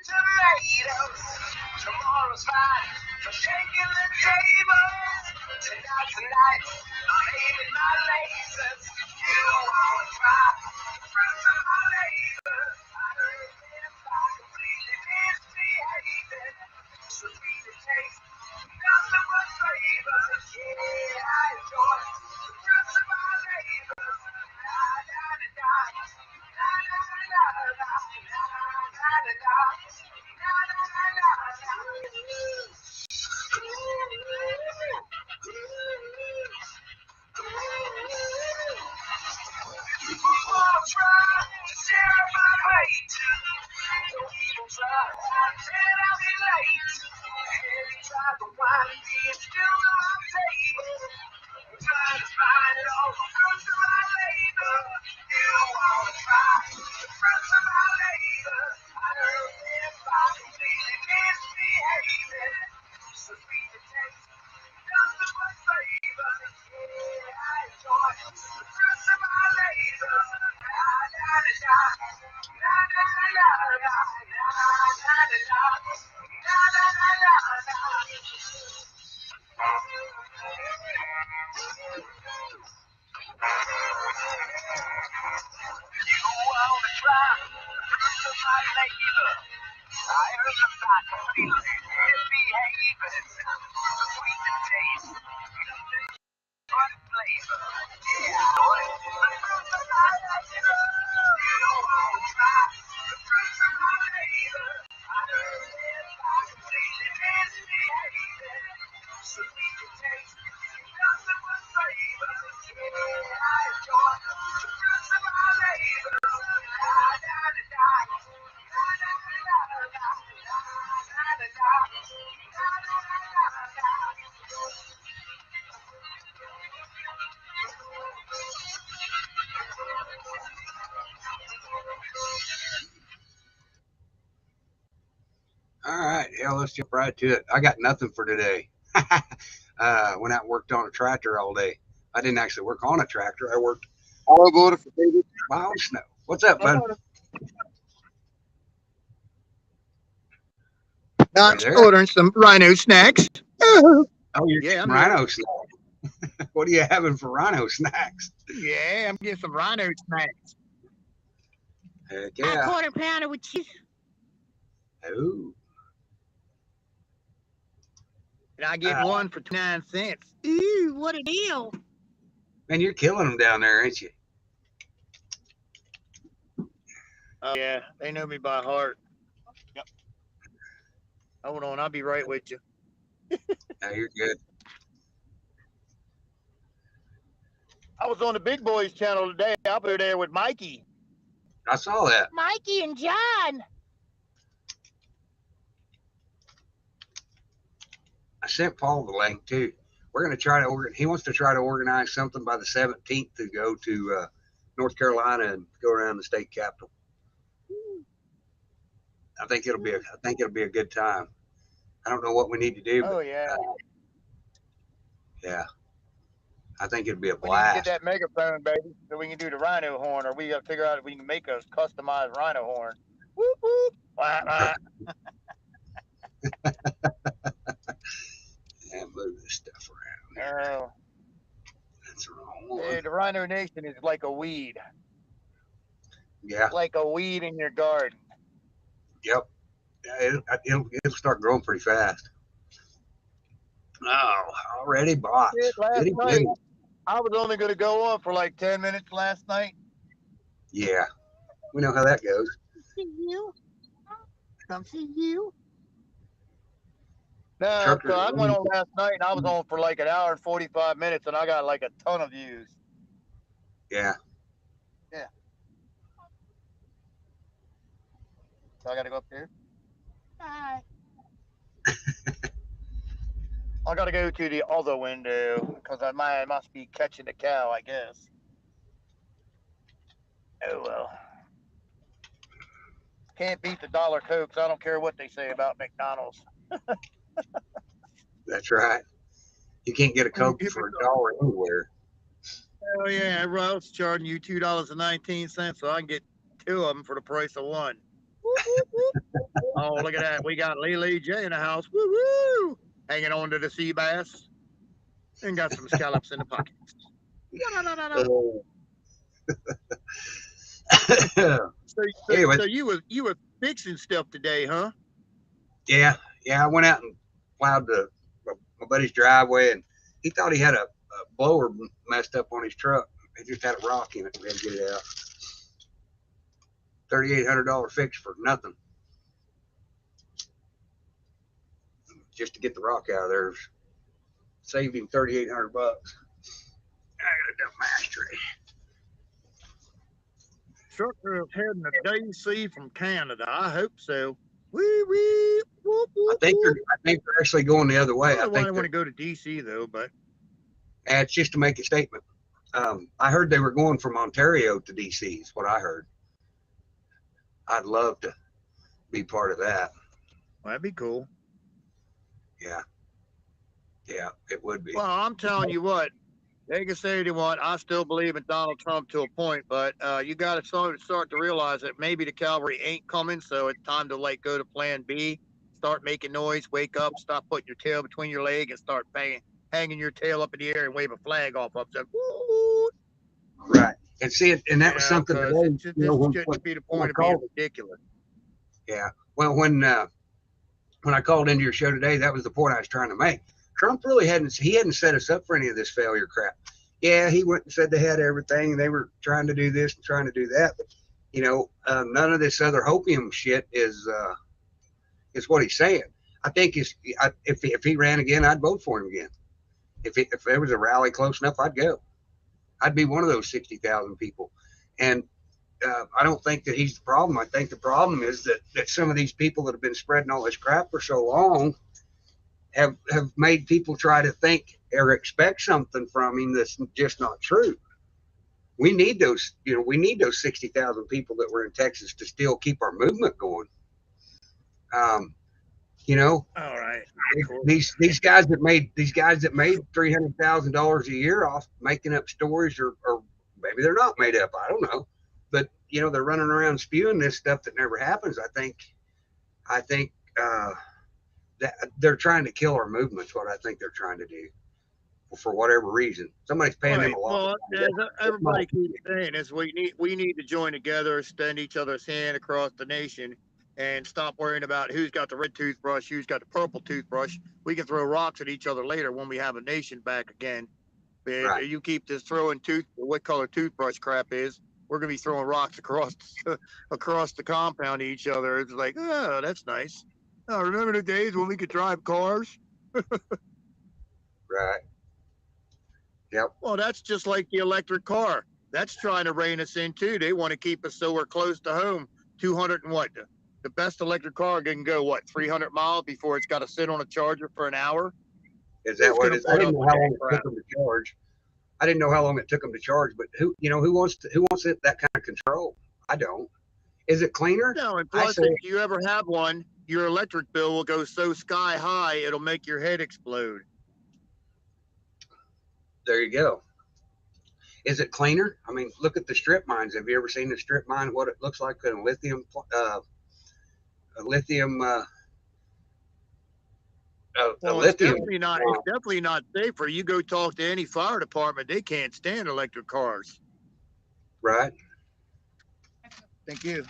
Tomatoes. Tomorrow's fine for shaking the tables. Tonight, I'm aiming my lasers. You wanna try the fruits of my labor? I heard them by completely misbehaving. So sweet to taste, nothing but flavor. Yeah, I enjoy the fruits of my labor. La la la la, la la la la, la la la la. I'll try to share my plate. Don't even try, said I'll be late. Every drop of wine being spilled on my table. I'm trying to find all the fruits of my labor. You wanna try the fruits of my labor? I heard them by completely misbehaving. So sweet to taste, nothing but flavor. Yeah, I enjoy the fruits of my labor. La la la la, la la la la, la la la la, la la la la. You wanna try the fruits of my labor? I heard the fact completely misbehaving. Sweet to taste, nothing but flavor. Yeah, boy, the fruits of my labor. You wanna try the fruits of my labor? I heard them by completely misbehaving. Sweet to taste, nothing but flavor. Yeah, I enjoy the fruits of my labor. La la la la, la la la la, la la la la, la la la la. All right, hell, let's jump right to it. I got nothing for today. Went out and worked on a tractor all day. I didn't actually work on a tractor. I worked All aboard for David. my own snow. What's up, bud? Are I'm you there? ordering some rhino snacks. Oh, Oh, you're yeah, getting I'm here. rhino snacks. What are you having for rhino snacks? Yeah, I'm getting some rhino snacks. Heck A yeah. quarter pounder with cheese. Oh, And I get one for 29 cents. Ooh, what a deal. man, you're killing them down there, ain't you? Oh, yeah, they know me by heart. Yep. Hold on, I'll be right with you. No, you're good. I was on the Big Boys channel today. I'll be there with Mikey. I saw that. Mikey and John. I sent Paul the link too. We're going to try to he wants to try to organize something by the 17th to go to North Carolina and go around the state capitol. I think it'll be a good time. I don't know what we need to do, but Oh, yeah. yeah, I think it'd be a We need to get blast. that megaphone, baby, so we can do the rhino horn, or we got to figure out if we can make a customized rhino horn. Whoop, whoop. Wah, wah. And move this stuff around here. Oh, That's the wrong one. hey, the Rhino Nation is like a weed. Yeah, Like a weed in your garden. yep. Yeah, it'll start growing pretty fast. Oh, already bots. Shit, last Goody night, goody. I was only going to go on for like 10 minutes last night. Yeah, we know how that goes. See you. Come see you. No, Truckers. so I went on last night and I was on for like an hour and 45 minutes and I got like a ton of views. Yeah. Yeah. So I got to go up there. Bye. I got to go to the other window because I must be catching the cow, I guess. Oh, well. Can't beat the dollar Cokes. I don't care what they say about McDonald's. That's right. You can't get a Coke for $1 anywhere. Oh, yeah. Everybody else is charging you $2.19, so I can get two of them for the price of one. Whoop, whoop, whoop. Oh, look at that. We got Lily J in the house. Woo woo. Hanging on to the sea bass. And got some scallops in the pockets. So, Anyway, so you were fixing stuff today, huh? yeah, I went out and plowed my buddy's driveway, and he thought he had a blower messed up on his truck. It just had a rock in it. We had to get it out. $3,800 fix for nothing, just to get the rock out of there. Saved him $3,800. I got a dumb mash tray. Trucker is heading to DC from Canada. I hope so. Wee wee. Whoop, whoop, I whoop. think they're actually going the other way. I I don't know why I think want to go to DC though, but it's just to make a statement. I heard they were going from Ontario to DC. Is what I heard. I'd love to be part of that. that'd be cool. Yeah, it would be. Well, I'm telling you what, they can say what they want. I still believe in Donald Trump to a point, but you got to start to realize that maybe the cavalry ain't coming, so it's time to go to Plan B. Start making noise, wake up, stop putting your tail between your leg, and start hanging your tail up in the air and wave a flag off up there. Woo! Right. And see it, and that was something because today. this When shouldn't be the I point of being called, ridiculous. yeah. Well, when I called into your show today, that was the point I was trying to make. Trump really hadn't set us up for any of this failure crap. Yeah, he went and said they had everything, and they were trying to do this and trying to do that. But none of this other hopium shit is what he's saying. I think if he ran again, I'd vote for him again. If there was a rally close enough, I'd go. I'd be one of those 60,000 people. And I don't think that he's the problem. I think the problem is that some of these people that have been spreading all this crap for so long have made people try to think or expect something from him that's just not true. We need those 60,000 people that were in Texas to still keep our movement going. All right. These guys that made $300,000 a year off making up stories, or maybe they're not made up. I don't know, but they're running around spewing this stuff that never happens. I think that they're trying to kill our movements. What I think they're trying to do, for whatever reason. Somebody's paying them a lot. Well, as everybody keeps saying, is we need to join together, extend each other's hand across the nation, and stop worrying about who's got the red toothbrush, who's got the purple toothbrush. We can throw rocks at each other later when we have a nation back again. But you keep this throwing what color toothbrush crap is, we're gonna be throwing rocks across the compound to each other. It's like, oh, that's nice. Oh, remember the days when we could drive cars? Right. Yep. Well, that's just like the electric car. That's trying to rein us in too. They want to keep us so we're close to home. 200 and what? The best electric car can go 300 miles before it's got to sit on a charger for an hour. Is that what it is? I didn't know how long it took them to charge. I didn't know how long it took them to charge, but who wants that kind of control? I don't. Is it cleaner? No, and plus, if you ever have one, your electric bill will go so sky high it'll make your head explode. There you go. Is it cleaner? I mean, look at the strip mines. Have you ever seen the strip mine? What it looks like in a lithium. It's definitely not safer. You go talk to any fire department; they can't stand electric cars. Right. Thank you.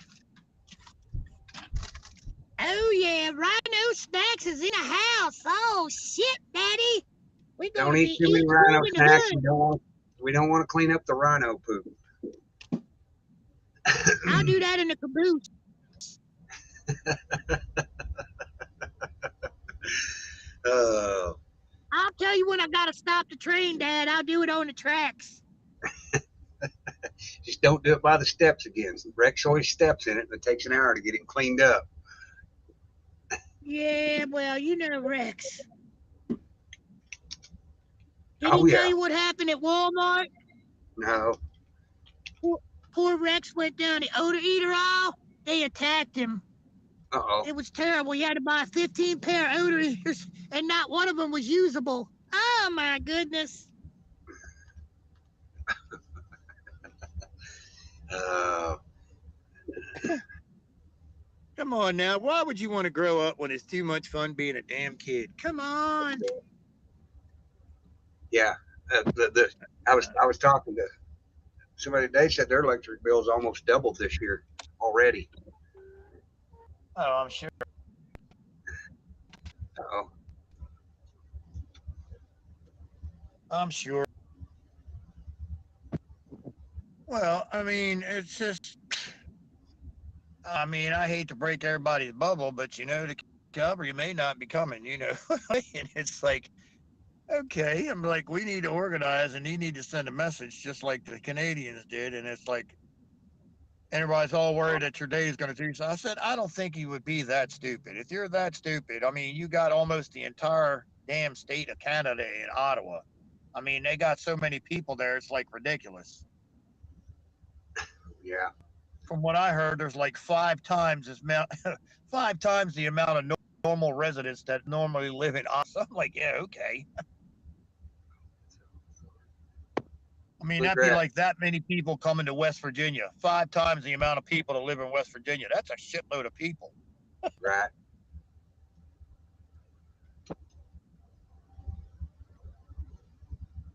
Oh yeah, Rhino Snacks is in a house. Oh shit, Daddy. We don't eat too many Rhino Snacks. We don't want to clean up the rhino poop. I'll do that in the caboose. I'll tell you when I gotta stop the train, Dad. I'll do it on the tracks. Just don't do it by the steps again. Rex always steps in it, and it takes an hour to get it cleaned up. Yeah, well, Rex. Did he tell you what happened at Walmart? No. Poor Rex went down the odor eater aisle. They attacked him. Uh-oh. It was terrible. He had to buy 15 pair of odor eaters, and not one of them was usable. Oh, my goodness. Come on now. Why would you want to grow up when it's too much fun being a damn kid? Come on. Yeah. I was talking to somebody today, said their electric bill's almost doubled this year already. Oh, I'm sure. Oh, I'm sure. Well, I mean, it's just, I mean, I hate to break everybody's bubble, but you know, the Calvary may not be coming, you know. And it's like, okay, I'm like, we need to organize and you need to send a message just like the Canadians did. And it's like, everybody's all worried that your day is going to do so. I said, I don't think you would be that stupid. If you're that stupid, I mean, you got almost the entire damn state of Canada in Ottawa. I mean, they got so many people there, it's like ridiculous. yeah. From what I heard, there's like 5 times as amount, 5 times the amount of normal residents that normally live in Ottawa. I'm like, yeah, okay. I mean, that'd be Bluegrass, like that many people coming to West Virginia. 5 times the amount of people that live in West Virginia. That's a shitload of people. right?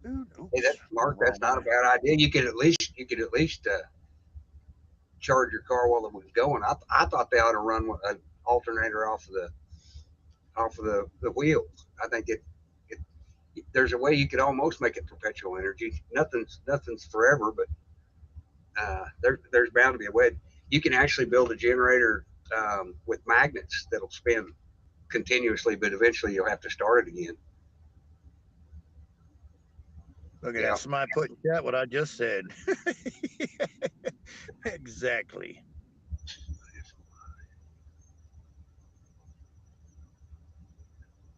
Hey, Oops, Mark, wrong that's not a way. bad idea. You could at least charge your car while it was going. I thought they ought to run an alternator off of the wheels. I think it there's a way you could almost make it perpetual energy. Nothing's forever, but there's bound to be a way. You can actually build a generator with magnets that'll spin continuously, but eventually you'll have to start it again. Look at Yeah, that. Somebody put in chat what I just said. Exactly.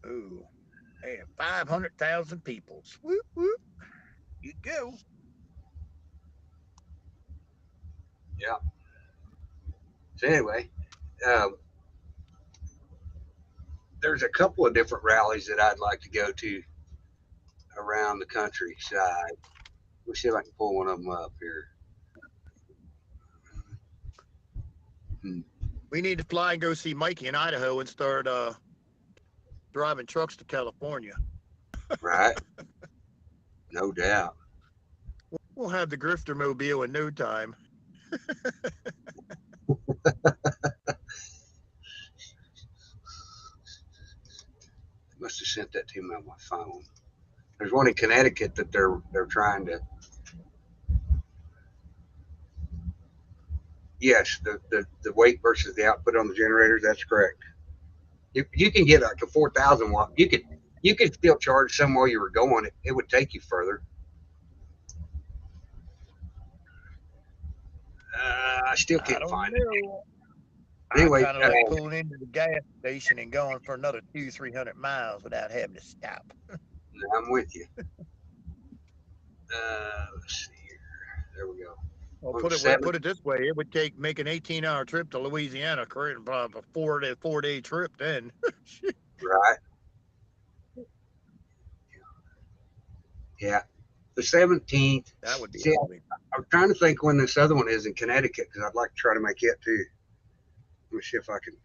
Ooh. Hey, 500,000 people. Whoop, whoop. You go. yeah. So anyway, um, there's a couple of different rallies that I'd like to go to around the countryside. Let me see if I can pull one of them up here. Hmm. We need to fly and go see Mikey in Idaho and start driving trucks to California. Right, no doubt. We'll have the Grifter Mobile in no time. I must have sent that to me on my phone. There's one in Connecticut that they're trying to. Yes, the weight versus the output on the generators. That's correct. You can get like a 4,000 watt. You could still charge some while you were going. It would take you further. I still I can't don't find it. know. I Anyway, kind of like pulling into the gas station and going for another 200-300 miles without having to stop. I'm with you. Let's see here. There we go. Well, On seven, put it this way: it would make an 18-hour trip to Louisiana, creating about a 4-day trip. Then right? Yeah, the 17th. that would be See, lovely. I'm trying to think when this other one is in Connecticut because I'd like to try to make it too. Let me see if I can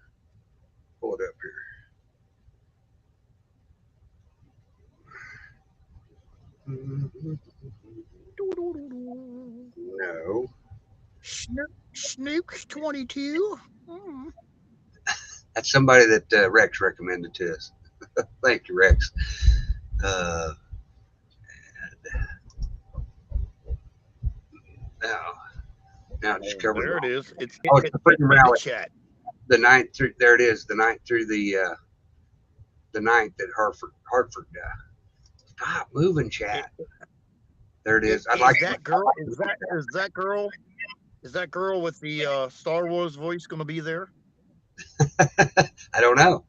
pull it up here. No, Snook 22. that's somebody that Rex recommended to us. Thank you, Rex. Uh, now, now just covered There them it all. is. It's Oh, it's the freaking in the rally. chat. The ninth through there it is. The ninth through the ninth at Hartford. Stop moving, chat. There it is. I'd like That girl? Is that girl with the Star Wars voice going to be there? I don't know.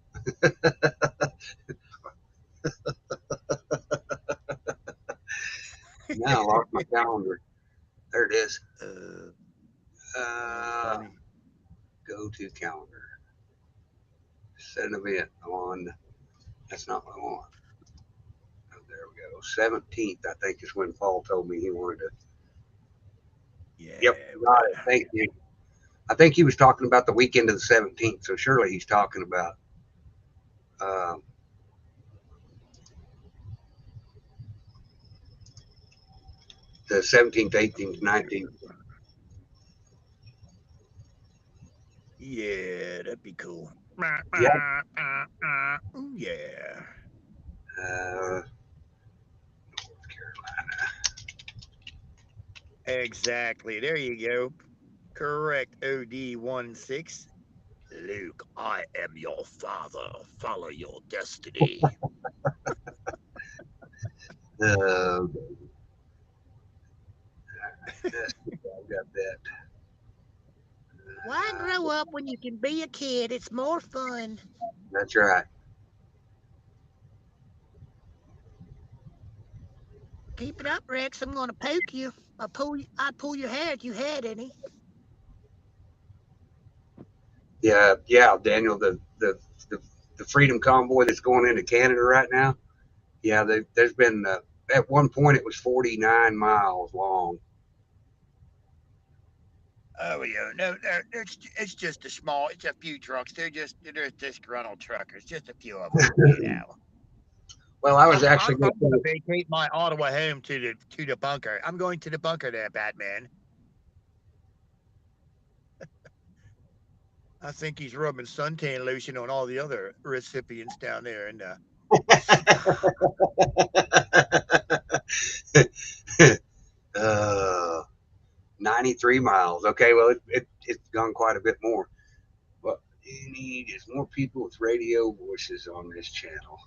Now I lost my calendar. There it is. Funny. Go to calendar. Set an event on. That's not what I want. Oh, there we go. 17th, I think, is when Paul told me he wanted to. Yeah. Yep, got it. Thank you. I think he was talking about the weekend of the 17th. So surely he's talking about the 17th, 18th, 19th. Yeah, that'd be cool. Yeah. Yeah. North Carolina. Exactly. There you go. Correct. OD16. Luke, I am your father. Follow your destiny. I've got that. Why grow up when you can be a kid? It's more fun. That's right. Keep it up, Rex. I'm gonna poke you. I'd pull your hair if you had any. Yeah, Daniel, the Freedom Convoy that's going into Canada right now. Yeah, there's been at one point it was 49 miles long. Oh, yeah. No, it's just a small, it's a few trucks. They're disgruntled truckers, just a few of them, you know. Well, I was actually I'm going to vacate my Ottawa home to the bunker. I'm going to the bunker there, Batman. I think he's rubbing suntan lotion on all the other recipients down there. And 93 miles. Okay, well, it's gone quite a bit more. But you need is more people with radio voices on this channel.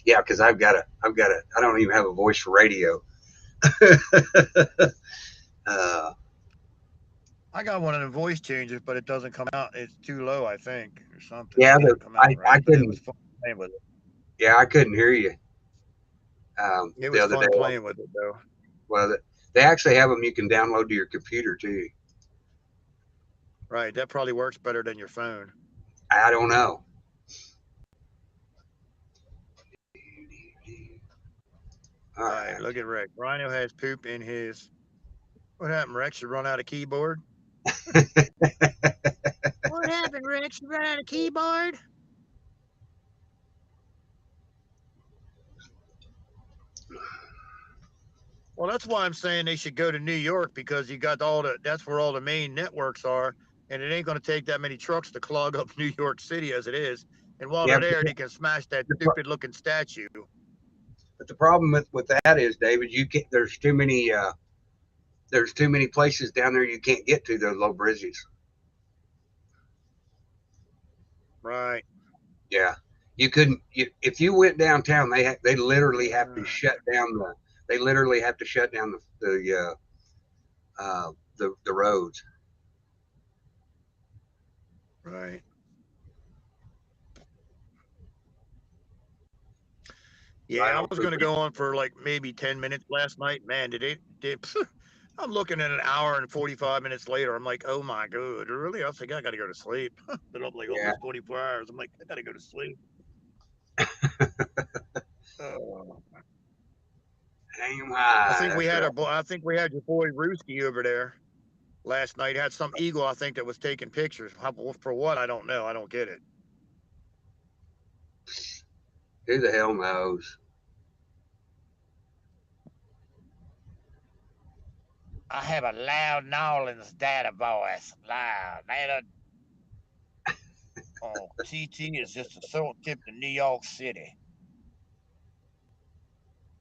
Yeah, because I don't even have a voice for radio. I got one of the voice changers, but it doesn't come out. It's too low, I think, or something. Yeah, It doesn't come out I right. But it was fun playing with it. Yeah, I couldn't hear you It the was other fun day. playing with it, though. Well, they actually have them you can download to your computer too. Right, that probably works better than your phone. I don't know. All right, look at Rex. Rhino has poop in his. What happened, Rex? You run out of keyboard? What happened, Rex? You ran out of keyboard? Well, that's why I'm saying they should go to New York, because you got that's where all the main networks are, and it ain't going to take that many trucks to clog up New York City as it is. And while Yeah, they're there, they can smash that stupid looking statue. but the problem with that is, David, there's too many places down there you can't get to those low bridges. Right. Yeah, you couldn't. If you went downtown, they literally have to shut down the roads. Right. Yeah, I was going to go on for like maybe 10 minutes last night. Man, I'm looking at an hour and 45 minutes later. I'm like, oh my God, really? I think I got to go to sleep. Been up like almost 24 hours. I'm like, I got to go to sleep. I think we had your boy Rooski over there last night. Had some eagle, I think, that was taking pictures. For what? I don't know. I don't get it. Who the hell knows? I have a loud Nolans data voice. Loud. Oh, TT is just a short tip to New York City.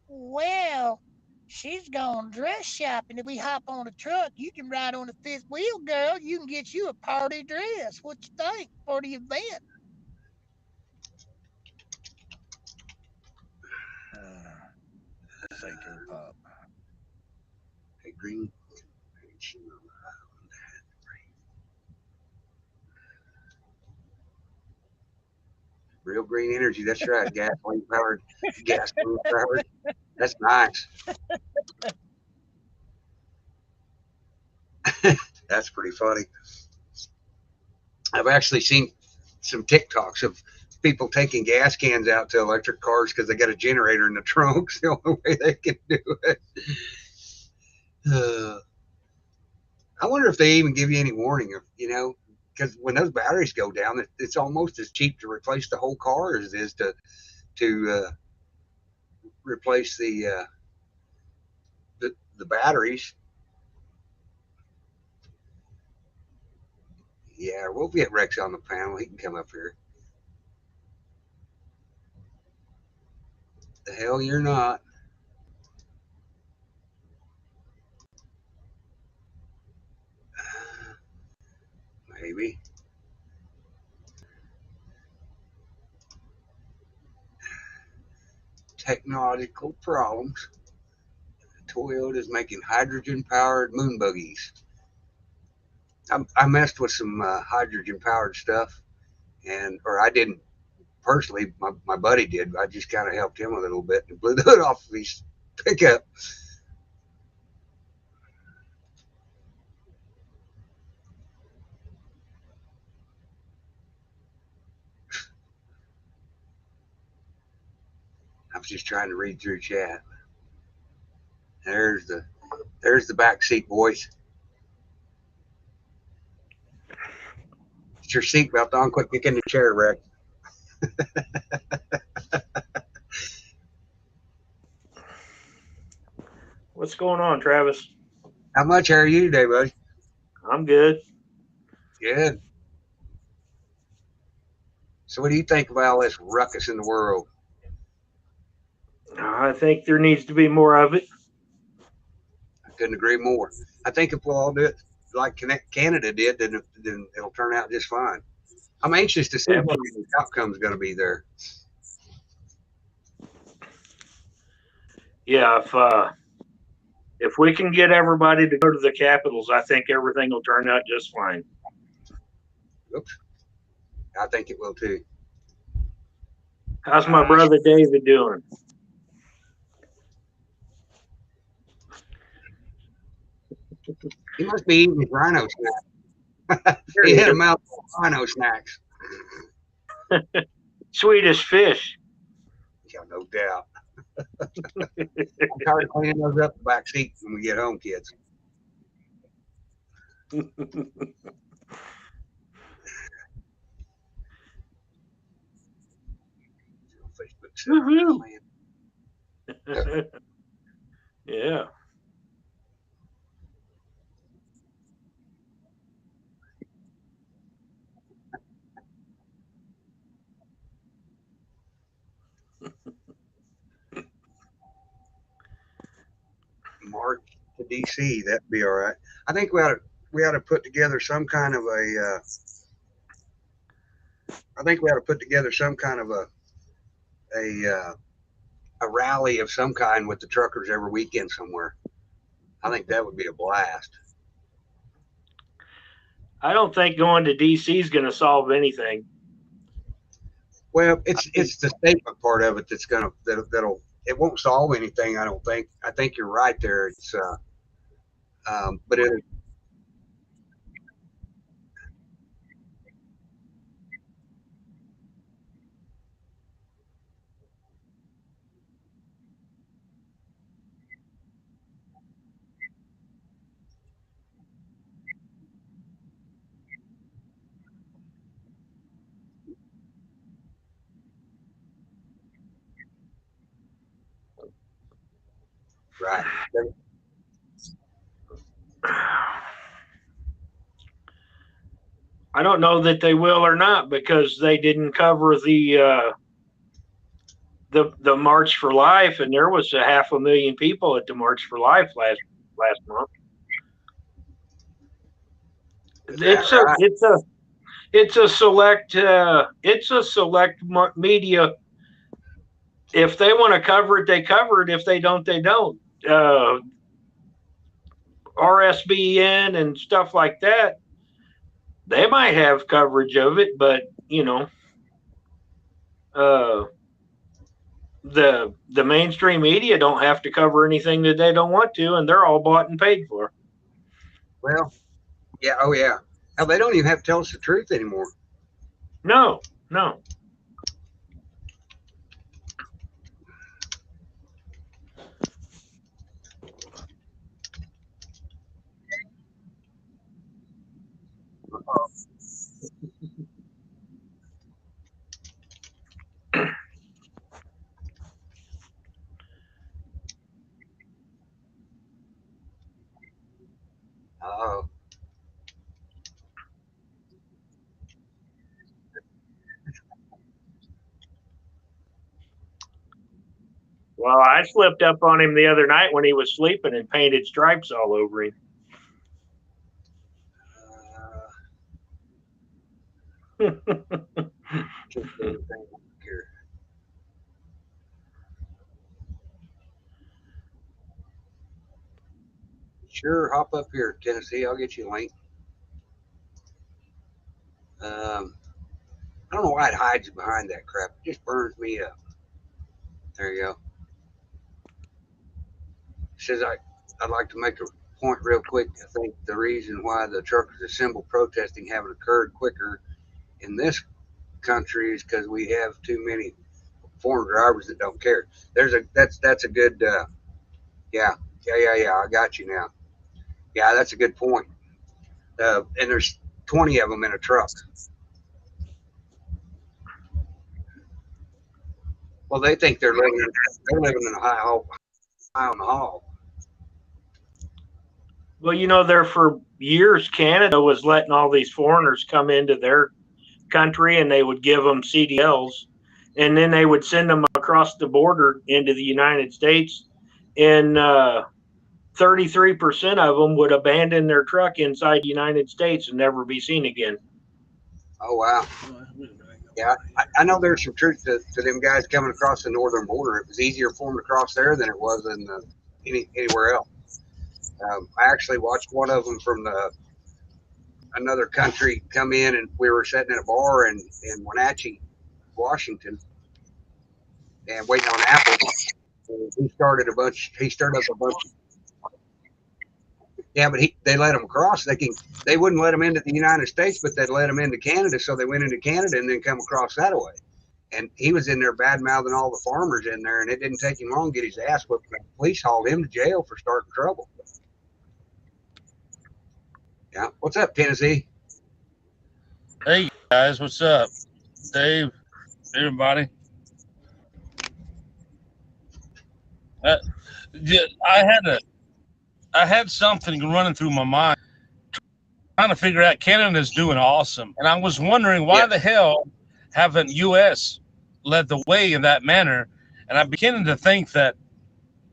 Well, she's gone dress shopping. If we hop on a truck, you can ride on the fifth wheel, girl. You can get you a party dress. What you think for the event? Psycho Pop. Hey, Green. Real green energy. That's right. Gasoline powered. That's nice. That's pretty funny. I've actually seen some TikToks of people taking gas cans out to electric cars because they got a generator in the trunk. It's the only way they can do it. I wonder if they even give you any warning of, because when those batteries go down, it's almost as cheap to replace the whole car as it is to replace the batteries. Yeah, we'll get Rex on the panel. He can come up here. The hell you're not. Maybe. Technological problems. Toyota's making hydrogen-powered moon buggies. I messed with some hydrogen-powered stuff, or I didn't personally. My buddy did. I just kind of helped him a little bit and blew the hood off of his pickup. I was just trying to read through chat. There's the back seat, boys. Get your seatbelt on. Quick, kick in the chair, Rex. What's going on, Travis? How much are you today, buddy? I'm good. Good. So, what do you think about all this ruckus in the world? I think there needs to be more of it. I couldn't agree more. I think if we'll all do it like Canada did, then it'll turn out just fine. I'm anxious to see what the outcome's going to be there. Yeah, if we can get everybody to go to the capitals, I think everything will turn out just fine. Oops. I think it will too. How's my brother David doing? He must be eating his rhino snacks. He had a mouthful of rhino snacks. Sweet as fish. Yeah, no doubt. I'm tired of cleaning those up the back seat when we get home, kids. Woohoo. Yeah. March to DC, that'd be all right. I think we ought to put together some kind of a. I think we ought to put together some kind of a rally of some kind with the truckers every weekend somewhere. I think that would be a blast. I don't think going to DC is going to solve anything. Well, it's the statement part of it that'll it won't solve anything. I don't think. I think you're right there. It's but it. Right. I don't know that they will or not because they didn't cover the March for Life, and there was 500,000 people at the March for Life last month. It's a select media. If they want to cover it, they cover it. If they don't, they don't. RSBN and stuff like that, they might have coverage of it, but the mainstream media don't have to cover anything that they don't want to, and they're all bought and paid for. Well, yeah, oh yeah. Hell, they don't even have to tell us the truth anymore. No. Oh, Well, I slipped up on him the other night when he was sleeping and painted stripes all over him. just everything here. Sure, hop up here, Tennessee. I'll get you a link. I don't know why it hides behind that crap. It just burns me up. There you go. Says I'd like to make a point real quick. I think the reason why the truckers assembled protesting haven't occurred quicker in this country is because we have too many foreign drivers that don't care. That's a good yeah. I got you now. Yeah, that's a good point. And there's 20 of them in a truck. Well, they think they're living in a high on the hall. Well, you know, there for years, Canada was letting all these foreigners come into their country and they would give them CDLs and then they would send them across the border into the United States. And 33% of them would abandon their truck inside the United States and never be seen again. Oh, wow. Yeah, I know there's some truth to them guys coming across the northern border. It was easier for them to cross there than it was in anywhere else. I actually watched one of them from another country come in, and we were sitting in a bar in Wenatchee, Washington, and waiting on Apple. And he started up a bunch. Yeah, but they let them cross. They wouldn't let them into the United States, but they'd let them into Canada. So they went into Canada and then come across that way. And he was in there bad mouthing all the farmers in there, and it didn't take him long to get his ass whooped. The police hauled him to jail for starting trouble. Yeah, what's up, Tennessee? Hey guys, what's up? Dave, everybody. Yeah, I had something running through my mind, trying to figure out Canada's doing awesome, and I was wondering why the hell haven't U.S. led the way in that manner? And I'm beginning to think that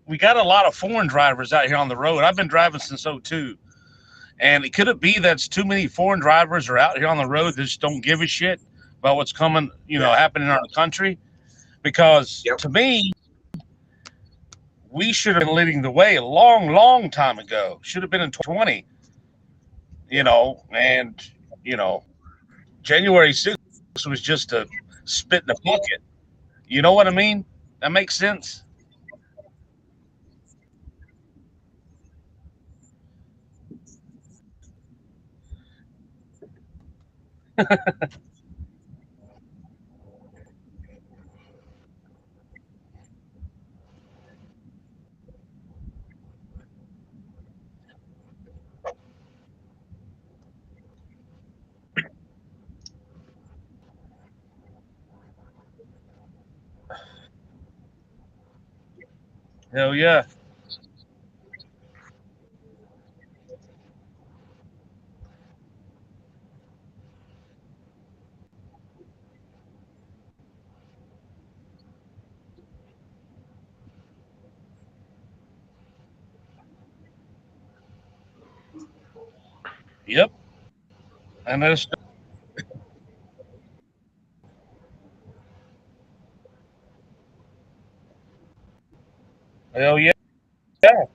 we got a lot of foreign drivers out here on the road. I've been driving since '02, and could it be that's too many foreign drivers are out here on the road that just don't give a shit about what's coming, happening in our country? Because to me, we should have been leading the way a long, long time ago. Should have been in 20, and, January 6th was just a spit in the bucket. You know what I mean? That makes sense. Hell yeah. Yep. And that's hell yeah. Exactly.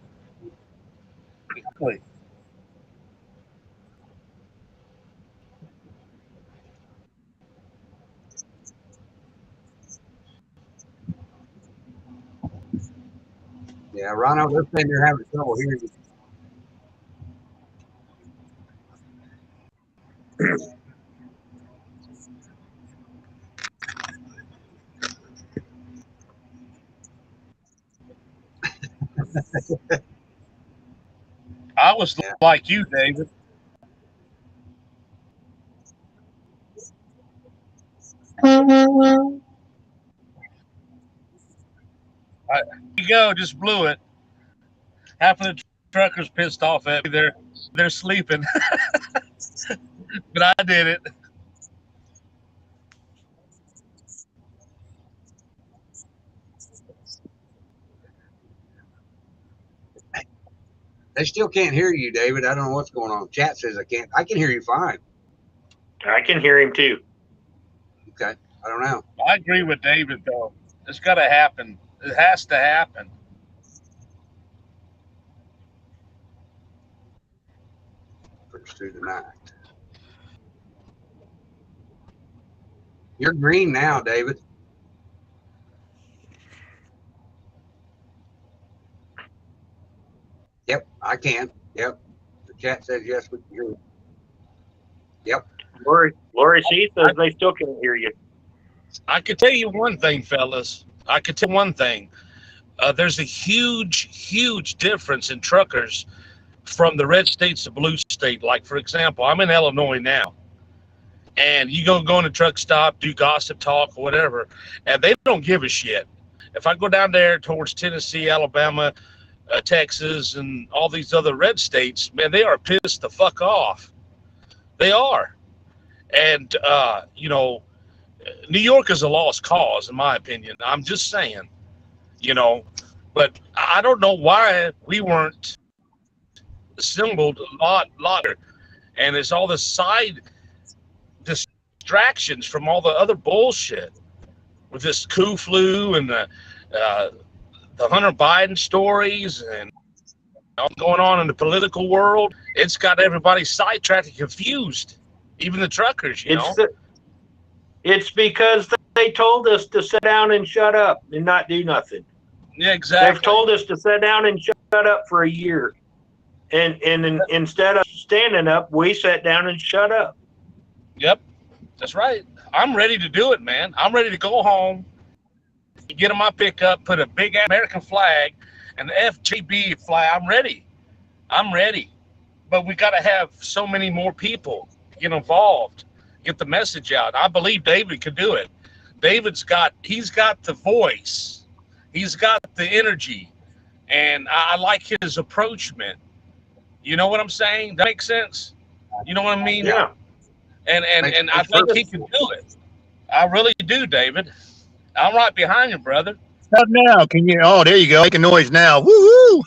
Yeah, Ronald, they're saying they're having trouble hearing you. I was like you, David. You go, just blew it. Half of the truckers pissed off at me. They're sleeping, but I did it. They still can't hear you, David. I don't know what's going on. Chat says I can't. I can hear you fine. I can hear him too. Okay. I don't know. I agree with David though. It's got to happen. It has to happen. First through the night. You're green now, David. Yep, I can. Yep. The chat says yes, we can hear you. Yep. Lori C says they still can't hear you. I could tell you one thing, fellas. I could tell one thing. There's a huge difference in truckers from the red states to blue state. Like, for example, I'm in Illinois now. And you go in a truck stop, do gossip talk or whatever, and they don't give a shit. If I go down there towards Tennessee, Alabama, Texas, and all these other red states, man, they are pissed the fuck off. They are. And, New York is a lost cause, in my opinion. I'm just saying, but I don't know why we weren't assembled a lot later. And it's all the side distractions from all the other bullshit with this coup flu and the Hunter Biden stories and all going on in the political world. It's got everybody sidetracked and confused, even the truckers, It's because they told us to sit down and shut up and not do nothing. Yeah, exactly. They've told us to sit down and shut up for a year. And instead of standing up, we sat down and shut up. Yep, that's right. I'm ready to do it, man. I'm ready to go home, get in my pickup, put a big American flag and the FJB flag. I'm ready. But we got to have so many more people get involved, get the message out. I believe David can do it. He's got the voice. He's got the energy. And I like his approachment. You know what I'm saying? That makes sense? You know what I mean? Yeah. And I think he can do it. I really do, David. I'm right behind you, brother. Not now. Can you? Oh, there you go. Making noise now. Woo-hoo!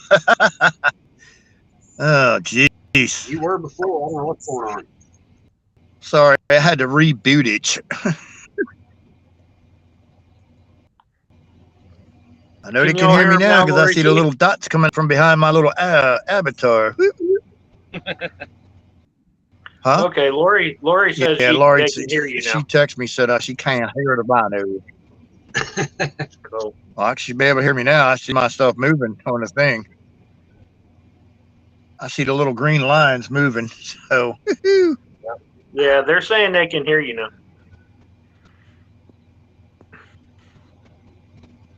Oh, jeez. You were before. I don't know what's going on. Sorry, I had to reboot it. I know they can hear me now because I see the little dots coming from behind my little avatar. Huh? Okay, Lori says Lori, she can hear you now. She texted me, said she can't hear the vinyl. Cool. Well, she be able to hear me now. I see my stuff moving on the thing. I see the little green lines moving. So, yeah, they're saying they can hear you now.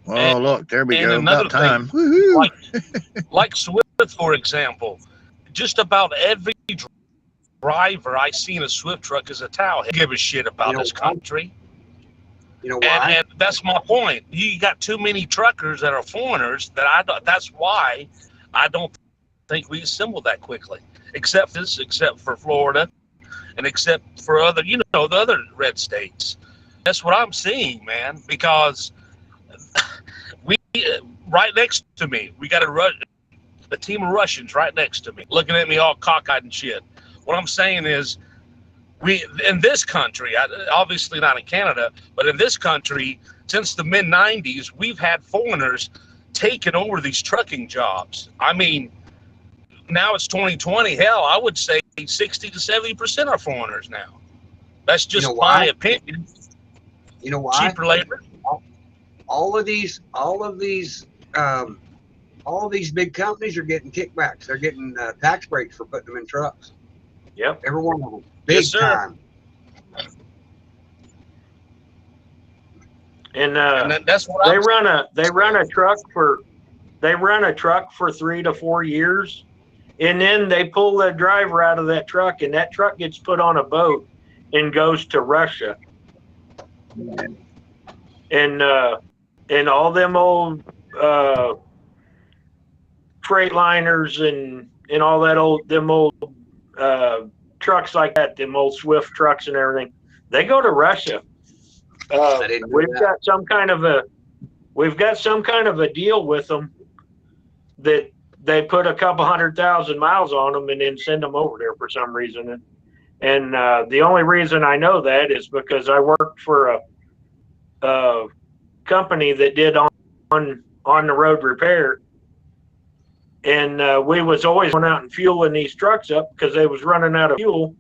Well, look, there we go. About time. Like Swift, for example, just about every driver I see in a Swift truck is a towel. Give a shit about this country. You know why? And that's my point. You got too many truckers that are foreigners that's why I don't think we assemble that quickly. Except for Florida and except for other, the other red states. That's what I'm seeing, man, because we right next to me, we got a team of Russians right next to me, looking at me all cockeyed and shit. What I'm saying is, we in this country, obviously not in Canada, but in this country, since the mid-90s, we've had foreigners taking over these trucking jobs. I mean, now it's 2020. Hell, I would say 60 to 70% are foreigners now. That's just my opinion. You know why? Cheaper labor. All of these big companies are getting kickbacks. They're getting tax breaks for putting them in trucks. Yep. Every one of them. Big time. And that's what they run a truck for 3 to 4 years, and then they pull the driver out of that truck, and that truck gets put on a boat and goes to Russia. And all them old freight liners and all that old trucks like that, them old Swift trucks and everything, they go to Russia. We've got some kind of a deal with them that they put a couple 100,000 miles on them and then send them over there for some reason. And the only reason I know that is because I worked for a company that did on the road repair, and we was always going out and fueling these trucks up because they was running out of fuel.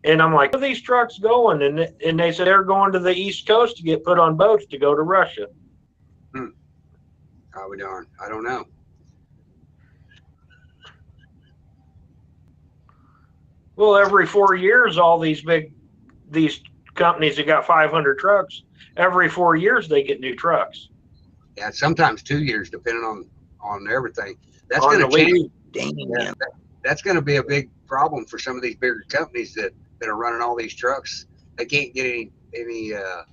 And I'm like, where are these trucks going? And they said they're going to the East Coast to get put on boats to go to Russia. How darn? I don't know. Well, every 4 years, all these companies that got 500 trucks, every 4 years they get new trucks. Yeah, sometimes 2 years, depending on everything. That's going to change. That's going to be a big problem for some of these bigger companies that are running all these trucks. They can't get any a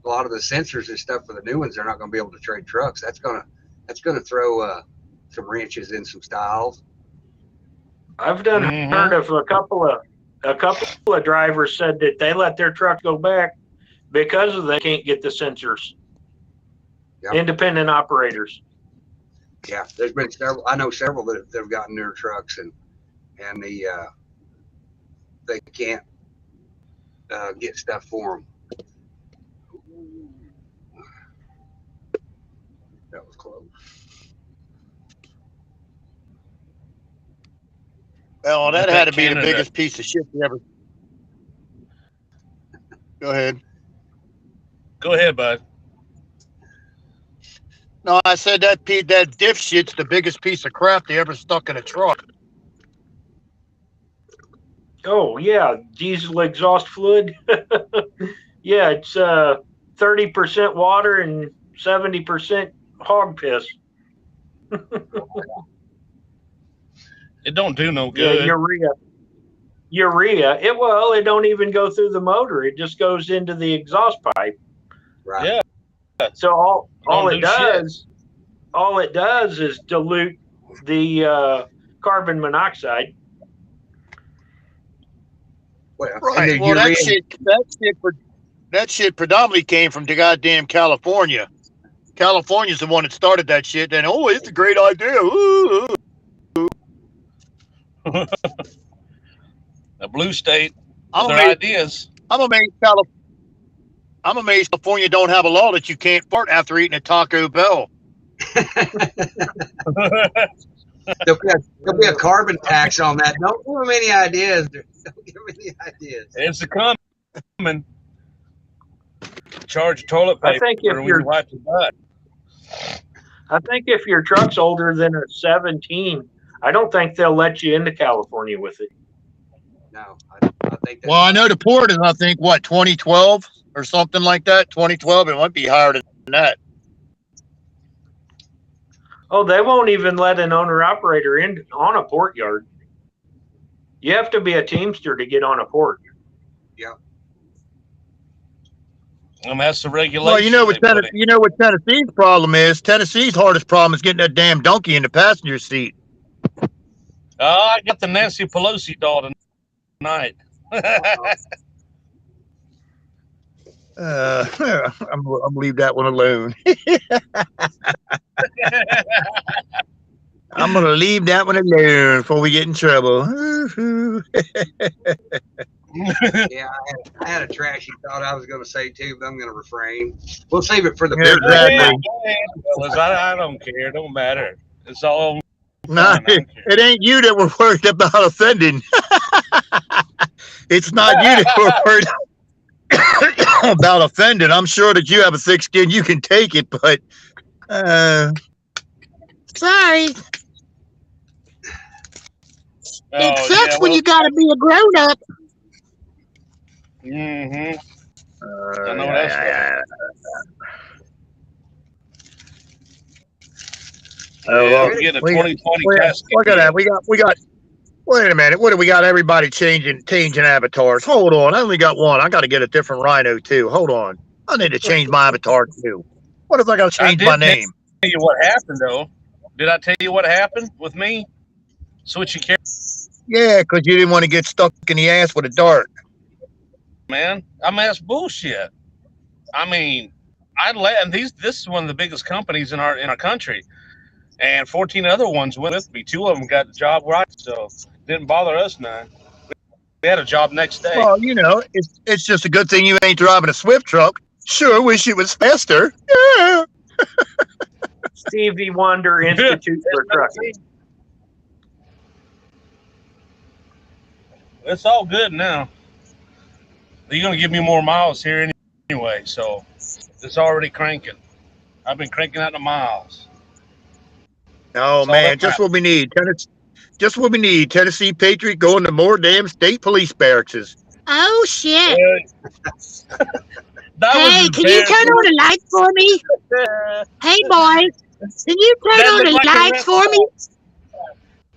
lot of the sensors and stuff for the new ones. They're not going to be able to trade trucks. That's going to throw some wrenches in some styles. I've heard of a couple of drivers said that they let their truck go back because they can't get the sensors. Yep. Independent operators. Yeah, there's been several. I know several that have gotten newer trucks and they can't get stuff for them. That was close. Well, that had to be the biggest piece of shit you ever. Go ahead. Go ahead, bud. No, I said that diff shit's the biggest piece of crap they ever stuck in a truck. Oh yeah, diesel exhaust fluid. Yeah, it's 30% water and 70% hog piss. It don't do no good. Yeah, urea. It don't even go through the motor. It just goes into the exhaust pipe. Right. Yeah. So all it does is dilute the carbon monoxide. Well, right. Well, that shit predominantly came from the goddamn California. California's the one that started that shit. And it's a great idea. Ooh. The blue state, their ideas. I'm amazed California don't have a law that you can't fart after eating a Taco Bell. There'll be a carbon tax on that. Don't give them any ideas. Don't give them any ideas. It's a coming. Charge toilet paper. I think if you wipe your butt. I think if your truck's older than a 17, I don't think they'll let you into California with it. No, I think that's. Well, I know the port is, I think, 2012 or something like that. 2012, it might be higher than that. Oh, they won't even let an owner-operator in on a port yard. You have to be a Teamster to get on a port. Yeah. And that's the regulation. Well, you know what Tennessee's problem is? Tennessee's hardest problem is getting that damn donkey in the passenger seat. Oh, I got the Nancy Pelosi doll tonight. I'm gonna leave that one alone. I'm gonna leave that one alone before we get in trouble. Yeah, I had a trashy thought I was going to say too, but I'm going to refrain. We'll save it for the Yeah, exactly. I don't care. It don't matter. It's all. No, it ain't you that we're worried about offending. It's not you that we're worried about offending. I'm sure that you have a thick skin. You can take it, but sorry. It sucks when you got to be a grown up. Mm-hmm. I know that's right. Well, we get a 2020 Look at that. We got Wait a minute. What do we got? Everybody changing avatars. Hold on. I only got one. I got to get a different rhino too. Hold on. I need to change my avatar too. What if I got to I change did my tell name? you what happened though. Did I tell you what happened with me? Switching characters, Yeah, because you didn't want to get stuck in the ass with a dart. man. I mean, that's bullshit. I mean, and this is one of the biggest companies in our country, and 14 other ones went with me. 2 of them got the job right, so didn't bother us none. We had a job next day. Well, it's just a good thing you ain't driving a Swift truck. Sure wish it was faster. Yeah. Stevie Wonder Institute for Trucking. It's all good now. You're gonna give me more miles here anyway, so it's already cranking. I've been cranking out the miles. Oh man, just what we need. Just what we need. Tennessee Patriot going to more damn state police barracks. Oh shit! Hey, can you turn on the lights for me? Hey boys, can you turn on the lights for me?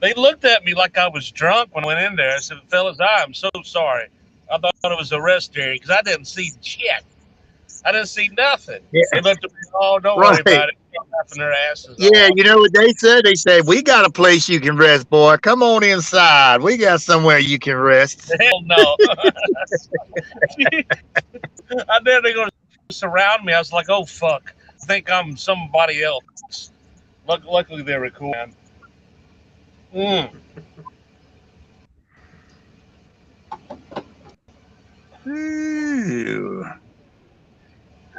They looked at me like I was drunk when I went in there. I said, "Fellas, I am so sorry. I thought it was a rest area because I didn't see shit. I didn't see nothing." Yeah. They looked at me, "Oh, don't worry about it." Laughing their asses Yeah, off. you know what they said? They said, "We got a place you can rest, boy. Come on inside. We got somewhere you can rest." Hell no. I knew they're going to surround me. I was like, "Oh fuck! I think I'm somebody else." Luckily, they were cool, man.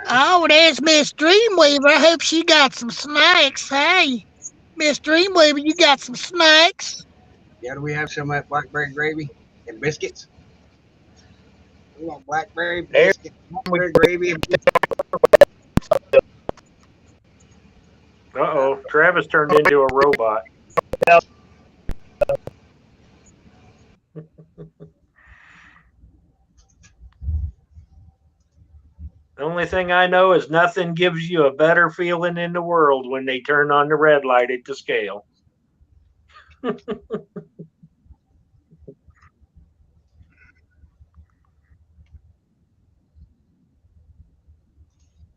Oh, there's Miss Dreamweaver. I hope she got some snacks. Hey, Miss Dreamweaver, you got some snacks? Yeah, do we have some of that blackberry gravy and biscuits? We want blackberry biscuits, blackberry gravy, and Uh-oh, Travis turned into a robot. The only thing I know is nothing gives you a better feeling in the world when they turn on the red light at the scale.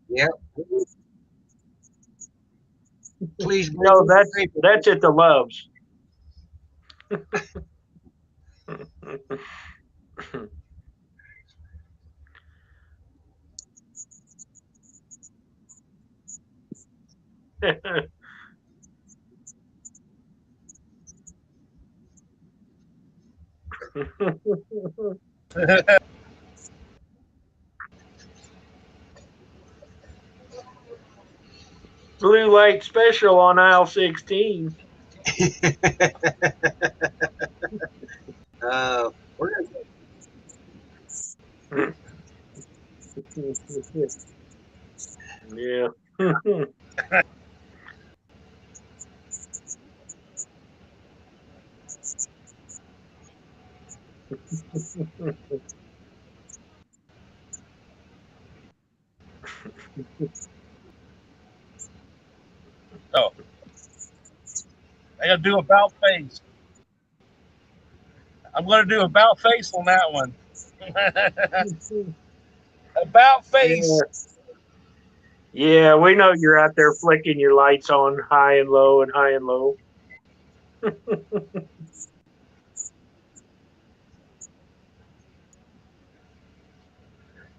yeah. Please, No, that's at the Loves. Blue light special on aisle 16. We're gonna Yeah. Oh, I got to do about face. I'm going to do about face on that one. About face. Yeah, we know you're out there flicking your lights on high and low and high and low.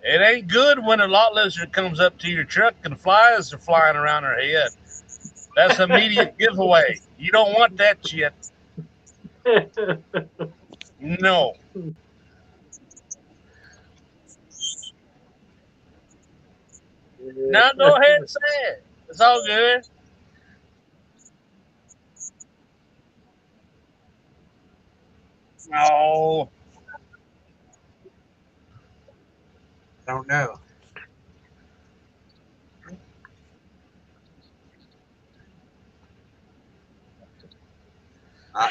It ain't good when a lot lizard comes up to your truck and flies are flying around her head. That's an immediate giveaway. You don't want that shit. No. Now go ahead and say it. It's all good. No. don't know.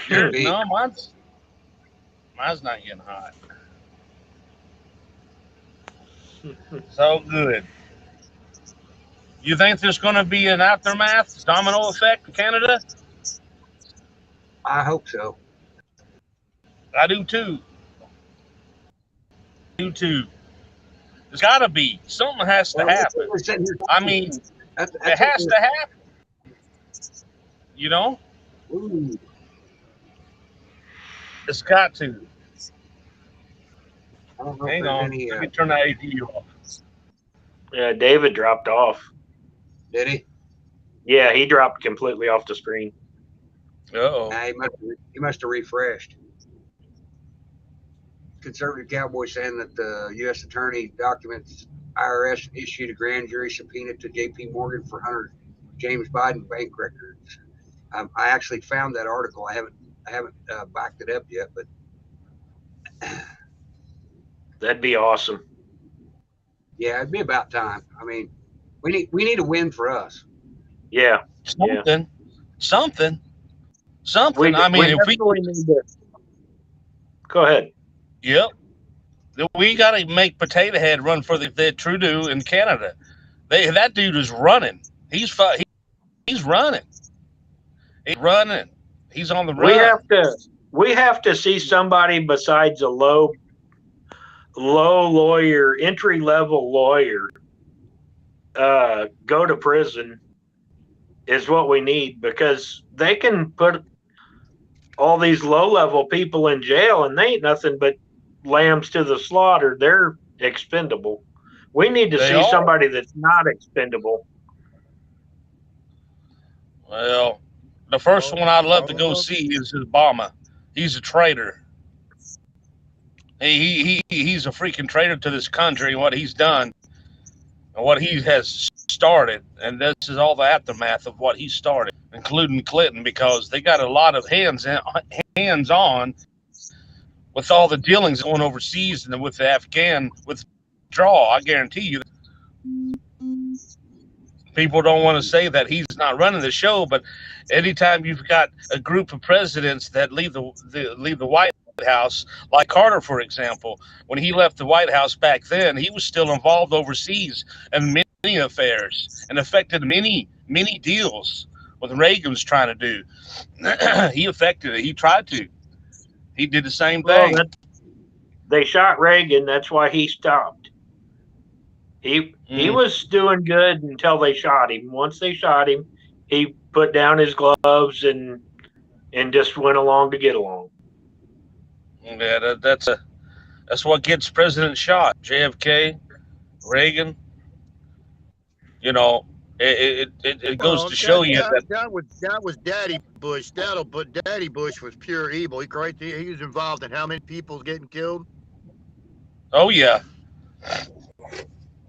Could be. No, mine's not getting hot. So good. You think there's going to be an aftermath, domino effect in Canada? I hope so. I do too. Do too. There's got to be something has to Well, that's what happen. we're sitting here I talking. mean, That's it has what to happen. You know, we're. Ooh, it's got to. I don't know if Hang there's on, any. let me turn that AD off. Yeah, David dropped off. Did he? Yeah, he dropped completely off the screen. Uh-oh. Nah, he must have refreshed. Conservative cowboy saying that the U.S. attorney documents IRS issued a grand jury subpoena to J.P. Morgan for Hunter James Biden bank records. I actually found that article. I haven't backed it up yet, but That'd be awesome. yeah, it'd be about time. I mean, we need a win for us. Yeah. Something. Something. We, I mean, we if we definitely need to. Go ahead. Yep. We got to make Potato Head run for the Trudeau in Canada. That dude is running. He's running. He's running. He's on the run. We have to see somebody besides a low lawyer, entry level lawyer, go to prison is what we need, because they can put all these low level people in jail and they ain't nothing but lambs to the slaughter. They're expendable. We need to see somebody that's not expendable. Well, the first one I'd love to go see is Obama. He's a traitor. He's a freaking traitor to this country and what he's done and what he has started. And this is all the aftermath of what he started, including Clinton, because they got a lot of hands on with all the dealings going overseas and with the Afghan withdrawal. I guarantee you, people don't want to say that he's not running the show, but anytime you've got a group of presidents that leave the White House, like Carter, for example, when he left the White House back then, he was still involved overseas in many affairs and affected many deals what Reagan's trying to do. He affected it. He tried to. He did the same thing. Well, they shot Reagan. That's why he stopped. He was doing good until they shot him. Once they shot him, he put down his gloves and just went along to get along. Yeah, that's what gets president shot. JFK, Reagan. You know, it goes to show you that was Daddy Bush. Daddy Bush was pure evil. He was involved in how many people getting killed. Oh yeah.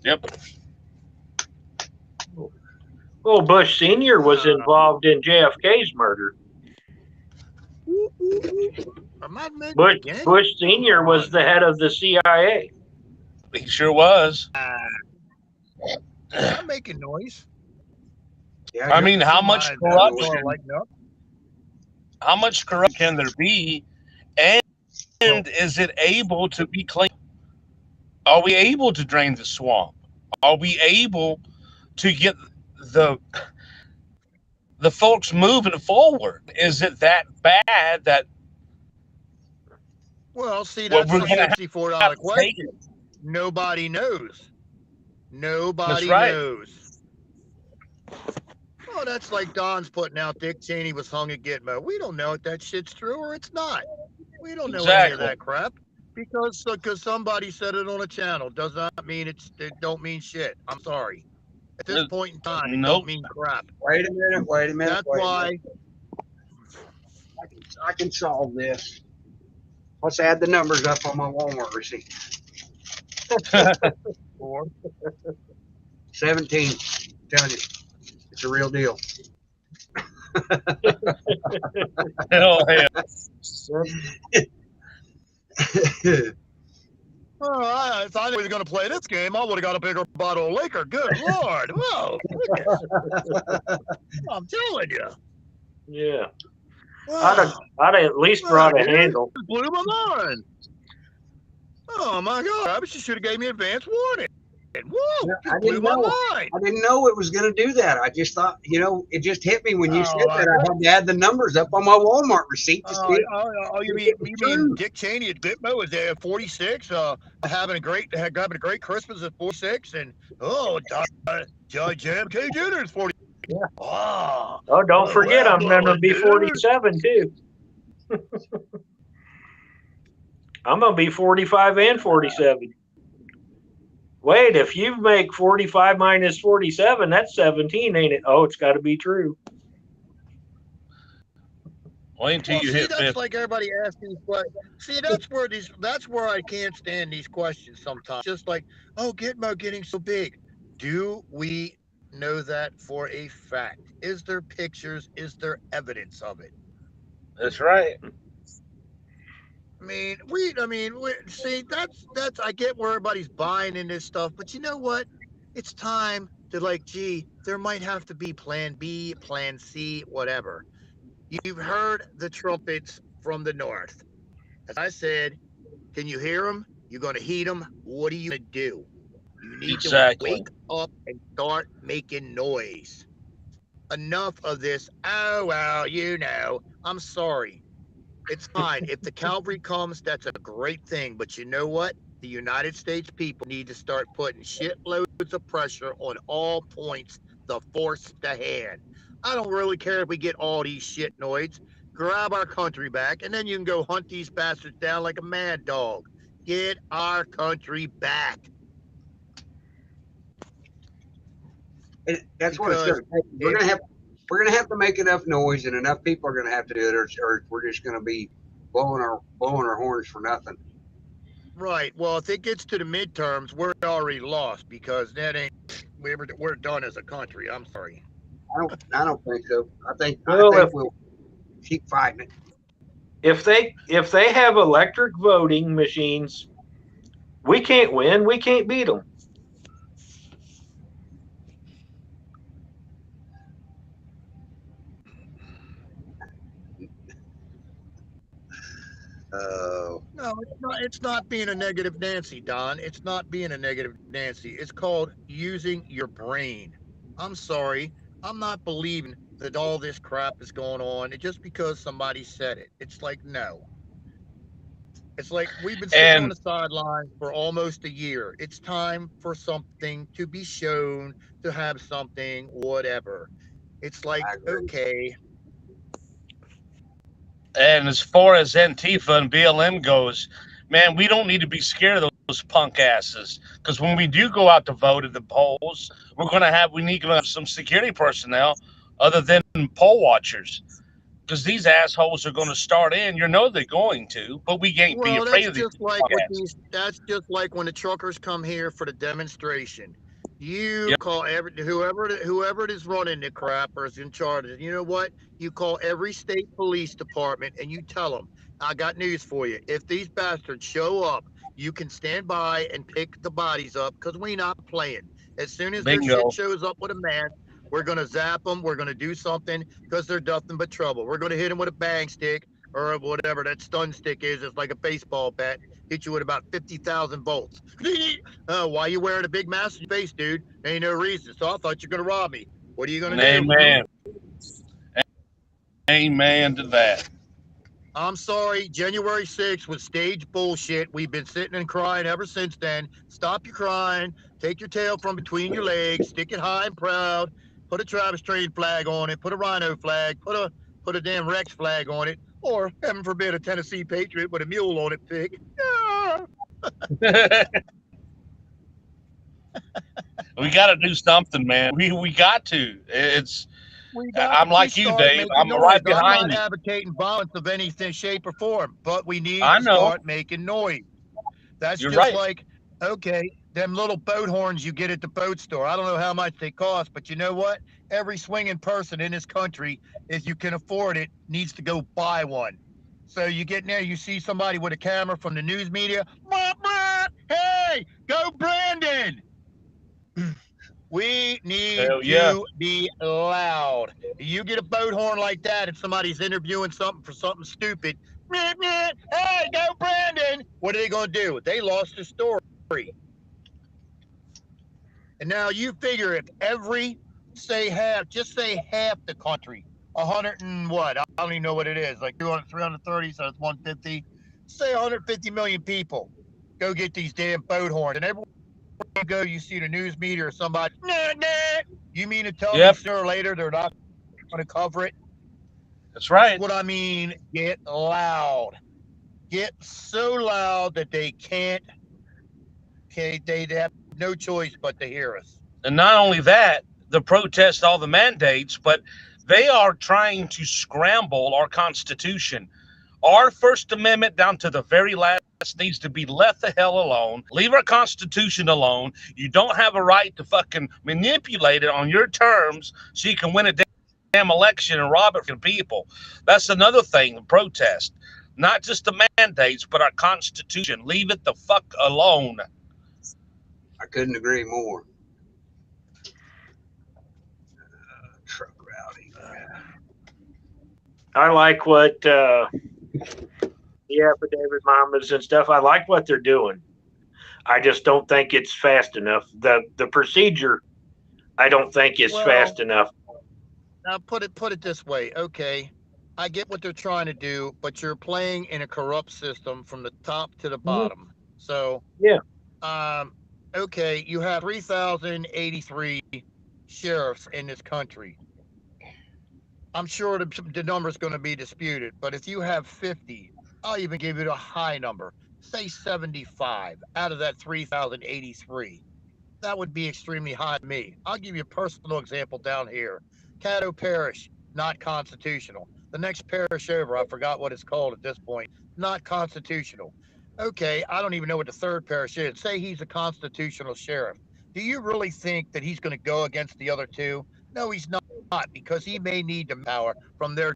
Yep. Well, Bush Sr. was involved in JFK's murder. Bush Sr. was the head of the CIA. He sure was. I'm making noise. Yeah, I mean, how much corruption? How much corruption can there be? And is it able to be cleaned? Are we able to drain the swamp? Are we able to get the folks moving forward? Is it that bad that? Well, see, that's the $64 question. Nobody knows. Nobody knows. Well, that's like Don's putting out Dick Cheney was hung at Gitmo. We don't know if that shit's true or it's not. We don't know any of that crap. Because somebody said it on a channel does not mean it don't mean shit. I'm sorry. At this point in time, it don't mean crap. Wait a minute. That's why. I can solve this. Let's add the numbers up on my Walmart receipt. 17. Telling you, it's a real deal. Hell yeah. Oh, if I knew he was going to play this game, I would have got a bigger bottle of liquor. Good Lord. Whoa. I'm telling you. Yeah. I'd at least brought a handle. Blew my mind. Oh, my God. I should have gave me advance warning. Woo! Yeah, You I blew didn't my know. mind. I didn't know it was going to do that. I just thought, it just hit me when you said Oh, that. I had to add the numbers up on my Walmart receipt to see. You mean Dick Cheney at Bitmo was there at 46, having a great Christmas at 46, and Judge M.K. Jr. is 40. Yeah. Oh, Oh, don't forget, I'm going to be 47 too. I'm going to be 45 and 47. Wait, if you make 45 minus 47, that's 17, ain't it? Oh, it's got to be true. Wait until you hit that's 50. like everybody asking these questions. See, that's where I can't stand these questions sometimes. Just like, oh, Gitmo getting so big. Do we know that for a fact? Is there pictures? Is there evidence of it? That's right. See, that's I get where everybody's buying in this stuff, but you know what? It's time to gee, there might have to be plan B, plan C, whatever. You've heard the trumpets from the north. As I said, can you hear them? You're going to heat them. What are you going to do? You need to wake up and start making noise. Enough of this. Oh, well, I'm sorry. It's fine. If the cavalry comes, that's a great thing. But you know what? The United States people need to start putting shitloads of pressure on all points to force the hand. I don't really care if we get all these shitnoids. Grab our country back, and then you can go hunt these bastards down like a mad dog. Get our country back. And that's what it's going to take. We're going to have to make enough noise, and enough people are going to have to do it, or we're just going to be blowing our horns for nothing. Right. Well, if it gets to the midterms, we're already lost because we're done as a country. I'm sorry. I don't think so. I think we'll keep fighting it. If they have electric voting machines, we can't win. We can't beat them. No, it's not being a negative Nancy, Don. It's not being a negative Nancy. It's called using your brain. I'm sorry. I'm not believing that all this crap is going on just because somebody said it. It's like, no. It's like we've been sitting on the sidelines for almost a year. It's time for something to be shown, to have something, whatever. It's like, okay. And as far as Antifa and BLM goes, man, we don't need to be scared of those punk asses. Because when we do go out to vote at the polls, we need to have some security personnel other than poll watchers. Because these assholes are going to start in. They're going to, but we can't be afraid of these. That's just like when the truckers come here for the demonstration. You call whoever it is running the crap or is in charge. You know what? You call every state police department and you tell them, I got news for you. If these bastards show up, you can stand by and pick the bodies up because we're not playing. As soon as their shit shows up with a man, we're going to zap them. We're going to do something because they're nothing but trouble. We're going to hit them with a bang stick or whatever that stun stick is. It's like a baseball bat. Hit you with about 50,000 volts. Why are you wearing a big mask on your face, dude? Ain't no reason. So I thought you're going to rob me. What are you going to do? Amen. Amen to that. I'm sorry. January 6th was stage bullshit. We've been sitting and crying ever since then. Stop your crying. Take your tail from between your legs. Stick it high and proud. Put a Travis Trade flag on it. Put a Rhino flag. Put a damn Rex flag on it. Or, heaven forbid, a Tennessee Patriot with a mule on it, pig. We got to do something, man. We got to. I'm like you, Dave. I'm right behind you. I'm not advocating violence of any shape or form, but we need to start making noise. That's just like, okay, them little boat horns you get at the boat store. I don't know how much they cost, but you know what? Every swinging person in this country, if you can afford it, needs to go buy one. So you get in there, you see somebody with a camera from the news media. Hey, go Brandon! We need to be loud. You get a boat horn like that and somebody's interviewing something for something stupid. Hey, go Brandon! What are they going to do? They lost the story. And now you figure if every, just say half the country, 100 and what? I don't even know what it is, like 200, 330, so it's 150. Say 150 million people go get these damn boat horns. And everywhere you go, you see the news media or somebody, nah, nah. You mean to tell me sooner or later they're not going to cover it? That's right. What I mean, get loud. Get so loud that they can't, they have no choice but to hear us. And not only that, the protest, all the mandates, but they are trying to scramble our Constitution. Our First Amendment, down to the very last, needs to be left the hell alone. Leave our Constitution alone. You don't have a right to fucking manipulate it on your terms so you can win a damn election and rob it from people. That's another thing, the protest. Not just the mandates, but our Constitution. Leave it the fuck alone. I couldn't agree more. Truck routing. I like what the affidavit mamas and stuff. I like what they're doing. I just don't think it's fast enough. The procedure, I don't think is fast enough. Now put it this way. Okay, I get what they're trying to do, but you're playing in a corrupt system from the top to the bottom. So yeah. Okay, you have 3,083 sheriffs in this country. I'm sure the number is going to be disputed, but if you have 50, I'll even give you a high number, say 75 out of that 3,083. That would be extremely high to me. I'll give you a personal example down here. Caddo Parish, not constitutional. The next parish over, I forgot what it's called at this point, not constitutional. Okay, I don't even know what the third parish is. Say he's a constitutional sheriff. Do you really think that he's going to go against the other two? No, he's not, because he may need the power from their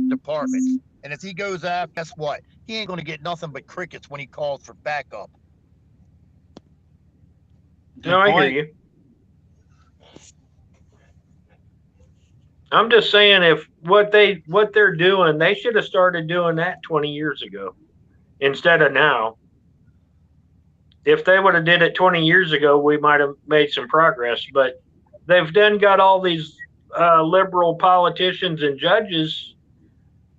departments. And if he goes after, guess what? He ain't going to get nothing but crickets when he calls for backup. No, I hear you. I'm just saying, if what they're doing, they should have started doing that 20 years ago instead of now. If they would have did it 20 years ago, we might have made some progress. But they've then got all these liberal politicians and judges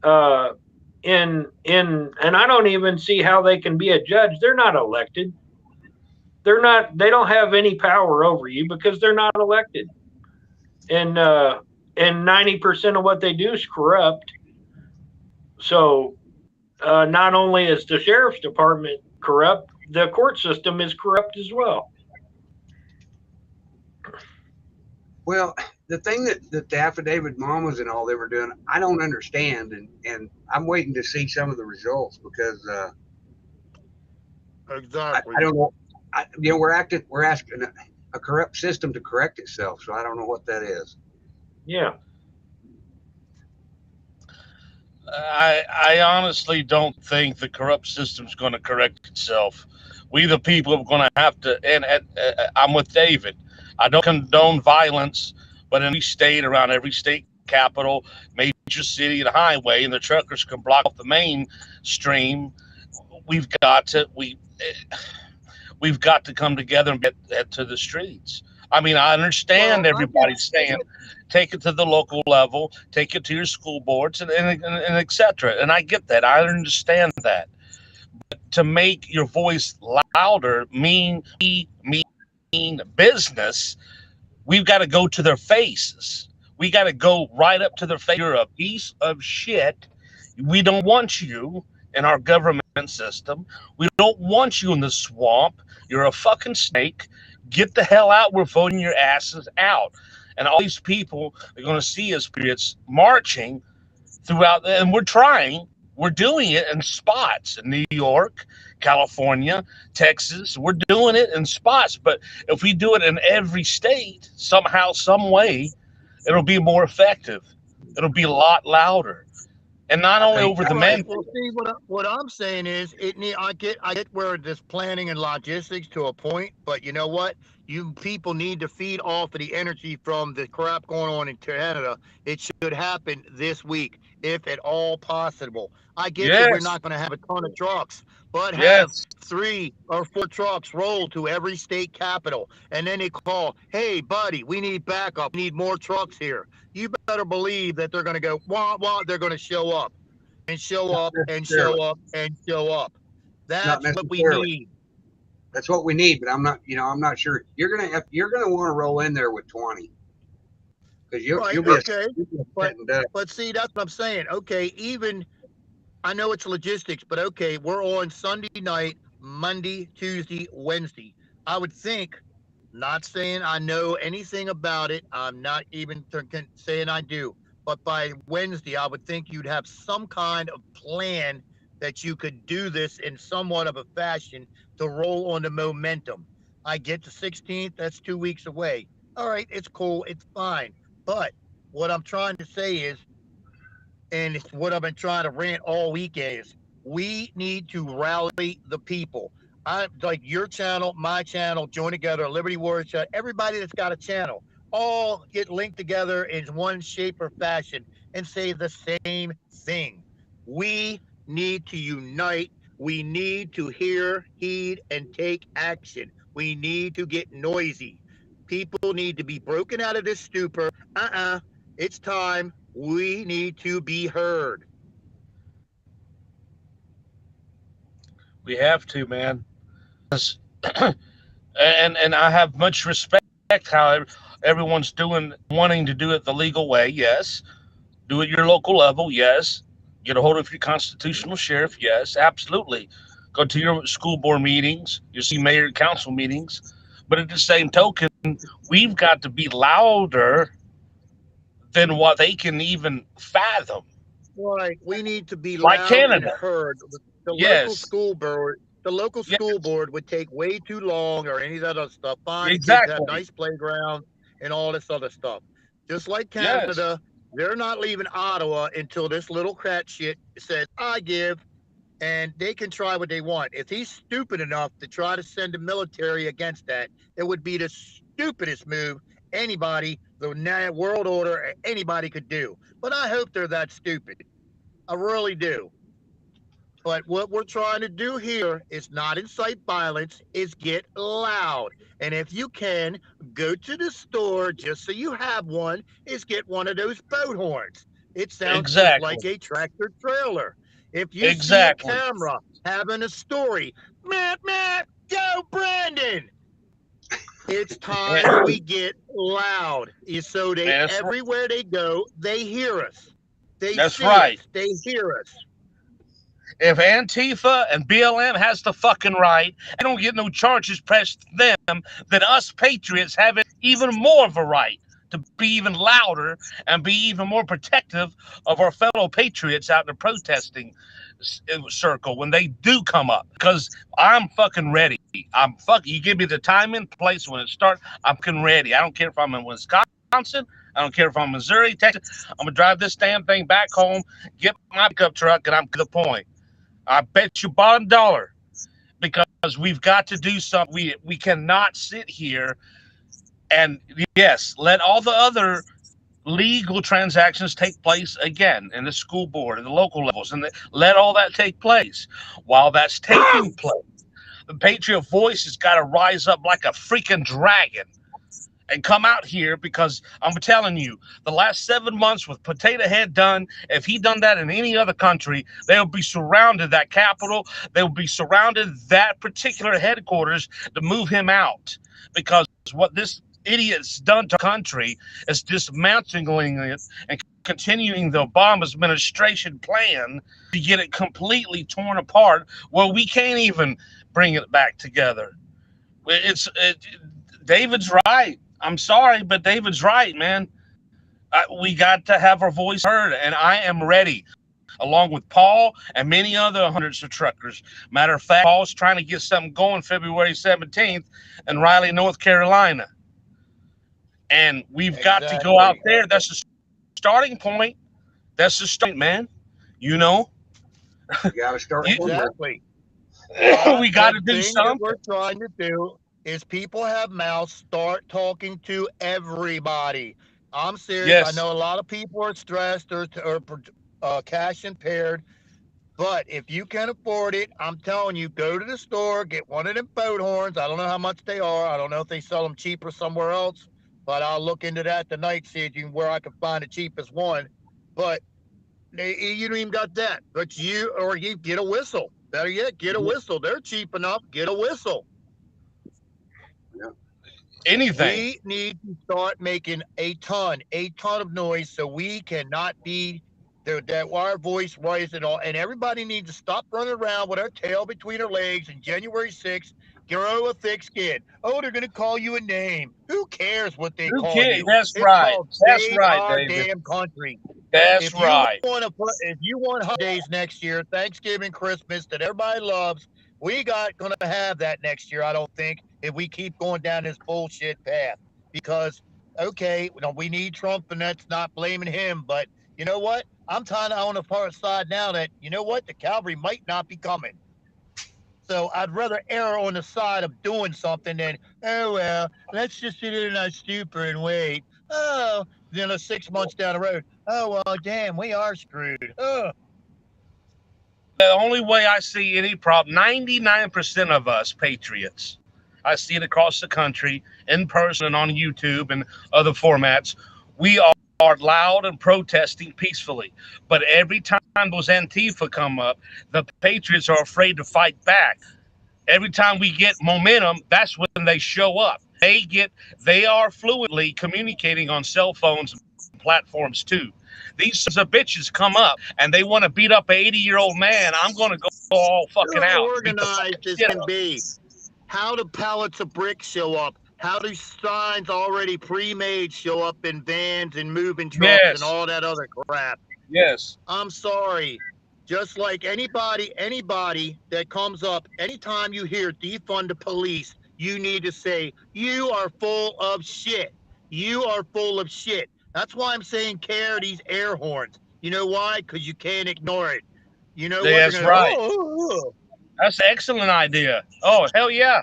and I don't even see how they can be a judge. They're not elected. They don't have any power over you because they're not elected. And 90% of what they do is corrupt. So not only is the sheriff's department corrupt, the court system is corrupt as well. Well, the thing that the affidavit mamas and all they were doing, I don't understand, and I'm waiting to see some of the results because exactly. I don't know. We're asking a corrupt system to correct itself, so I don't know what that is. Yeah. I honestly don't think the corrupt system's going to correct itself. We, the people, are going to have to, and I'm with David. I don't condone violence, but in every state, around every state capital, major city, and highway, and the truckers can block off the mainstream, we've got to come together and get to the streets. I mean, I understand everybody's saying, take it to the local level, take it to your school boards, and et cetera. And I get that. I understand that. But to make your voice louder, mean business, we've got to go to their faces. We got to go right up to their face. You're a piece of shit. We don't want you in our government system. We don't want you in the swamp. You're a fucking snake. Get the hell out. We're voting your asses out. And all these people are going to see us marching throughout. And we're trying. We're doing it in spots in New York, California, Texas. We're doing it in spots. But if we do it in every state, somehow, some way, it'll be more effective. It'll be a lot louder. And not only over the men. Well, see, what I'm saying is, I get where this planning and logistics to a point, but you know what? You people need to feed off of the energy from the crap going on in Canada. It should happen this week, if at all possible. I get that we're not going to have a ton of trucks, but have Yes. 3 or 4 trucks roll to every state capital, and then they call, hey, buddy, we need backup. We need more trucks here. You better believe that they're going to go, wah, wah, they're going to show up and show Not up and necessarily. show up and show up. Not That's what we necessarily. need. That's what we need, but I'm not sure. You're gonna want to roll in there with 20 because Right, you'll be okay. But sitting duck. but see, that's what I'm saying. Okay, even I know it's logistics, but okay, we're on Sunday night, Monday, Tuesday, Wednesday. I would think, not saying I know anything about it, I'm not even saying I do, but by Wednesday, I would think you'd have some kind of plan that you could do this in somewhat of a fashion to roll on the momentum. I get the 16th, that's 2 weeks away. All right, it's cool, it's fine. But what I'm trying to say is, and it's what I've been trying to rant all weekend is, we need to rally the people. I like your channel, my channel, join together, Liberty Warriors channel, everybody that's got a channel, all get linked together in one shape or fashion and say the same thing. We need to unite. We need to hear, heed, and take action. We need to get noisy. People need to be broken out of this stupor. It's time. We need to be heard. We have to, man. And I have much respect how everyone's wanting to do it the legal way. Yes, do it your local level. Yes, get a hold of your constitutional sheriff. Yes, absolutely. Go to your school board meetings, your city mayor and council meetings. But at the same token, we've got to be louder than what they can even fathom. Right. We need to be Like loud and Canada. heard. The local Yes. school board, Yes. school board would take way too long, or any of that other stuff. Fine, kids Exactly. have nice playgrounds and all this other stuff. Just like Yes. Canada, they're not leaving Ottawa until this little cat shit says, I give, and they can try what they want. If he's stupid enough to try to send the military against that, it would be the stupidest move anybody, the world order, anybody could do. But I hope they're that stupid. I really do. But what we're trying to do here is not incite violence, is get loud. And if you can, go to the store just so you have one, is get one of those boat horns. It sounds just Exactly. like a tractor trailer. If you Exactly. see a camera having a story, Matt, go Brandon. It's time we get loud. So they That's right. everywhere they go, they hear us. They That's see right. us. They hear us. If Antifa and BLM has the fucking right, they don't get no charges pressed to them, then us patriots have even more of a right to be even louder and be even more protective of our fellow patriots out in the protesting circle when they do come up. Because I'm fucking ready. You give me the time and place when it starts, I'm fucking ready. I don't care if I'm in Wisconsin. I don't care if I'm in Missouri, Texas. I'm gonna drive this damn thing back home, get my pickup truck, and I'm to the point. I bet you bottom dollar, because we've got to do something. We cannot sit here and, yes, let all the other legal transactions take place again in the school board and the local levels, and let all that take place. While that's taking place, the Patriot voice has got to rise up like a freaking dragon and come out here, because I'm telling you, the last 7 months with Potato Head done, if he done that in any other country, they'll be surrounded that capital. They'll be surrounded that particular headquarters to move him out, because what this idiot's done to the country is dismantling it and continuing the Obama administration plan to get it completely torn apart, where we can't even bring it back together. David's right. I'm sorry, but David's right, man. We got to have our voice heard, and I am ready, along with Paul and many other hundreds of truckers. Matter of fact, Paul's trying to get something going February 17th in Raleigh, North Carolina. And we've got to go out there. That's the starting point. That's the starting, man. You know? You got to start somewhere. Exactly. We got to do What something. we're trying to do is people have mouths, start talking to everybody. I'm serious. Yes. I know a lot of people are stressed or cash impaired. But if you can afford it, I'm telling you, go to the store, get one of them boat horns. I don't know how much they are. I don't know if they sell them cheaper somewhere else, but I'll look into that tonight, see where I can find the cheapest one. But you don't even got that. But you get a whistle. Better yet, get a whistle. They're cheap enough. Get a whistle. Anything. We need to start making a ton of noise so we cannot be that our voice rises and all. And everybody needs to stop running around with our tail between our legs. And January 6th, grow a thick skin. Oh, they're going to call you a name. Who cares what they call you? That's It's right. called That's Save right, Our David. Damn country. That's right. If you want holidays next year, Thanksgiving, Christmas, that everybody loves, we got going to have that next year, I don't think, if we keep going down this bullshit path. Because, okay, we need Trump, and that's not blaming him. But you know what? I'm kind of on the far side now that, you know what? The cavalry might not be coming. So I'd rather err on the side of doing something than, oh, well, let's just sit in our stupor and wait. Oh, 6 months down the road. Oh, well, damn, we are screwed. Oh. The only way I see any problem, 99% of us patriots, I see it across the country, in person and on YouTube and other formats, we are loud and protesting peacefully. But every time those Antifa come up, the patriots are afraid to fight back. Every time we get momentum, that's when they show up. They are fluidly communicating on cell phones and platforms too. These sons of bitches come up and they want to beat up an 80-year-old man. I'm going to go all fucking out. Organized as can be. How do pallets of bricks show up? How do signs already pre-made show up in vans and moving trucks and all that other crap? Yes. I'm sorry. Just like anybody that comes up, anytime you hear defund the police, you need to say, you are full of shit. You are full of shit. That's why I'm saying carry these air horns. You know why? Because you can't ignore it. You know what? That's right. That's an excellent idea. Oh, hell yeah.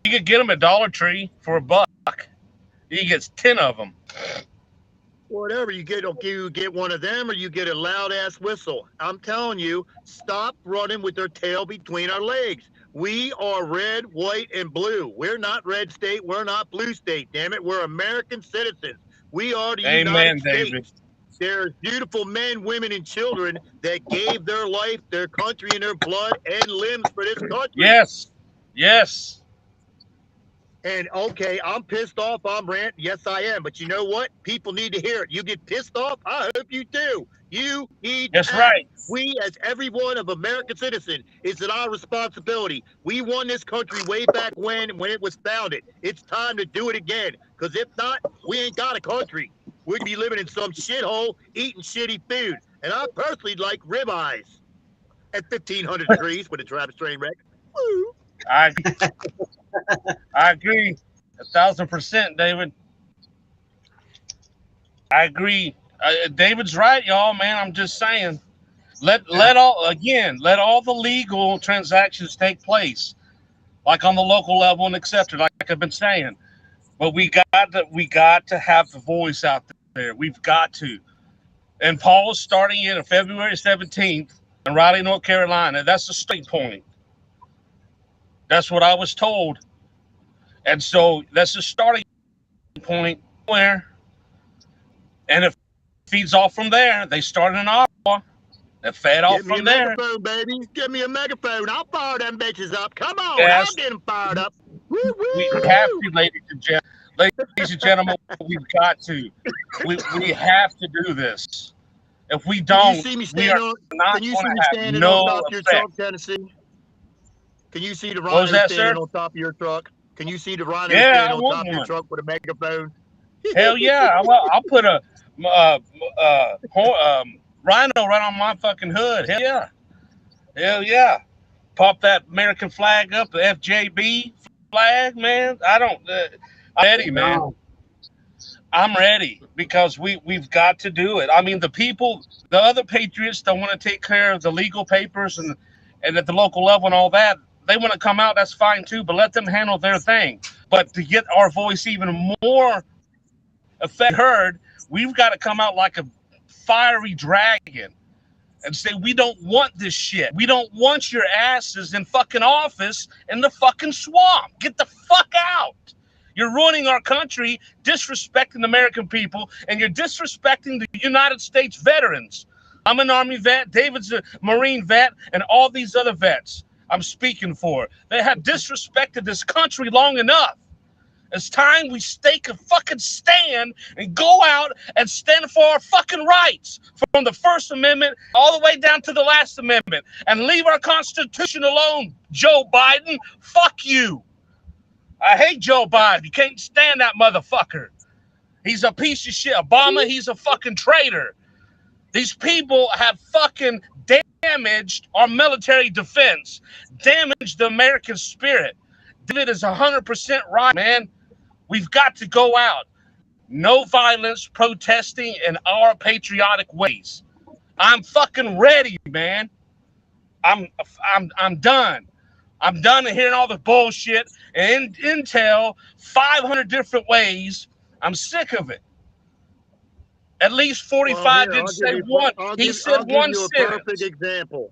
You could get them at Dollar Tree for $1. You get 10 of them. Whatever you get one of them, or you get a loud ass whistle. I'm telling you, stop running with their tail between our legs. We are red, white, and blue. We're not red state. We're not blue state. Damn it, we're American citizens. We are the United States. David. There's beautiful men, women, and children that gave their life, their country, and their blood and limbs for this country. Yes. Yes. And okay, I'm pissed off. I'm ranting. Yes, I am. But you know what? People need to hear it. You get pissed off. I hope you do. You need. That's right. We, as every one of American citizen, is it our responsibility. We won this country way back when it was founded. It's time to do it again. Because if not, we ain't got a country. We'd be living in some shithole, eating shitty food. And I personally like ribeyes at 1,500 degrees with a Travis train wreck. Woo. I agree 1,000%, David. I agree. David's right, y'all, man. I'm just saying, let all the legal transactions take place, like on the local level and etc. Like I've been saying, but we got to have the voice out there. We've got to. And Paul's starting in February 17th in Raleigh, North Carolina. That's the starting point. That's what I was told. And so that's the starting point where, and it feeds off from there. They started in Ottawa. They fed off from there. Give me a megaphone, baby. Give me a megaphone. I'll fire them bitches up. Come on. Yes. I'll get them fired up. Woo, woo. We have to, ladies and gentlemen, we've got to. We have to do this. If we don't, we are not going to have no on top of your truck, Tennessee? Can you see the rhino standing on top of your truck? Can you see the rhino standing on top of your truck with a megaphone? Hell yeah. I'll put a rhino right on my fucking hood. Hell yeah. Hell yeah. Pop that American flag up, the FJB flag, man. I'm ready, man. I'm ready because we've got to do it. I mean, the other patriots that want to take care of the legal papers and at the local level and all that, they want to come out, that's fine too, but let them handle their thing. But to get our voice even more heard, we've got to come out like a fiery dragon and say, we don't want this shit. We don't want your asses in fucking office in the fucking swamp. Get the fuck out. You're ruining our country, disrespecting the American people, and you're disrespecting the United States veterans. I'm an Army vet, David's a Marine vet, and all these other vets I'm speaking for. They have disrespected this country long enough. It's time we take a fucking stand and go out and stand for our fucking rights, from the First Amendment all the way down to the Last Amendment, and leave our Constitution alone, Joe Biden. Fuck you. I hate Joe Biden. You can't stand that motherfucker. He's a piece of shit. Obama, he's a fucking traitor. These people have fucking damaged our military defense, damaged the American spirit. David is 100% right, man. We've got to go out. No violence, protesting in our patriotic ways. I'm fucking ready, man. I'm done. I'm done hearing all the bullshit and intel 500 different ways. I'm sick of it. At least 45 didn't say one. He said one sentence. Perfect example.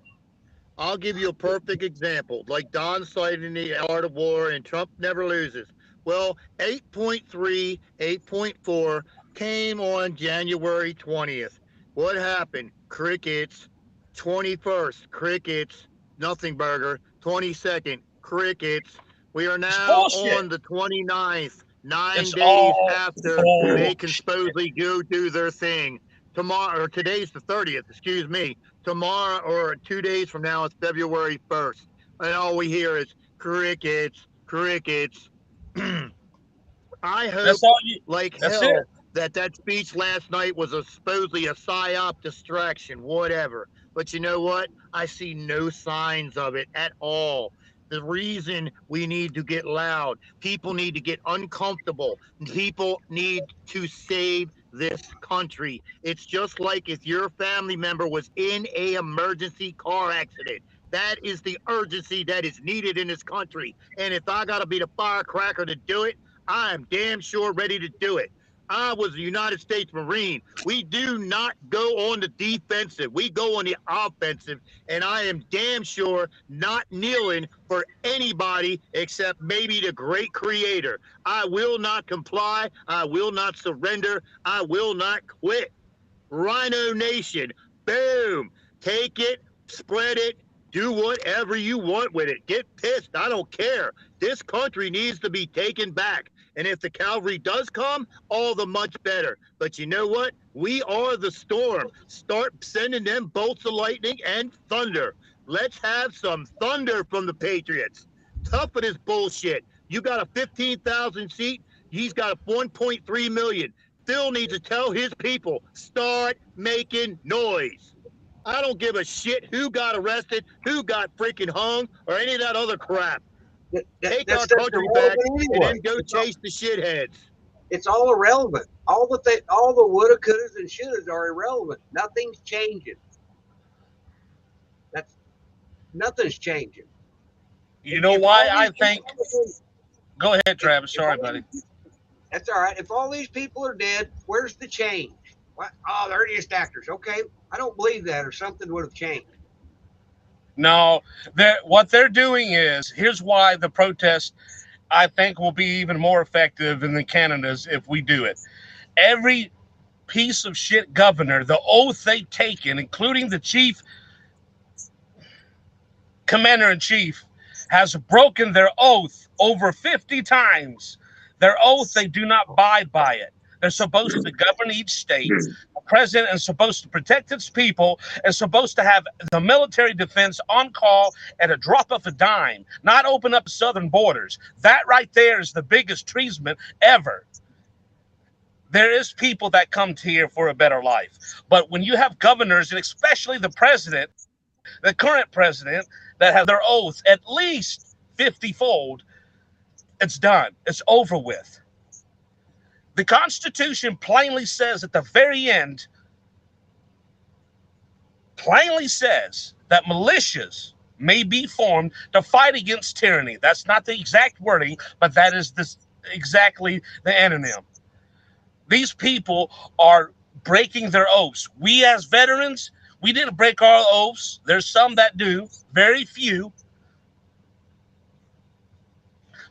I'll give you a perfect example. Like Don cited in The Art of War, and Trump never loses. Well, 8.3, 8.4 came on January 20th. What happened? Crickets. 21st, crickets. Nothing burger. 22nd, crickets. We are now on the 29th, 9 days after they can supposedly go do their thing. Tomorrow, or today's the 30th, excuse me. Tomorrow, or 2 days from now, it's February 1st. And all we hear is crickets, crickets. I hope, like hell, that speech last night was supposedly a psyop distraction, whatever. But you know what? I see no signs of it at all. The reason we need to get loud, people need to get uncomfortable. People need to save this country. It's just like if your family member was in an emergency car accident. That is the urgency that is needed in this country. And if I got to be the firecracker to do it, I am damn sure ready to do it. I was a United States Marine. We do not go on the defensive. We go on the offensive. And I am damn sure not kneeling for anybody except maybe the great creator. I will not comply. I will not surrender. I will not quit. Rhino Nation, boom. Take it, spread it, do whatever you want with it. Get pissed. I don't care. This country needs to be taken back. And if the cavalry does come, all the much better. But you know what? We are the storm. Start sending them bolts of lightning and thunder. Let's have some thunder from the Patriots. Tough of this bullshit. You got a 15,000 seat. He's got a 1.3 million. Phil needs to tell his people, start making noise. I don't give a shit who got arrested, who got freaking hung, or any of that other crap. Take our country back and then go chase the shitheads. It's all irrelevant. All the woulda, couldas, and shouldas are irrelevant. Nothing's changing. Nothing's changing. You know why I think? Go ahead, Travis. Sorry, buddy. That's all right. If all these people are dead, where's the change? What? Oh, they're just actors. Okay, I don't believe that, or something would have changed. No, what they're doing is, here's why the protest, I think, will be even more effective than the Canada's if we do it. Every piece of shit governor, the oath they've taken, including the chief commander-in-chief, has broken their oath over 50 times. Their oath, they do not abide by it. They're supposed to govern each state. The president is supposed to protect its people, is supposed to have the military defense on call at a drop of a dime, not open up southern borders. That right there is the biggest treason ever. There is people that come here for a better life. But when you have governors, and especially the president, the current president, that have their oath at least 50-fold, it's done. It's over with. The Constitution plainly says at the very end, plainly says that militias may be formed to fight against tyranny. That's not the exact wording, but that is exactly the anonym. These people are breaking their oaths. We as veterans, We didn't break our oaths. There's some that do, very few.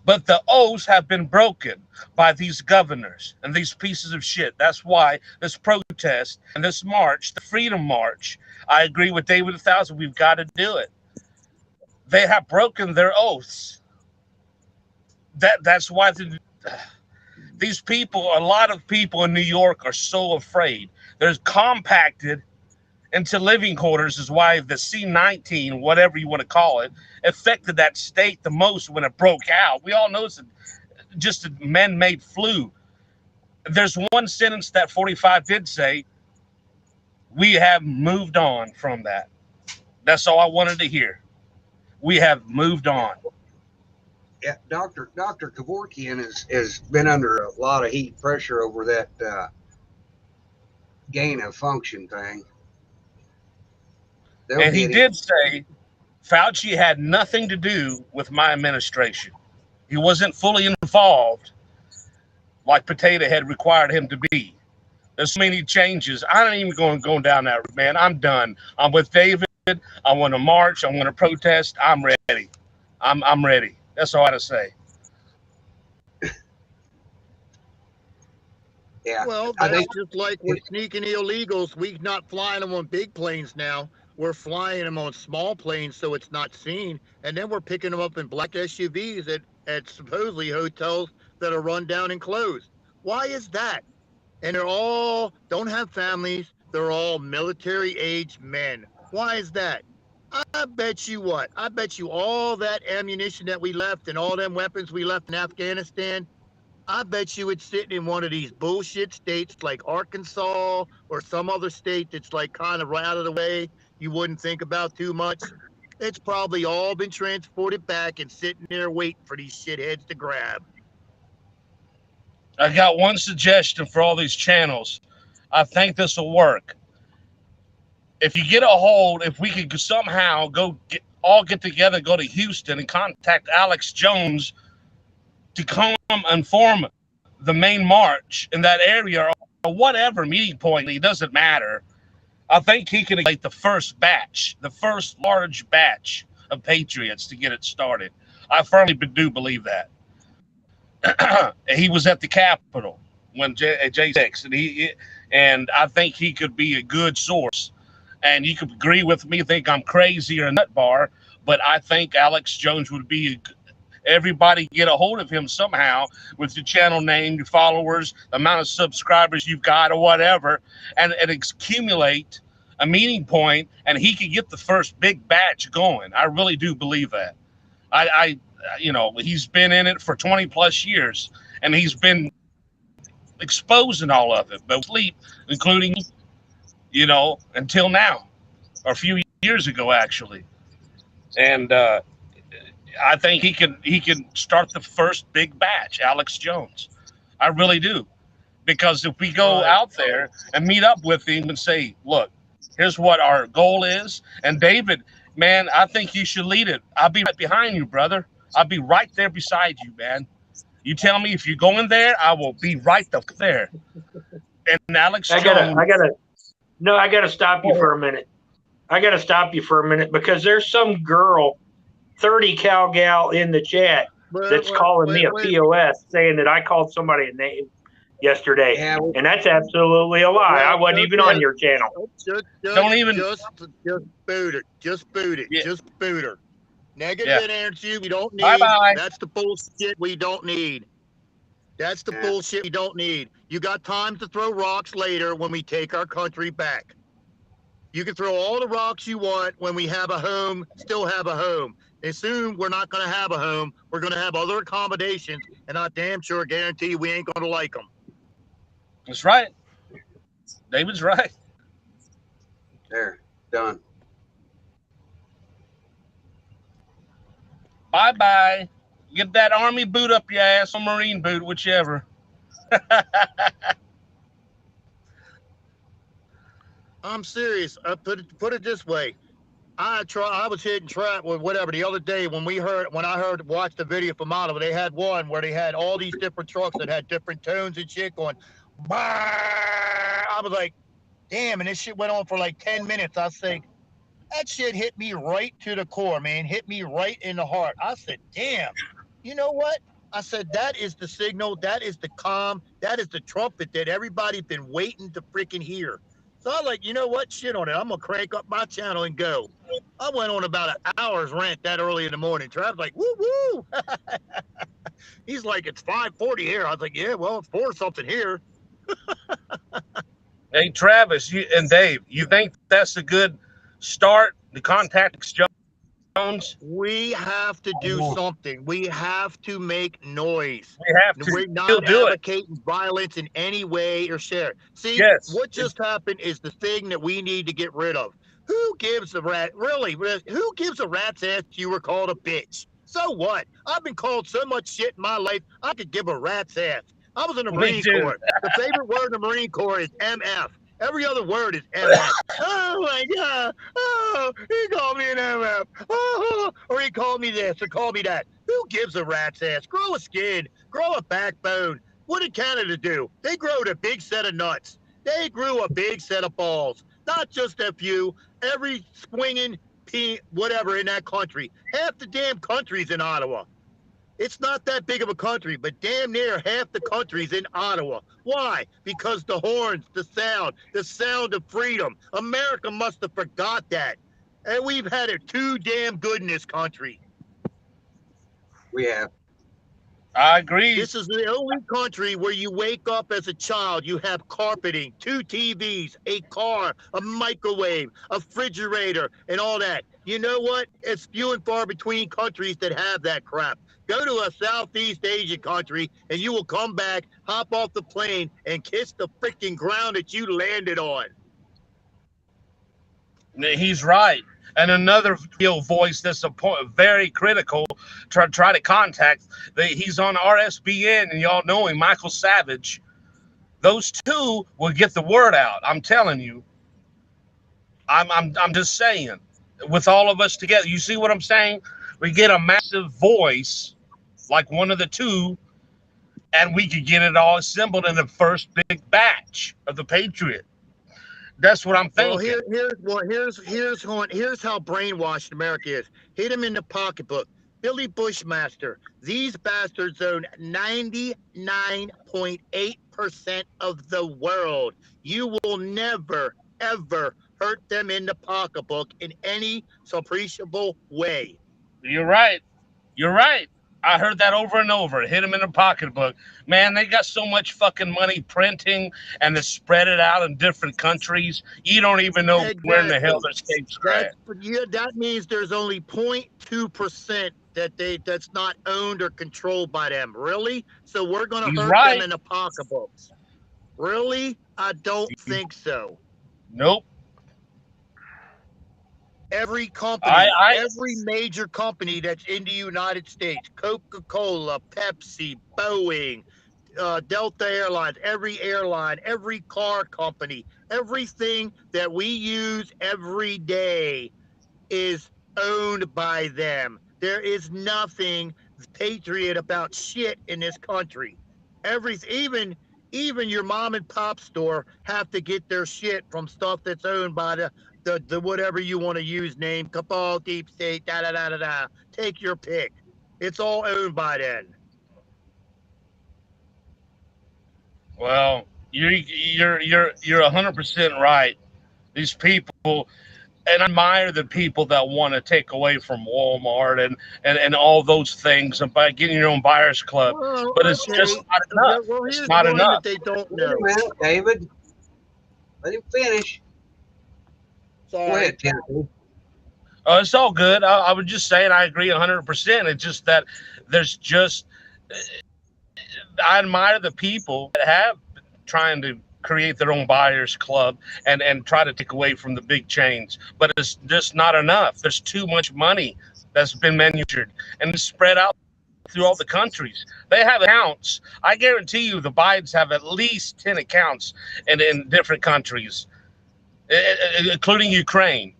But the oaths have been broken by these governors and these pieces of shit. That's why this protest and this march, the Freedom March, I agree with David 1000. We've got to do it. They have broken their oaths. That's why these people, a lot of people in New York are so afraid. They're compacted into living quarters is why the C-19, whatever you want to call it, affected that state the most when it broke out. We all know it's just a man-made flu. There's one sentence that 45 did say, we have moved on from that. That's all I wanted to hear. We have moved on. Yeah, Dr. Kevorkian has been under a lot of heat pressure over that gain of function thing. And he did say Fauci had nothing to do with my administration. He wasn't fully involved like Potato Head required him to be. There's so many changes. I don't even go down that route, man. I'm done. I'm with David. I want to march. I want to protest. I'm ready. I'm ready. That's all I got to say. Yeah. Well, that's just like we're sneaking illegals. We're not flying them on big planes now. We're flying them on small planes so it's not seen. And then we're picking them up in black SUVs at supposedly hotels that are run down and closed. Why is that? And they're all don't have families. They're all military-age men. Why is that? I bet you what? I bet you all that ammunition that we left and all them weapons we left in Afghanistan, I bet you it's sitting in one of these bullshit states like Arkansas or some other state that's like kind of right out of the way. You wouldn't think about too much. It's probably all been transported back and sitting there waiting for these shitheads to grab. I got one suggestion for all these channels. I think this will work. If you get a hold, if we could somehow all get together, go to Houston and contact Alex Jones to come and form the main march in that area or whatever meeting point, it doesn't matter. I think he can get the first large batch of patriots to get it started. I firmly do believe that. He was at the Capitol when J6, and I think he could be a good source. And you could agree with me, think I'm crazy or a nut bar, but I think Alex Jones would be everybody get a hold of him somehow with your channel name, your followers, the amount of subscribers you've got or whatever, and accumulate a meeting point, and he could get the first big batch going. I really do believe that. He's been in it for 20 plus years, and he's been exposing all of it, but sleep, including, until now, or a few years ago, actually. And I think he can start the first big batch, Alex Jones. I really do. Because if we go out there and meet up with him and say, look, here's what our goal is. And David, man, I think you should lead it. I'll be right behind you, brother. I'll be right there beside you, man. You tell me if you're going there, I will be right there. And Alex Jones. I gotta stop you for a minute. Because there's some girl, 30 cal gal in the chat that's calling me a POS, saying that I called somebody a name yesterday, and that's absolutely a lie. I wasn't even on your channel. Just boot it. Just boot it. Yeah. Just boot her. Negative energy we don't need. Bye-bye. That's the bullshit we don't need. That's the bullshit we don't need. You got time to throw rocks later when we take our country back. You can throw all the rocks you want when we have a home, still have a home. And soon we're not going to have a home. We're going to have other accommodations, and I damn sure guarantee we ain't going to like them. That's right. David's right. There, done. Bye-bye. Get that Army boot up your ass or Marine boot, whichever. I'm serious. Put it this way. I was hitting trap with whatever the other day when I watched the video from Ottawa. They had one where they had all these different trucks that had different tones and shit going. Bah! I was like, damn, and this shit went on for like 10 minutes. I think that shit hit me right to the core, man. Hit me right in the heart. I said, damn, you know what? I said, that is the signal. That is the calm. That is the trumpet that everybody's been waiting to freaking hear. So I was like, you know what? Shit on it. I'm going to crank up my channel and go. I went on about an hour's rant that early in the morning. Travis like, woo woo. He's like, it's 5:40 here. I was like, yeah, well, it's 4 something here. Hey, Travis and Dave, you think that's a good start to contact Jones? We have to do something. We have to make noise. We have to. We're not do advocating violence in any way or share. See, Yes. what just happened is the thing that we need to get rid of. Who gives a rat, really, who gives a rat's ass you were called a bitch? So what? I've been called so much shit in my life, I could give a rat's ass. I was in the Me Marine too. Corps. The favorite word in the Marine Corps is MF. Every other word is MF. Oh my God. Oh, he called me an MF. Oh, or he called me this or called me that. Who gives a rat's ass? Grow a skin, grow a backbone. What did Canada do? They growed a big set of nuts. They grew a big set of balls. Not just a few. Every swinging whatever in that country. Half the damn country's in Ottawa. It's not that big of a country, but damn near half the country's in Ottawa. Why? Because the horns, the sound of freedom. America must have forgot that. And we've had it too damn good in this country. We have. I agree. This is the only country where you wake up as a child, you have carpeting, 2 TVs, a car, a microwave, a refrigerator, and all that. You know what? It's few and far between countries that have that crap. Go to a Southeast Asian country and you will come back, hop off the plane, and kiss the freaking ground that you landed on. He's right. And another voice that's very critical, try to contact. He's on RSBN, and y'all know him, Michael Savage. Those two will get the word out. I'm telling you. I'm just saying. With all of us together, you see what I'm saying? We get a massive voice, like one of the two, and we could get it all assembled in the first big batch of the Patriot. That's what I'm thinking. Well, here's how brainwashed America is. Hit him in the pocketbook. Billy Bushmaster. These bastards own 99.8% of the world. You will never, ever hurt them in the pocketbook in any appreciable way. You're right. You're right. I heard that over and over. Hit them in the pocketbook. Man, they got so much fucking money printing and they spread it out in different countries. You don't even know where in the hell their state's at. That means there's only 0.2% that's not owned or controlled by them. Really? So we're going to hurt them in the pocketbooks. Really? I don't think so. Nope. Every company, every major company that's in the United States, Coca-Cola, Pepsi, Boeing, Delta Airlines, every airline, every car company, everything that we use every day is owned by them. There is nothing patriot about shit in this country. Even your mom and pop store have to get their shit from stuff that's owned by the whatever you want to use name, Cabal, Deep State, da-da-da-da-da. Take your pick. It's all owned by them. Well, you're 100% right. These people, and I admire the people that want to take away from Walmart and all those things and by getting your own buyers club. Well, but it's just not enough. Well, it's not enough. That they don't know. Wait a minute, David. Let him finish. Sorry. Go ahead, Timothy. It's all good. I was just saying I agree 100%. It's just that there's just I admire the people that have trying to create their own buyers club and try to take away from the big chains. But it's just not enough. There's too much money that's been manufactured and it's spread out through all the countries. They have accounts. I guarantee you the Bidens have at least 10 accounts in different countries, including Ukraine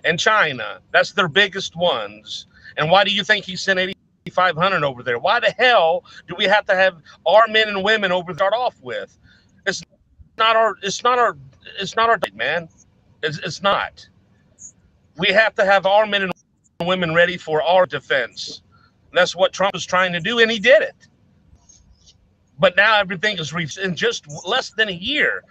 and China. That's their biggest ones. And why do you think he sent 8,500 over there? Why the hell do we have to have our men and women over to start off with? It's not our It's not our time, man. It's not. We have to have our men and women ready for our defense. That's what Trump was trying to do, and he did it. But now everything is in just less than a year.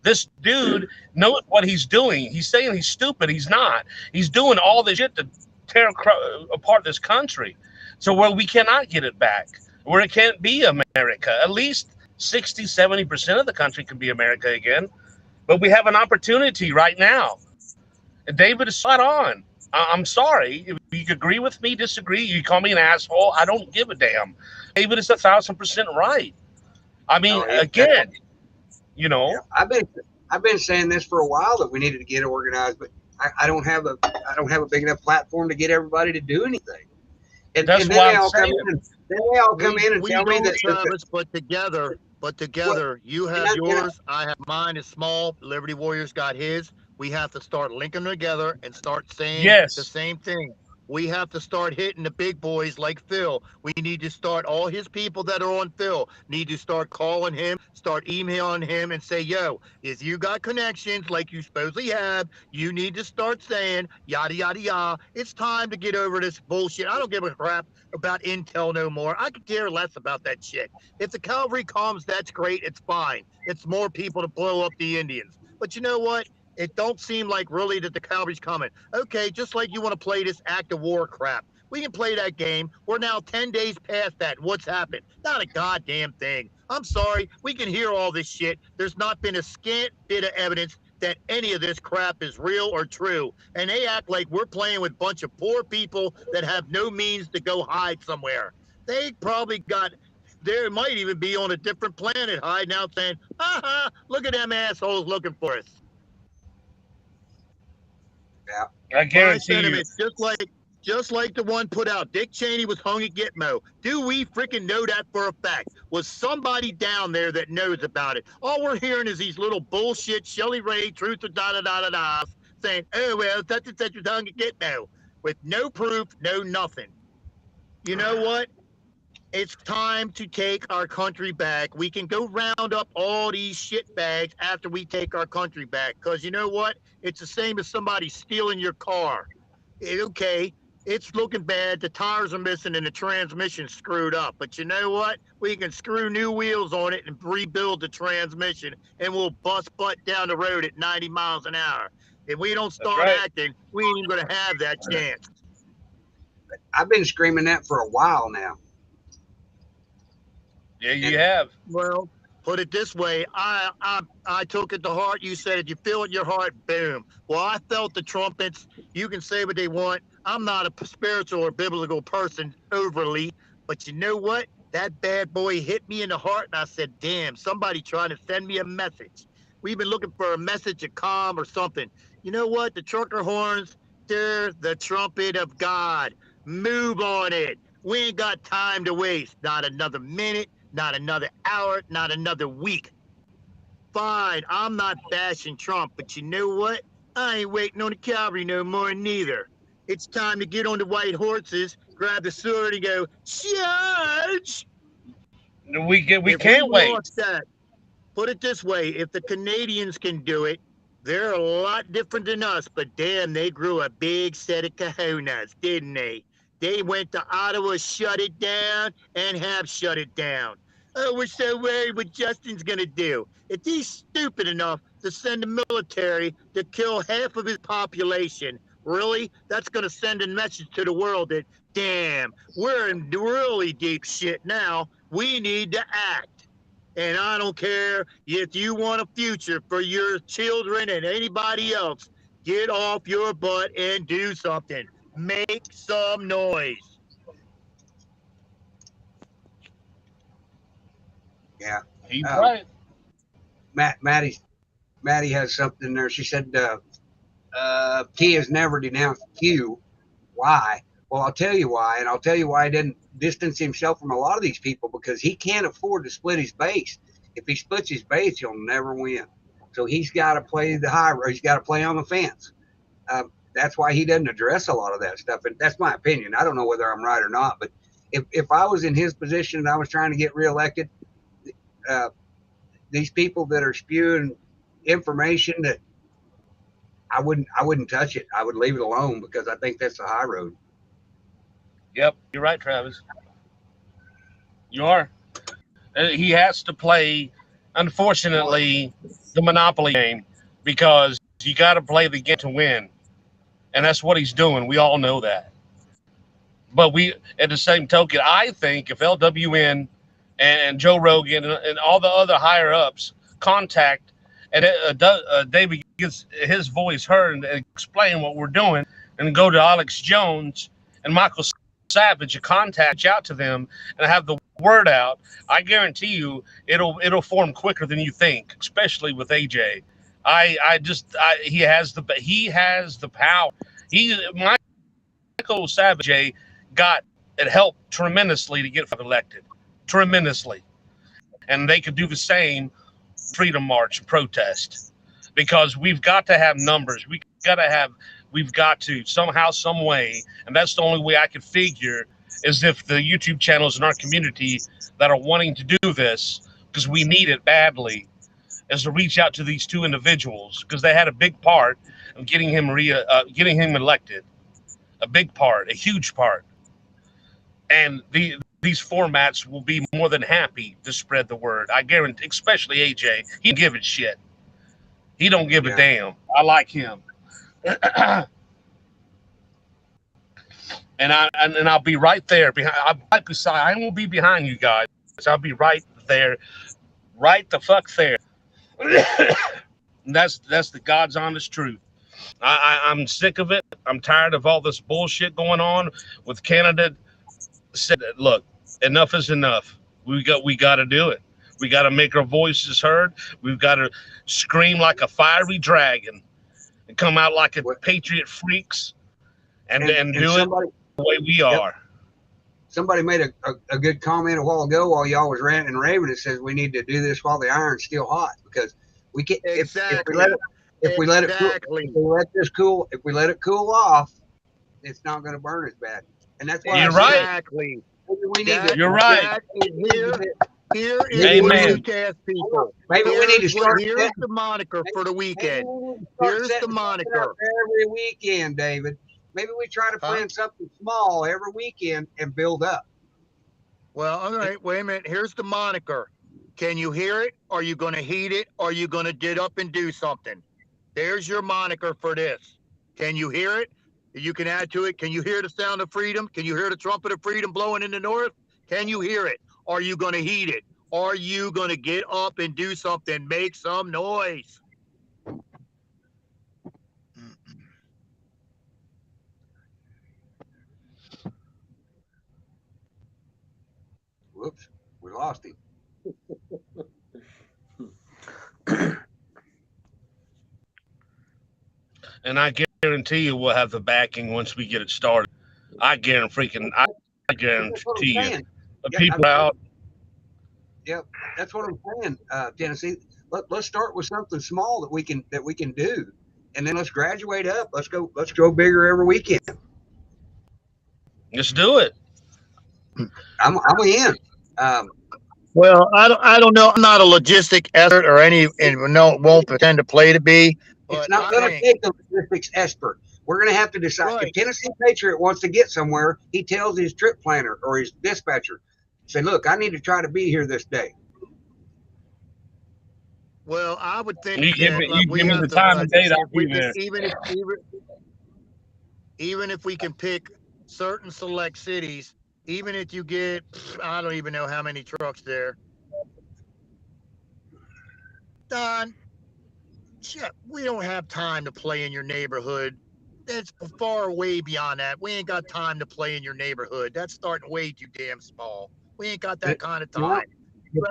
This dude knows what he's doing. He's saying he's stupid. He's not. He's doing all this shit to tear apart this country. So where we cannot get it back, where it can't be America. At least 60, 70% of the country can be America again. But we have an opportunity right now. And David is spot on. I'm sorry. If you agree with me, disagree, you call me an asshole, I don't give a damn. David is 1,000% right. I mean, again, you know. Yeah, I've been saying this for a while that we needed to get organized, but I don't have a big enough platform to get everybody to do anything. And That's then why they I'm all come saying. in. Then they all come in and tell me that. Travis, but together, you have yours, I have mine. Is small. Liberty Warriors got his. We have to start linking together and start saying the same thing. We have to start hitting the big boys like Phil. We need to start, all his people that are on Phil need to start calling him, start emailing him and say, yo, if you got connections like you supposedly have, you need to start saying yada, yada, yada. It's time to get over this bullshit. I don't give a crap about intel no more. I could care less about that shit. If the cavalry comes, that's great. It's fine. It's more people to blow up the Indians. But you know what? It don't seem like really that the cavalry's coming. Okay, just like you want to play this act of war crap. We can play that game. We're now 10 days past that. What's happened? Not a goddamn thing. I'm sorry. We can hear all this shit. There's not been a scant bit of evidence that any of this crap is real or true. And they act like we're playing with a bunch of poor people that have no means to go hide somewhere. They probably got... They might even be on a different planet hiding out saying, ha, look at them assholes looking for us. Yeah, I guarantee you. Just like the one put out, Dick Cheney was hung at Gitmo. Do we freaking know that for a fact? Was somebody down there that knows about it? All we're hearing is these little bullshit Shelley Ray, truth or da-da-da-da-da, saying, oh, well, such and such was hung at Gitmo, with no proof, no nothing. You know what? It's time to take our country back. We can go round up all these shit bags after we take our country back. Because you know what? It's the same as somebody stealing your car. Okay, it's looking bad. The tires are missing and the transmission's screwed up. But you know what? We can screw new wheels on it and rebuild the transmission, and we'll bust butt down the road at 90 miles an hour. If we don't start acting, we ain't even going to have that chance. I've been screaming that for a while now. Yeah, you have. Well, put it this way. I took it to heart. You said it. You feel it in your heart. Boom. Well, I felt the trumpets. You can say what they want. I'm not a spiritual or biblical person overly, but you know what? That bad boy hit me in the heart, and I said, damn, somebody trying to send me a message. We've been looking for a message of calm or something. You know what? The trucker horns, they're the trumpet of God. Move on it. We ain't got time to waste. Not another minute. Not another hour, not another week. Fine, I'm not bashing Trump, but you know what? I ain't waiting on the cavalry no more neither. It's time to get on the white horses, grab the sword and go, charge! We can't wait. That, put it this way, if the Canadians can do it, they're a lot different than us, but damn, they grew a big set of cojones, didn't they? They went to Ottawa, shut it down, and have shut it down. Oh, we're so worried what Justin's going to do. If he's stupid enough to send the military to kill half of his population, really? That's going to send a message to the world that, damn, we're in really deep shit now. We need to act. And I don't care if you want a future for your children and anybody else. Get off your butt and do something. Make some noise. Yeah. He's right. Maddie has something there. She said, T has never denounced Q. Why? Well, I'll tell you why, and I'll tell you why he didn't distance himself from a lot of these people, because he can't afford to split his base. If he splits his base, he'll never win. So he's got to play the high road. He's got to play on the fence. That's why he doesn't address a lot of that stuff. And that's my opinion. I don't know whether I'm right or not, but if I was in his position and I was trying to get reelected, these people that are spewing information that I wouldn't touch it. I would leave it alone because I think that's the high road. Yep, you're right, Travis. You are. He has to play, unfortunately, the Monopoly game because you got to play the game to win, and that's what he's doing. We all know that. But at the same token, I think if LWN and Joe Rogan and all the other higher ups contact and David gets his voice heard and explain what we're doing, and go to Alex Jones and Michael Savage and contact out to them and have the word out, I guarantee you it'll form quicker than you think, especially with AJ. He has the power. Michael Savage got it helped tremendously to get elected, tremendously, and they could do the same Freedom March and protest because we've got to have numbers. We've got to somehow, some way, and that's the only way I could figure is if the YouTube channels in our community that are wanting to do this, because we need it badly, is to reach out to these two individuals because they had a big part of getting him elected, a big part, a huge part, and these formats will be more than happy to spread the word. I guarantee, especially AJ, he don't give a shit. He don't give a damn. I like him. And I'll be right there behind. I won't be behind you guys. I'll be right there, right the fuck there. That's the God's honest truth. I'm sick of it. I'm tired of all this bullshit going on with Canada. Said, look, enough is enough. We got to do it. We got to make our voices heard. We've got to scream like a fiery dragon and come out like a patriot freaks and do it the way we are. Somebody made a good comment a while ago while y'all was ranting and raving. It says we need to do this while the iron's still hot because we can if we let it cool off, it's not going to burn as bad. And that's why you're right. Exactly. You're right. Here is what we ask people. Maybe we need to start. Here's the moniker for the weekend. Here's the moniker every weekend, David. Maybe we try to plan something small every weekend and build up. Well, all right. Wait a minute. Here's the moniker. Can you hear it? Are you going to heat it? Are you going to get up and do something? There's your moniker for this. Can you hear it? You can add to it. Can you hear the sound of freedom? Can you hear the trumpet of freedom blowing in the north? Can you hear it? Are you going to heat it? Are you going to get up and do something? Make some noise. Whoops, we lost him. And I guarantee you we'll have the backing once we get it started. I guarantee you. The people out. Yep, that's what I'm saying, Tennessee. Let's start with something small that we can do, and then let's graduate up. Let's go bigger every weekend. Let's do it. I'm in. Well, I don't know. I'm not a logistic expert or won't pretend to play to be. It's not going to take a logistics expert. We're going to have to decide. Right. If Tennessee Patriot wants to get somewhere, he tells his trip planner or his dispatcher, say, look, I need to try to be here this day. Well, I would think you give me the time and date. I'll be there. Even if we can pick certain select cities, even if you get, I don't even know how many trucks there. Don, we don't have time to play in your neighborhood. That's far way beyond that. We ain't got time to play in your neighborhood. That's starting way too damn small. We ain't got that kind of time.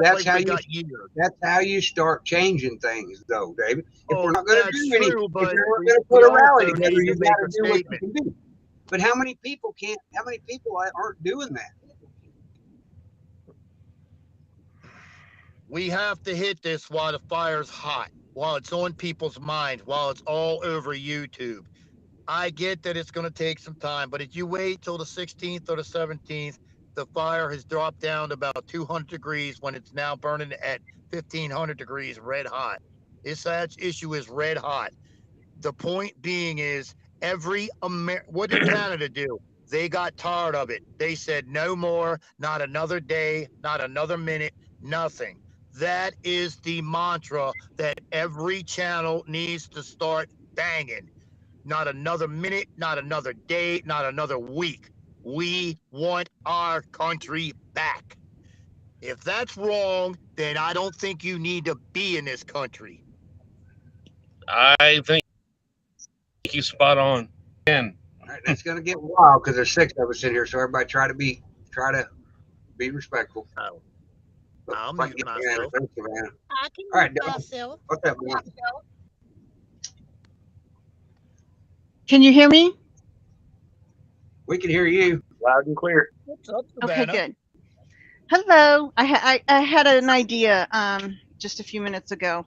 That's how you start changing things, though, David. If we're not going to do anything, if we're going to put a rally together, you've got to do what you can do. But how many people aren't doing that? We have to hit this while the fire's hot, while it's on people's minds, while it's all over YouTube. I get that it's going to take some time, but if you wait till the 16th or the 17th, the fire has dropped down to about 200 degrees when it's now burning at 1,500 degrees red hot. This issue is red hot. The point being is what did Canada do? They got tired of it. They said no more, not another day, not another minute, nothing. That is the mantra that every channel needs to start banging. Not another minute, not another day, not another week. We want our country back. If that's wrong, then I don't think you need to be in this country. I think he's spot on. And All right, that's going to get wild because there's 6 of us in here, so everybody try to be respectful. Oh. But I'll if I mute can get myself. Savannah, thanks, Savannah. I can All right, mute Dylan. myself. What's up, man? Can you hear me? We can hear you. Loud and clear. What's up, Okay, Savannah? good. Hello. I had an idea just a few minutes ago.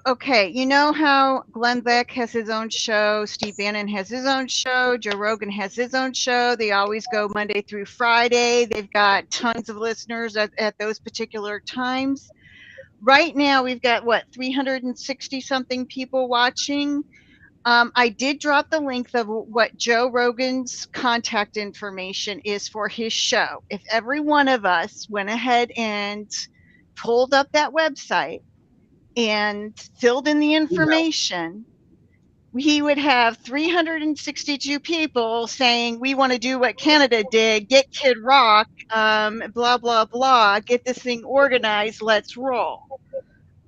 Okay, you know how Glenn Beck has his own show, Steve Bannon has his own show, Joe Rogan has his own show. They always go Monday through Friday. They've got tons of listeners at those particular times. Right now, we've got, 360 something people watching. I did drop the link of what Joe Rogan's contact information is for his show. If every one of us went ahead and pulled up that website and filled in the information, he would have 362 people saying, we want to do what Canada did, get Kid Rock, blah, blah, blah, get this thing organized, let's roll.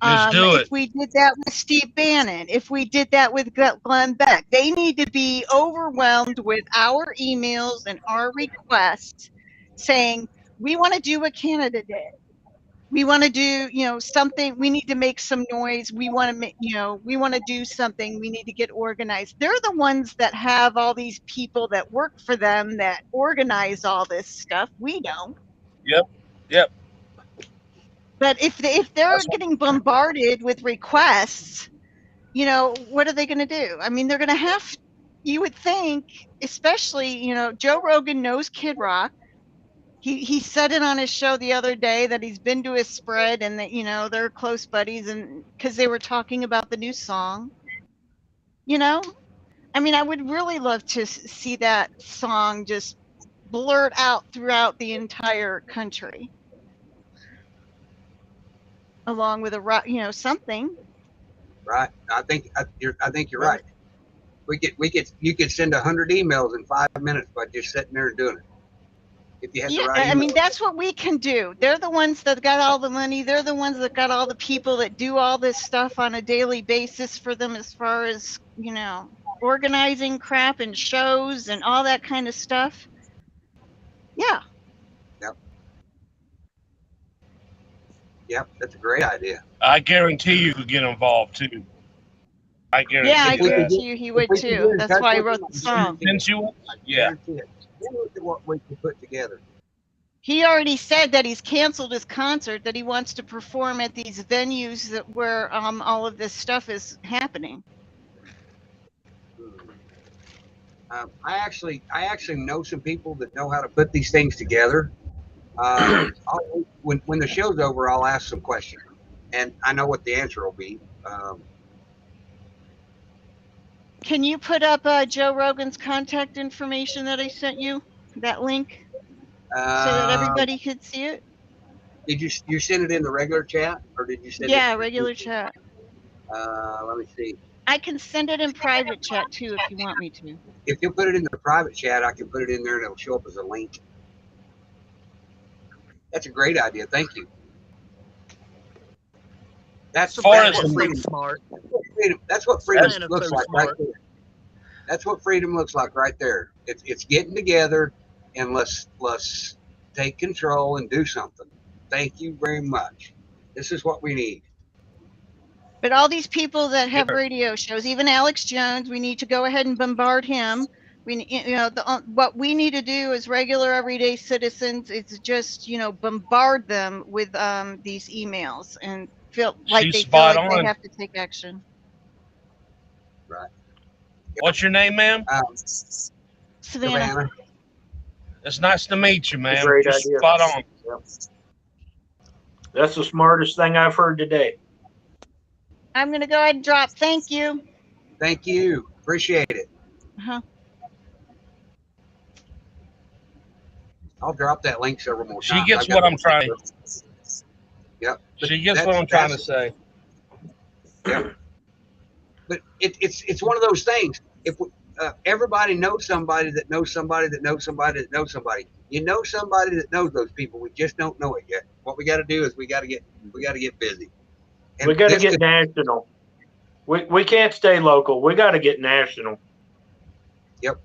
Just do it. If we did that with Steve Bannon, if we did that with Glenn Beck, they need to be overwhelmed with our emails and our requests saying, we want to do what Canada did. We want to do, something. We need to make some noise. We want to make, we want to do something. We need to get organized. They're the ones that have all these people that work for them that organize all this stuff. We don't. Yep. But if they're getting bombarded with requests, what are they going to do? I mean, they're going to have, you would think, especially, Joe Rogan knows Kid Rock. He said it on his show the other day that he's been to his spread and that, they're close buddies, and because they were talking about the new song. I mean, I would really love to see that song just blurt out throughout the entire country, along with a something. Right. I think you're right. You could send 100 emails in 5 minutes by just sitting there and doing it. If you had the right I mean, email. that's what we can do. They're the ones that got all the money. They're the ones that got all the people that do all this stuff on a daily basis for them, as far as, organizing crap and shows and all that kind of stuff. Yeah. Yep, that's a great idea. I guarantee you could get involved too. I guarantee Yeah, I you that. guarantee you he would If we could get too. in That's touch why I with wrote him, the song. Didn't you? I Yeah. guarantee it. Then look at what we can put together. He already said that he's canceled his concert, that he wants to perform at these venues where all of this stuff is happening. I actually know some people that know how to put these things together. When the show's over, I'll ask some questions, and I know what the answer will be. Can you put up Joe Rogan's contact information that I sent you? That link, so that everybody could see it? Did you send it in the regular chat, or did you send Yeah, it? regular chat. Let me see. I can send it in private chat too if you want me to. If you put it in the private chat, I can put it in there and it'll show up as a link. That's a great idea. Thank you. That's As far that's as what the- freedom. Smart. That's what freedom That's looks so like right smart. there. That's what freedom looks like right there. It's getting together, and let's take control and do something. Thank you very much. This is what we need. But all these people that have Sure. radio shows, even Alex Jones, we need to go ahead and bombard him. What we need to do as regular everyday citizens is just, bombard them with these emails and feel like She's they feel spot like they on. have to take action. What's your name, ma'am? Savannah. Savannah. It's nice to meet you, ma'am. Great You're idea. spot on. Yep. That's the smartest thing I've heard today. I'm going to go ahead and drop. Thank you. Thank you. Appreciate it. Uh-huh. I'll drop that link several more She times. gets what I'm trying. Yep. But She gets what I'm trying to that's- say. Yep. But it's one of those things. If everybody knows somebody that knows somebody that knows somebody that knows somebody, you know somebody that knows those people. We just don't know it yet. What we got to do is we got to get busy. And We got to this get could- national. We can't stay local. We got to get national. Yep.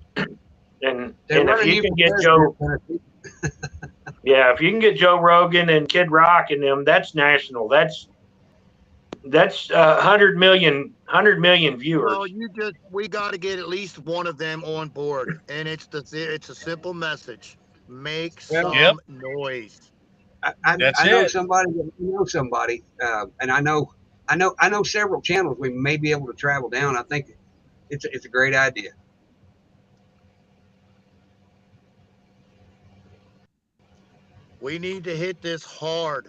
And they're if running you can for get president, Joe, Tennessee. yeah, if you can get Joe Rogan and Kid Rock and them, that's national. That's 100 million viewers. Well, we got to get at least one of them on board, and it's a simple message: make some Yep. noise. I That's know it. somebody that knows somebody, and I know several channels we may be able to travel down. I think it's a great idea. We need to hit this hard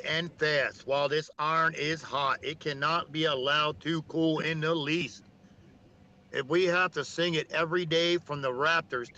and fast while this iron is hot. It cannot be allowed to cool in the least. If we have to sing it every day from the rafters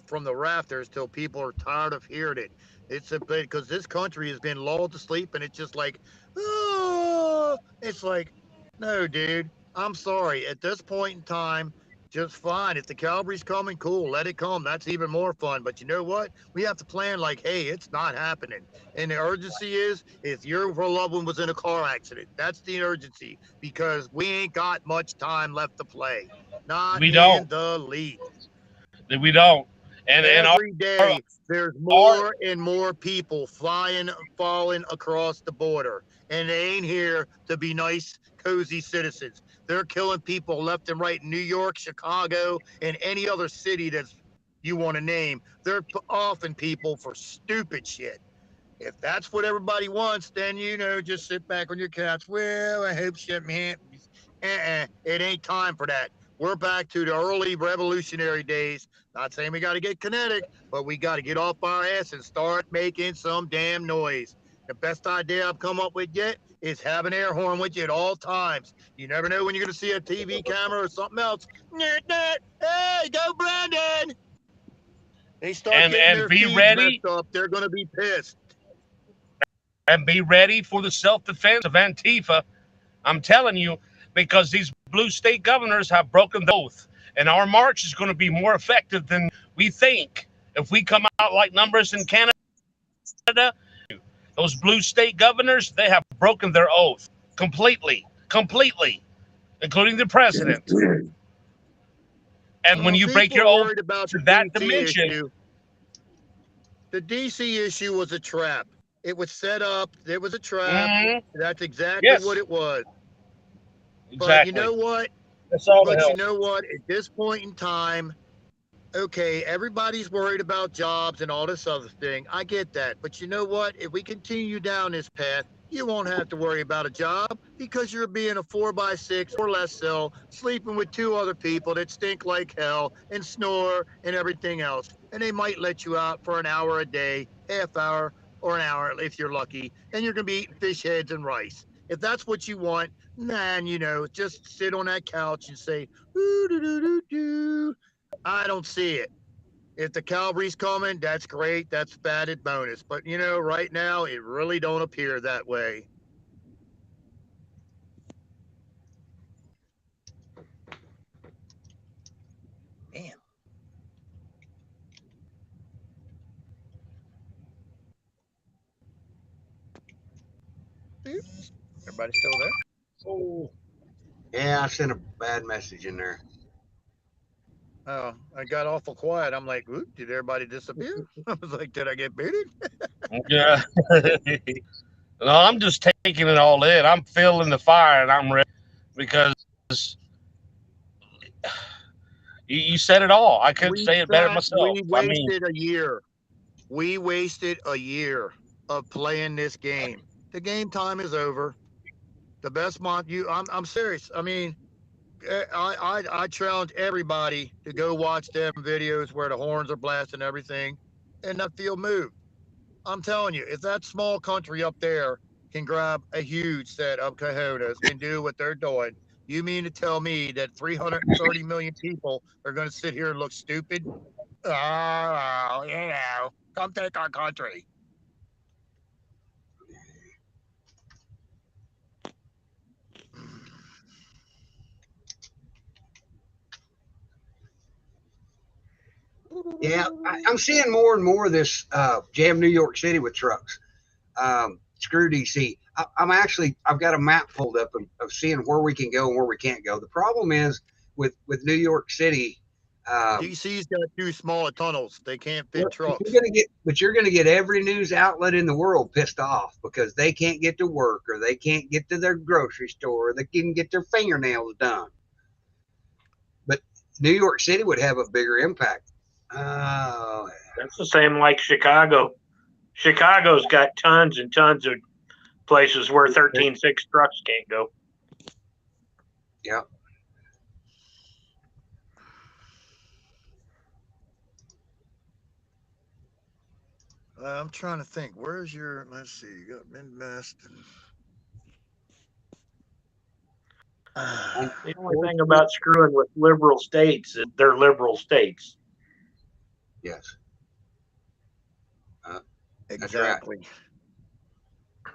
from the rafters till people are tired of hearing it, it's a bit because this country has been lulled to sleep, and it's just like, oh, it's like, no, dude, I'm sorry. At this point in time, just fine. If the cavalry's coming, cool, let it come. That's even more fun. But you know what? We have to plan like, hey, it's not happening. And the urgency is if your loved one was in a car accident, that's the urgency because we ain't got much time left to play. Not We in don't. the least. We don't. And Every day there's more and more people falling across the border, and they ain't here to be nice, cozy citizens. They're killing people left and right in New York, Chicago, and any other city that you want to name. They're offing people for stupid shit. If that's what everybody wants, then just sit back on your couch. Well, I hope shit happens. It ain't time for that. We're back to the early revolutionary days. Not saying we got to get kinetic, but we got to get off our ass and start making some damn noise. The best idea I've come up with yet is have an air horn with you at all times. You never know when you're going to see a TV camera or something else. Hey, go Brandon! They start getting their be feeds ready. messed up. They're going to be pissed. And be ready for the self-defense of Antifa. I'm telling you, because these blue state governors have broken the oath, and our march is going to be more effective than we think. If we come out like numbers in Canada, those blue state governors, they have broken their oath completely, including the president. And when you break your oath to that dimension, the DC issue was a trap. It was set up. It was a trap. Mm-hmm. That's exactly what it was. Exactly. But you know what? That's all but you know what? At this point in time, okay, everybody's worried about jobs and all this other thing. I get that. But you know what? If we continue down this path, you won't have to worry about a job because you're being a 4x6 or less so, sleeping with 2 other people that stink like hell and snore and everything else. And they might let you out for an hour a day, half hour or an hour if you're lucky, and you're going to be eating fish heads and rice. If that's what you want, then, just sit on that couch and say, ooh, doo, doo, doo, doo. I don't see it. If the cavalry's coming, that's great. That's added bonus. But, right now, it really don't appear that way. Damn. Everybody still there? Oh. Yeah, I sent a bad message in there. Oh, I got awful quiet. I'm like, oop, did everybody disappear? I was like, did I get booted? Yeah. No, I'm just taking it all in. I'm feeling the fire and I'm ready because you said it all. I couldn't say it better myself. We wasted a year. We wasted a year of playing this game. The game time is over. The best month I'm serious. I mean, I challenge everybody to go watch them videos where the horns are blasting everything and that field move. I'm telling you, if that small country up there can grab a huge set of cojones and do what they're doing, you mean to tell me that 330 million people are going to sit here and look stupid? Oh, come take our country. Yeah, I'm seeing more and more of this jam New York City with trucks. Screw DC. I've got a map pulled up of seeing where we can go and where we can't go. The problem is with New York City. DC's got too small tunnels. They can't fit trucks. You're gonna get every news outlet in the world pissed off because they can't get to work or they can't get to their grocery store or they can get their fingernails done. But New York City would have a bigger impact. That's the same like Chicago. Chicago's got tons and tons of places where 13.6 trucks can't go. Yeah. I'm trying to think. Where's your? Let's see. You got Midwest. The only thing about screwing with liberal states is they're liberal states. Yes. Exactly. Right.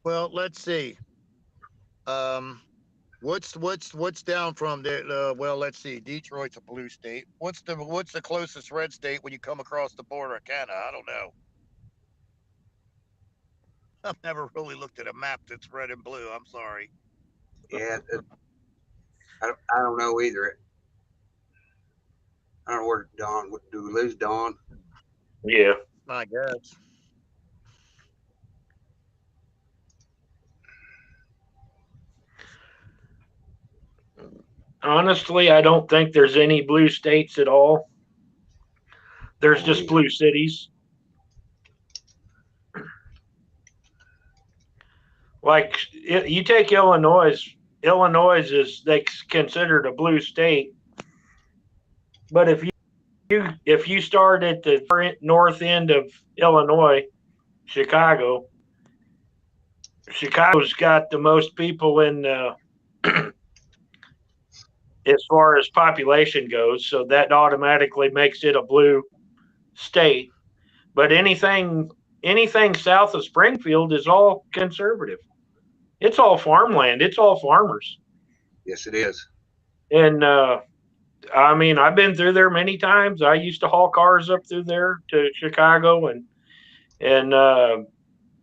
Well, let's see. What's down from there? Well, let's see. Detroit's a blue state. What's the closest red state when you come across the border of Canada? I don't know. I've never really looked at a map that's red and blue. I'm sorry. Yeah, I don't know either. I don't know where Dawn. Do we lose Dawn? Yeah, I guess. Honestly, I don't think there's any blue states at all. There's just blue cities. Like you take Illinois. Illinois is considered a blue state, but if you start at the north end of Illinois, Chicago's got the most people in as far as population goes, so that automatically makes it a blue state. But anything south of Springfield is all conservative. It's all farmland. It's all farmers. Yes, it is. And I mean, I've been through there many times. I used to haul cars up through there to Chicago, and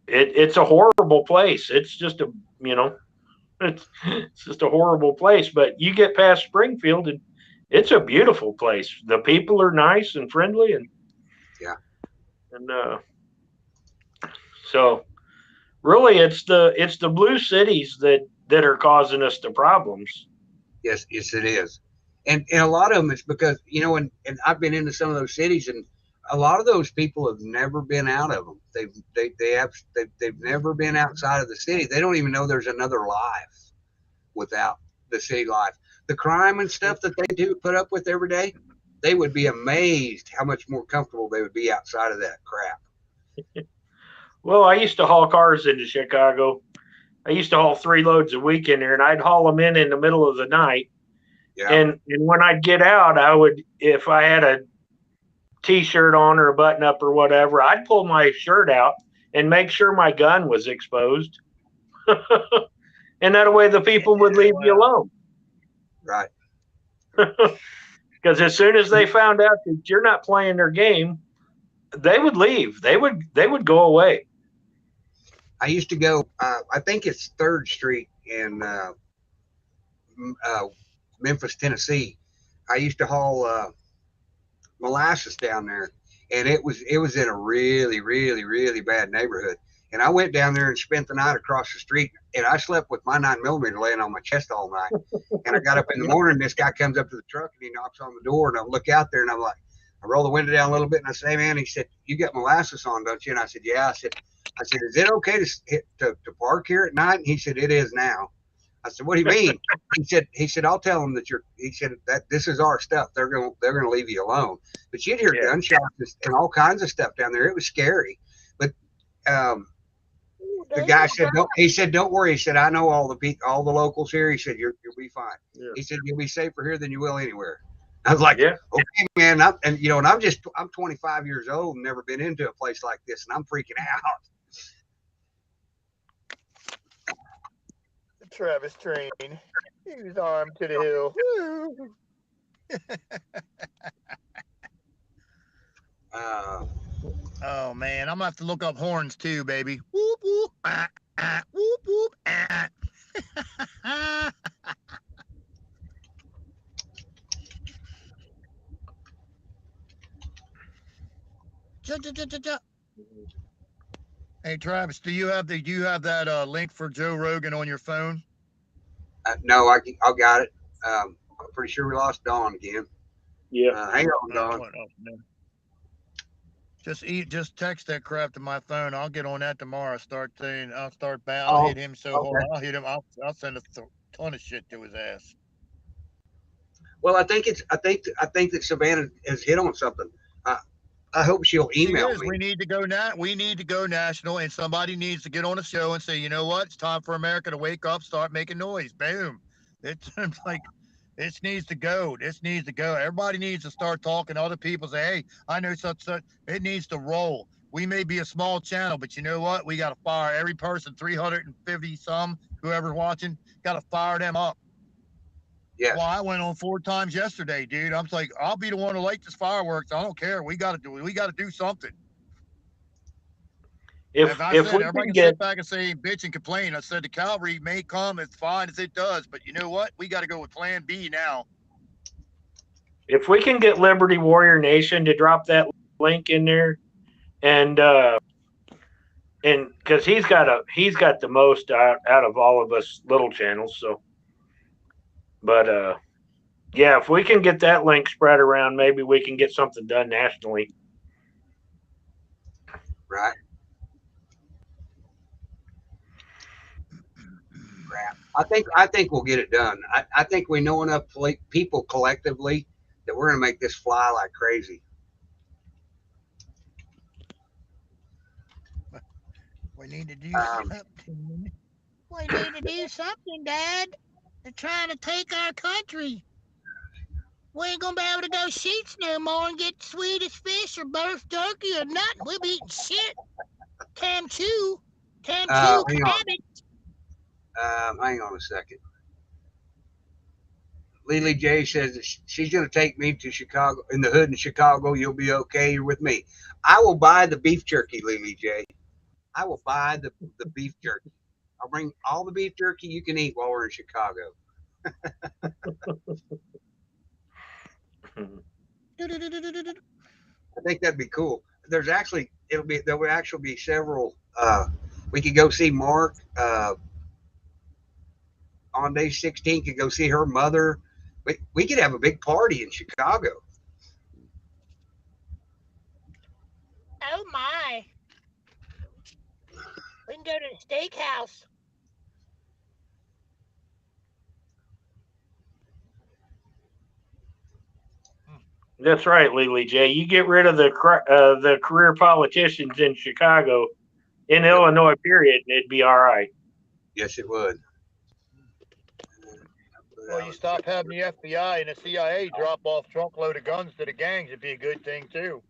it's a horrible place. It's just it's just a horrible place. But you get past Springfield, and it's a beautiful place. The people are nice and friendly, and yeah, and so really, it's the blue cities that are causing us the problems. Yes, it is. And a lot of them it's because, and I've been into some of those cities, and a lot of those people have never been out of them. They've never been outside of the city. They don't even know there's another life without the city life. The crime and stuff that they do put up with every day, they would be amazed how much more comfortable they would be outside of that crap. Well, I used to haul cars into Chicago. I used to haul 3 loads a week in there, and I'd haul them in the middle of the night. Yeah. And when I'd get out, I would, if I had a T-shirt on or a button-up or whatever, I'd pull my shirt out and make sure my gun was exposed. And that way the people would leave you alone. Right. Because as soon as they found out that you're not playing their game, they would leave. They would go away. I used to go, I think it's 3rd Street in Memphis, Tennessee. I used to haul molasses down there, and it was in a really, really, really bad neighborhood. And I went down there and spent the night across the street, and I slept with my 9mm laying on my chest all night. And I got up in the morning, this guy comes up to the truck and he knocks on the door, and I look out there and I'm like, I roll the window down a little bit and I say, hey, man, he said, you got molasses on, don't you? And I said, yeah. I said, is it okay to park here at night? And he said, it is now. I said, what do you mean? He said, I'll tell them that that this is our stuff. They're gonna leave you alone. But you'd hear gunshots and all kinds of stuff down there. It was scary. But The guy said, "Don't." He said, "Don't worry." He said, "I know all the locals here." He said, "You'll be fine." Yeah. He said, "You'll be safer here than you will anywhere." I was like, Yeah. "Okay, man." And I'm 25 years old and never been into a place like this, and I'm freaking out. The Travis train. His arm to the hill. Woo. Oh man, I'm gonna have to look up horns too, baby. Whoop whoop whoop whoop Hey Travis, do you have that link for Joe Rogan on your phone? No, I got it. I'm pretty sure we lost Dawn again. Yeah. Hang on, Dawn. What else, man? Just text that crap to my phone. I'll get on that tomorrow. I'll hit him so hard. I'll hit him. I'll send a ton of shit to his ass. Well, I think that Savannah has hit on something. I hope she'll email me. We need to go national, and somebody needs to get on a show and say, you know what? It's time for America to wake up, start making noise. Boom. It's like this needs to go. This needs to go. Everybody needs to start talking. Other people say, hey, I know such. It needs to roll. We may be a small channel, but you know what? We got to fire every person, 350 some, whoever's watching, got to fire them up. Yeah. Well, I went on 4 times yesterday, dude. I'm like, I'll be the one to light this fireworks. I don't care. We got to do something. If everybody we can get sit back and say bitch and complain. I said the cavalry may come as fine as it does, but you know what? We got to go with Plan B now. If we can get Liberty Warrior Nation to drop that link in there, and because he's got the most out of all of us little channels, so. But yeah, if we can get that link spread around, maybe we can get something done nationally. Right. I think we'll get it done. I think we know enough people collectively that we're going to make this fly like crazy. We need to do something. We need to do something, Dad. They're trying to take our country. We ain't gonna be able to go sheets no more and get Swedish fish or beef turkey or nothing. We'll be eating shit. Tam Chu hang on. cabbage. Hang on a second. Lily J says that she's going to take me to Chicago, in the hood in Chicago. You'll be okay. You're with me. I will buy the beef jerky, Lily J. I will buy the beef jerky. I'll bring all the beef jerky you can eat while we're in Chicago. I think that'd be cool. There will actually be several. We could go see Mark on day 16. Could go see her mother. We could have a big party in Chicago. Oh my! We can go to the steakhouse. That's right, Lily J. You get rid of the career politicians in Chicago, in Illinois, period, and it'd be all right. Yes, it would. Well, you stop having the FBI and the CIA drop off truckload of guns to the gangs. It'd be a good thing too.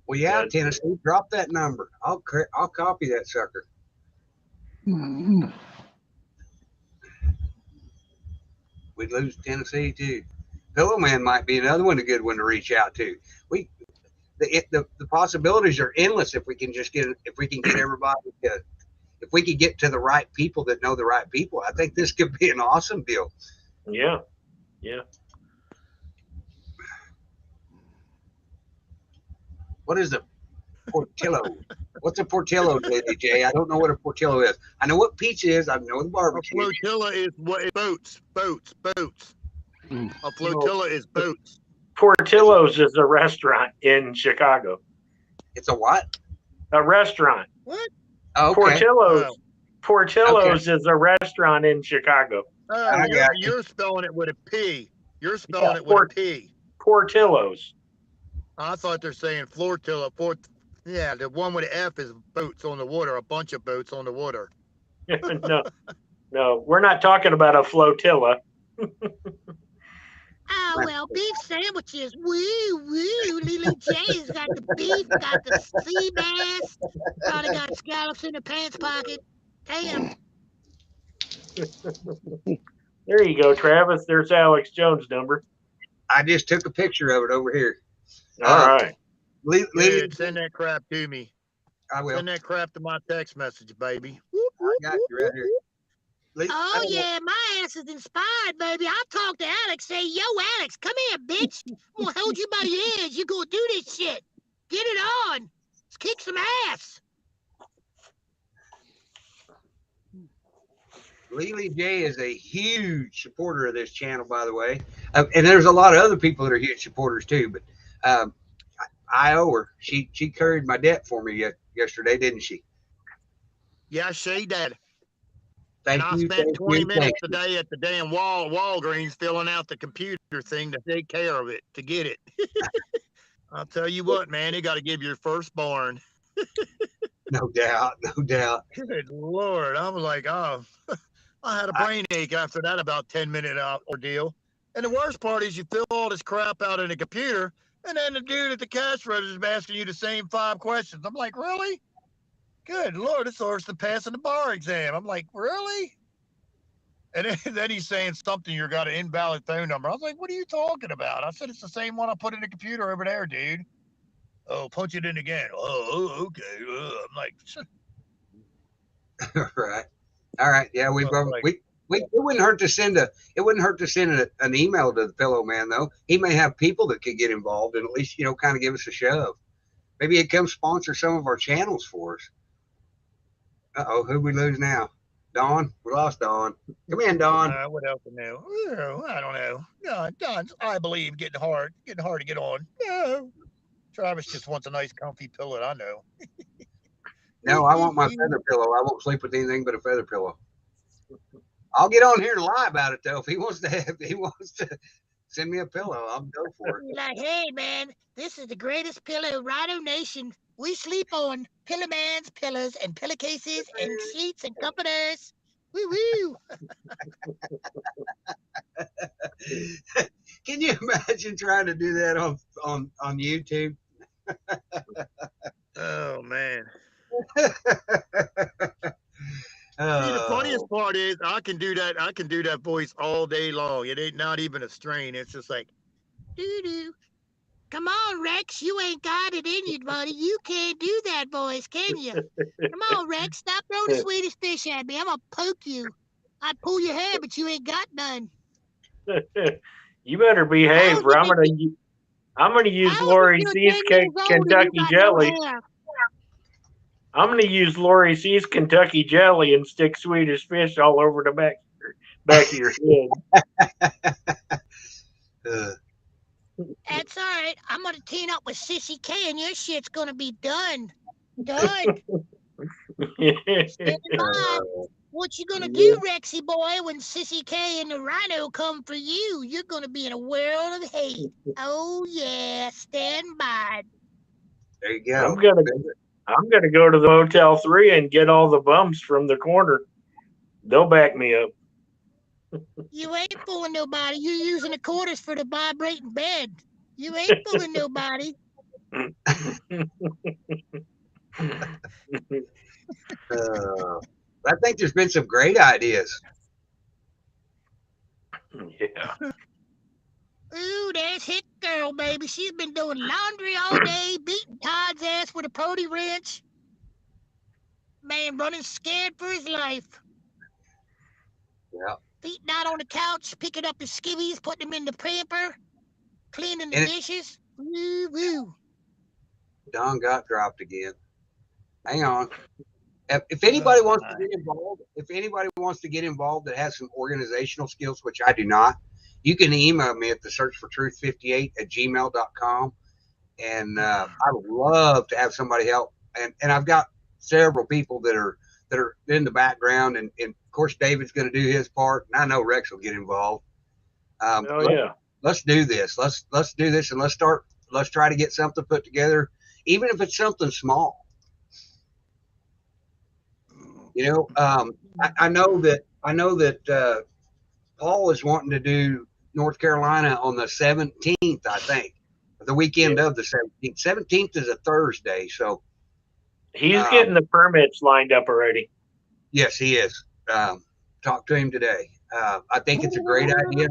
Well, yeah, Tennessee, drop that number. I'll copy that sucker. Mm-hmm. We'd lose Tennessee too. Pillow Man might be another one, a good one to reach out to. The possibilities are endless if we can get everybody to, if we could get to the right people that know the right people. I think this could be an awesome deal. Yeah, yeah. What is a Portillo? What's a Portillo, Jay? I don't know what a Portillo is. I know what pizza is. I know the barbecue. A flotilla is what? Boats. A flotilla is boats. Portillo's is a restaurant in Chicago. It's a what? A restaurant. What? Oh, okay. Portillo's is a restaurant in Chicago. Oh, you're spelling it with a P. You're spelling it with a P. Portillo's. I thought they're saying flotilla. Yeah, the one with the F is boats on the water, a bunch of boats on the water. No, we're not talking about a flotilla. Oh, well, beef sandwiches. Woo, woo. Lily J's got the beef, got the sea bass, probably got scallops in her pants pocket. Damn. There you go, Travis. There's Alex Jones' number. I just took a picture of it over here. All right. Dude, send that crap to me. I will. Send that crap to my text message, baby. I got you right here. Oh, yeah, my ass is inspired, baby. I'll talk to Alex, say, yo, Alex, come here, bitch. I'm going to hold you by the ears. You go do this shit. Get it on. Let's kick some ass. Lily J is a huge supporter of this channel, by the way. And there's a lot of other people that are huge supporters too, but I owe her. She carried my debt for me yesterday, didn't she? Yeah, she did. Thank and you. I spent 20 minutes a day at the damn Walgreens filling out the computer thing to take care of it, to get it. I'll tell you what, man, they got to give your firstborn. No doubt, no doubt. Good Lord. I was like, oh, I had a brain ache after that about 10-minute ordeal. And the worst part is you fill all this crap out in the computer, and then the dude at the cash register is asking you the same 5 questions. I'm like, really? Good Lord, it's worse than passing the bar exam. I'm like, really? And then he's saying something, you got an invalid phone number. I was like, what are you talking about? I said, it's the same one I put in the computer over there, dude. Oh, punch it in again. Oh, okay. I'm like, Right. All right. Yeah, we it wouldn't hurt to send an email to the Pillow Man though. He may have people that could get involved and at least kind of give us a shove. Maybe he'd come sponsor some of our channels for us. Who we lose now? Dawn? We lost Dawn. Come in, Dawn. What else I know? I don't know. No, Dawn's, I believe, getting hard to get on. No. Travis just wants a nice, comfy pillow. I know. No, I want my feather pillow. I won't sleep with anything but a feather pillow. I'll get on here and lie about it though. If he wants to send me a pillow, I'll go for it. Like, hey man, this is the greatest pillow Rhino Nation. We sleep on Pillowman's pillows and pillowcases and sheets and comforters. Woo woo. Can you imagine trying to do that on YouTube? Oh man. See, the funniest part is I can do that voice all day long. It ain't not even a strain. It's just like, doo-doo. Come on, Rex. You ain't got it in you, buddy. You can't do that voice, can you? Come on, Rex. Stop throwing the Swedish fish at me. I'm going to poke you. I'd pull your hair, but you ain't got none. You better behave, or I'm gonna use Lori C's Kentucky jelly. I'm gonna use Lori C's Kentucky jelly and stick Swedish fish all over the back of your head. That's all right. I'm gonna team up with Sissy K, and your shit's gonna be done. Done. Stand by. What you gonna do, Rexy boy, when Sissy K and the Rhino come for you? You're gonna be in a world of hate. Oh yeah, stand by. There you go. I'm gonna go to the Motel 3 and get all the bums from the corner. They'll back me up. You ain't fooling nobody. You're using the quarters for the vibrating bed. You ain't fooling nobody. I think there's been some great ideas. Yeah. Ooh, there's Hit Girl, baby. She's been doing laundry all day, beating Todd's ass with a pony wrench. Man, running scared for his life. Yeah. Eating out on the couch, picking up his skivvies, putting them in the pamper, cleaning the dishes. Woo woo. Don got dropped again. Hang on. If anybody wants to get involved, that has some organizational skills, which I do not, you can email me at thesearchfortruth58@gmail.com, and I would love to have somebody help. And I've got several people that are in the background, and of course David's going to do his part, and I know Rex will get involved. Let's do this. Let's do this, and let's try to get something put together. even if it's something small. You know, I know that Paul is wanting to do North Carolina on the 17th, I think, the weekend of the 17th. 17th is a Thursday, so he's getting the permits lined up already. yes, he is. Talked to him today. I think it's a great idea.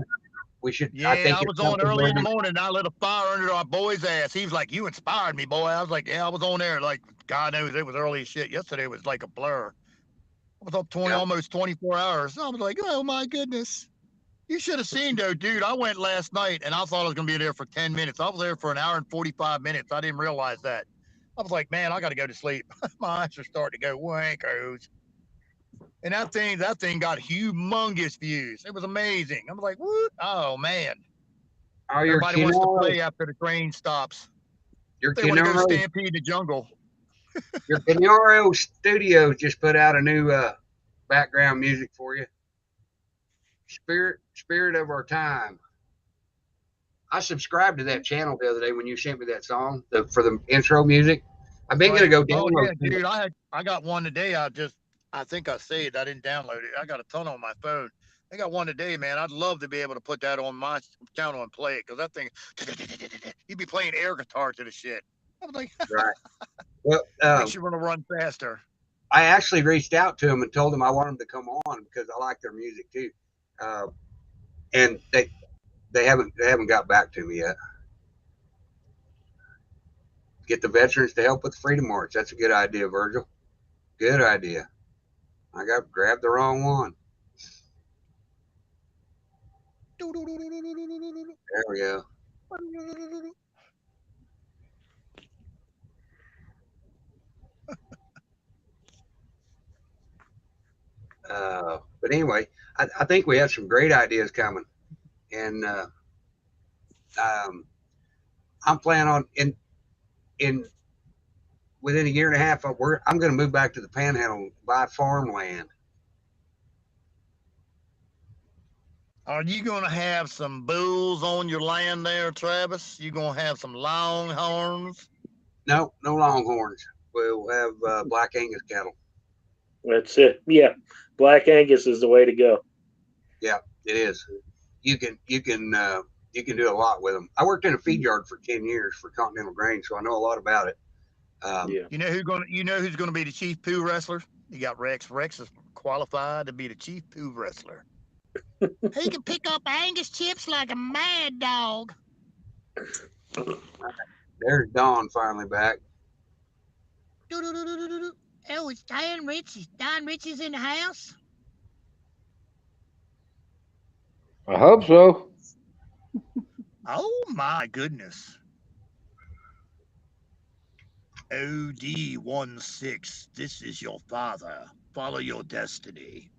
We should. Yeah, I think I it's was on something early in the worthy- morning. And I lit a fire under our boy's ass. He was like, "You inspired me, boy." I was like, "Yeah, I was on there." Like, God knows it was early as shit. Yesterday was like a blur. I was up Yeah. almost 24 hours. I was like, "Oh my goodness." You should have seen though, dude. I went last night and I thought I was gonna be there for 10 minutes. I was there for an hour and 45 minutes. I didn't realize that. I was like, man, I gotta go to sleep. My eyes are starting to go wankos. And that thing got humongous views. It was amazing. I was like, what? Oh man. Are your Everybody wants to Kenoro, play after the train stops. your They want to go Kenoro, stampede the jungle. your Kenoro Studios just put out a new background music for you. Spirit of Our Time. I subscribed to that channel the other day when you sent me that song for the intro music. I've been gonna go Oh download. yeah, dude. I got one today. I think I saved. I didn't download it. I got a ton on my phone. I got one today, man. I'd love to be able to put that on my channel and play it because that thing, you'd be playing air guitar to the shit. I was like, Right. Well, makes you want to run faster. I actually reached out to them and told them I want them to come on because I like their music too, and they haven't got back to me yet. Get the veterans to help with the Freedom March. That's a good idea, Virgil. Good idea. I got grabbed the wrong one. There we go. But anyway, I think we have some great ideas coming, and I'm planning on in within a year and a half. I'm going to move back to the Panhandle and buy farmland. Are you going to have some bulls on your land there, Travis? You going to have some longhorns? No longhorns. We'll have Black Angus cattle. That's it. Yeah, Black Angus is the way to go. Yeah, it is. You can do a lot with them. I worked in a feed yard for 10 years for Continental Grain, so I know a lot about it. Yeah. You know who's gonna be the chief poo wrestler? You got Rex. Rex is qualified to be the chief poo wrestler. He can pick up Angus chips like a mad dog. There's Dawn finally back. Oh, it's Don Richie. Don Richie's in the house. I hope so. Oh my goodness. OD16, this is your father. Follow your destiny.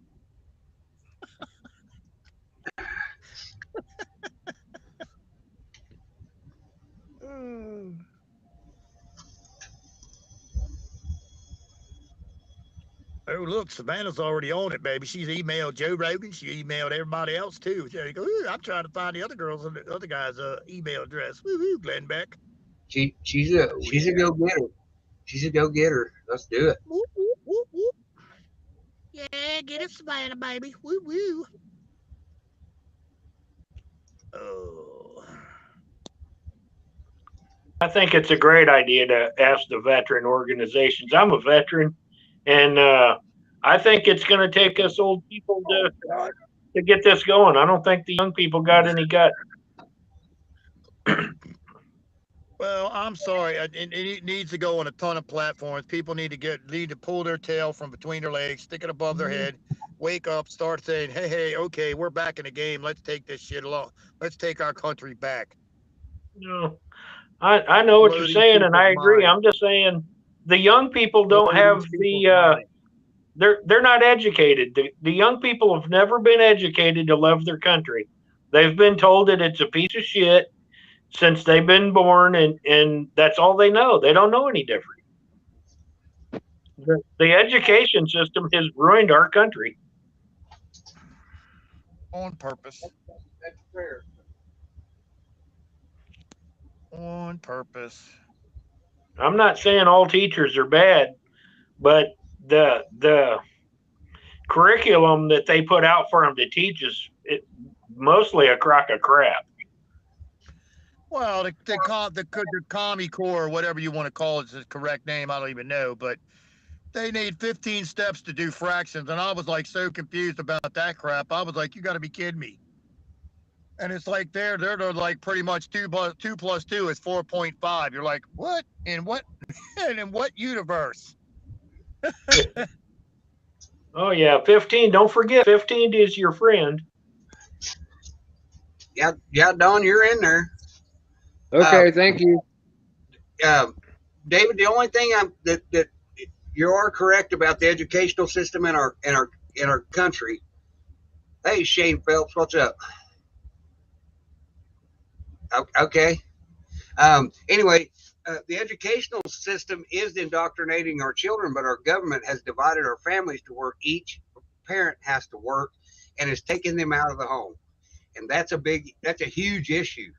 Oh, look, Savannah's already on it, baby. She's emailed Joe Rogan. She emailed everybody else, too. There you go. Ooh, I'm trying to find the other girls and the other guy's email address. Woohoo, Glenn Beck. She's a go-getter. She's a go-getter. Let's do it. Whoop, whoop, whoop, whoop. Yeah, get it, Savannah, baby. Woo woo. Oh. I think it's a great idea to ask the veteran organizations. I'm a veteran, and I think it's going to take us old people to get this going. I don't think the young people got any gut. Well, I'm sorry. It needs to go on a ton of platforms. People need to pull their tail from between their legs, stick it above their head, wake up, start saying, hey, okay, we're back in the game. Let's take this shit along. Let's take our country back. No, I know what you're saying, and I agree. I'm just saying the young people don't have the they're not educated. The young people have never been educated to love their country. They've been told that it's a piece of shit since they've been born, and that's all they know. They don't know any different. The education system has ruined our country. On purpose. That's fair. On purpose. I'm not saying all teachers are bad, but the curriculum that they put out for them to teach is mostly a crock of crap. Well, the Commie Core, or whatever you want to call it, is the correct name. I don't even know, but they need 15 steps to do fractions, and I was like so confused about that crap. I was like, you got to be kidding me. And it's like they're like pretty much 2 plus 2 is 4.5. You're like, what? In what? And in what universe? Oh yeah, 15. Don't forget, 15 is your friend. Yeah, Don, you're in there. Okay, thank you. David, the only thing that you are correct about the educational system in our country. Hey, Shane Phelps, what's up? Okay. Anyway, the educational system is indoctrinating our children, but our government has divided our families to where each parent has to work and is taking them out of the home, and that's a huge issue.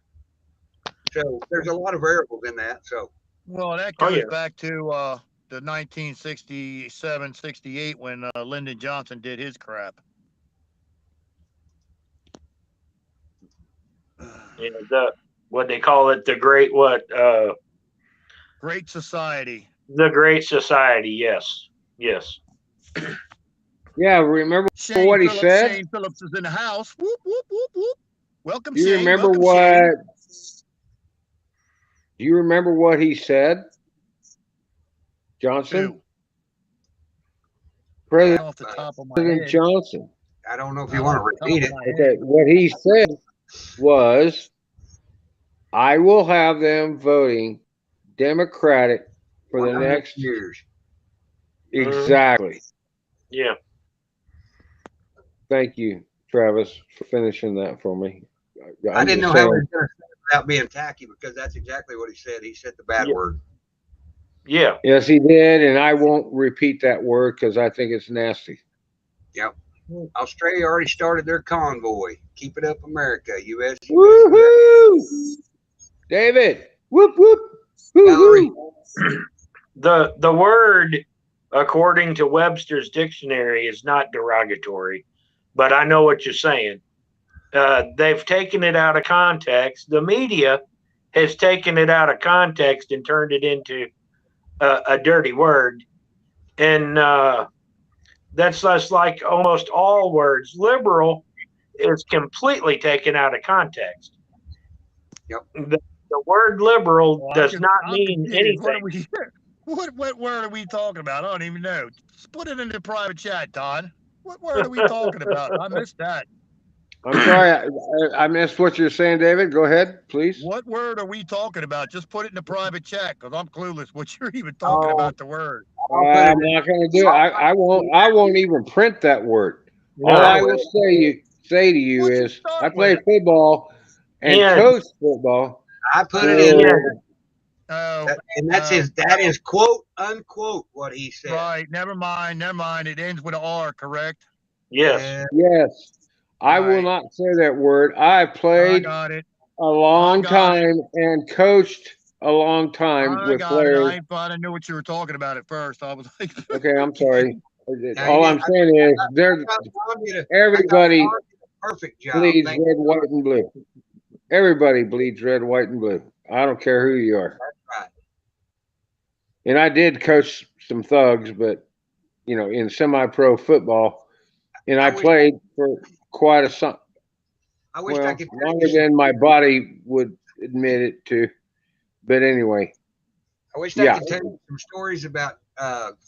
So there's a lot of variables in that. So well, that goes back to the 1967, 68 when Lyndon Johnson did his crap. Yeah, what they call it, the great Great Society. The Great Society, yes. Yeah, remember what he said? Shane Phillips is in the house. Whoop, whoop, whoop, whoop. Welcome, Do you Shane. remember Welcome, what? Shane. Do you remember what he said, Johnson? President Off the top of my head. Johnson. I don't know if you want to repeat it. Okay, what he said was, "I will have them voting Democratic for the next years." Exactly. Yeah. Thank you, Travis, for finishing that for me. I didn't know how he was going to say it without being tacky, because that's exactly what he said. He said the bad word. Yeah. Yes, he did, and I won't repeat that word because I think it's nasty. Yep. Australia already started their convoy. Keep it up, America. U.S. Woohoo! David, whoop whoop. Valerie. The word, according to Webster's dictionary, is not derogatory, but I know what you're saying. They've taken it out of context. The media has taken it out of context and turned it into a dirty word. And that's just like almost all words. Liberal is completely taken out of context. Yep. The word liberal does not mean anything. What word are we talking about? I don't even know. Just put it in the private chat, Don. What word are we talking about? I missed that. I'm sorry, I missed what you're saying, David. Go ahead, please. What word are we talking about? Just put it in the private chat, because I'm clueless what you're even talking about the word. I'm not going to do it. I won't even print that word. No. All I will say to you is, I play football and coach football. I put it in there. And that is quote unquote what he said. Right. Never mind. It ends with an R, correct? Yes. Yes. I will not say that word. I played a long time and coached a long time with players. I didn't know what you were talking about at first. I was like, okay, I'm sorry. All I'm saying is, everybody perfect job. bleeds red, white, and blue. Everybody bleeds red, white, and blue. I don't care who you are. That's right. And I did coach some thugs, but in semi-pro football, and I played for quite a some. I wish I could longer than my body would admit it to. But anyway. I wish I could tell you some stories about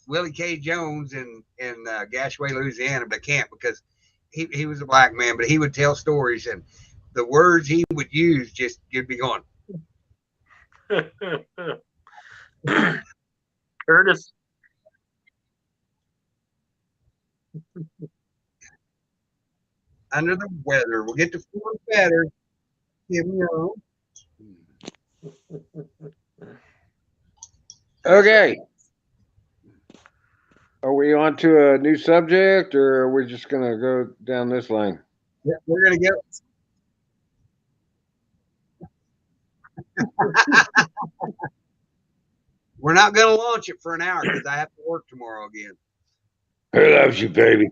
Willie K. Jones in Gashway, Louisiana, but I can't, because he was a black man, but he would tell stories, and the words he would use, just you'd be going. Curtis. Under the weather. We'll get to feeling better. Okay. Are we on to a new subject, or are we just going to go down this line? Yeah, we're going to go. We're not going to launch it for an hour because I have to work tomorrow again. Who loves you, baby?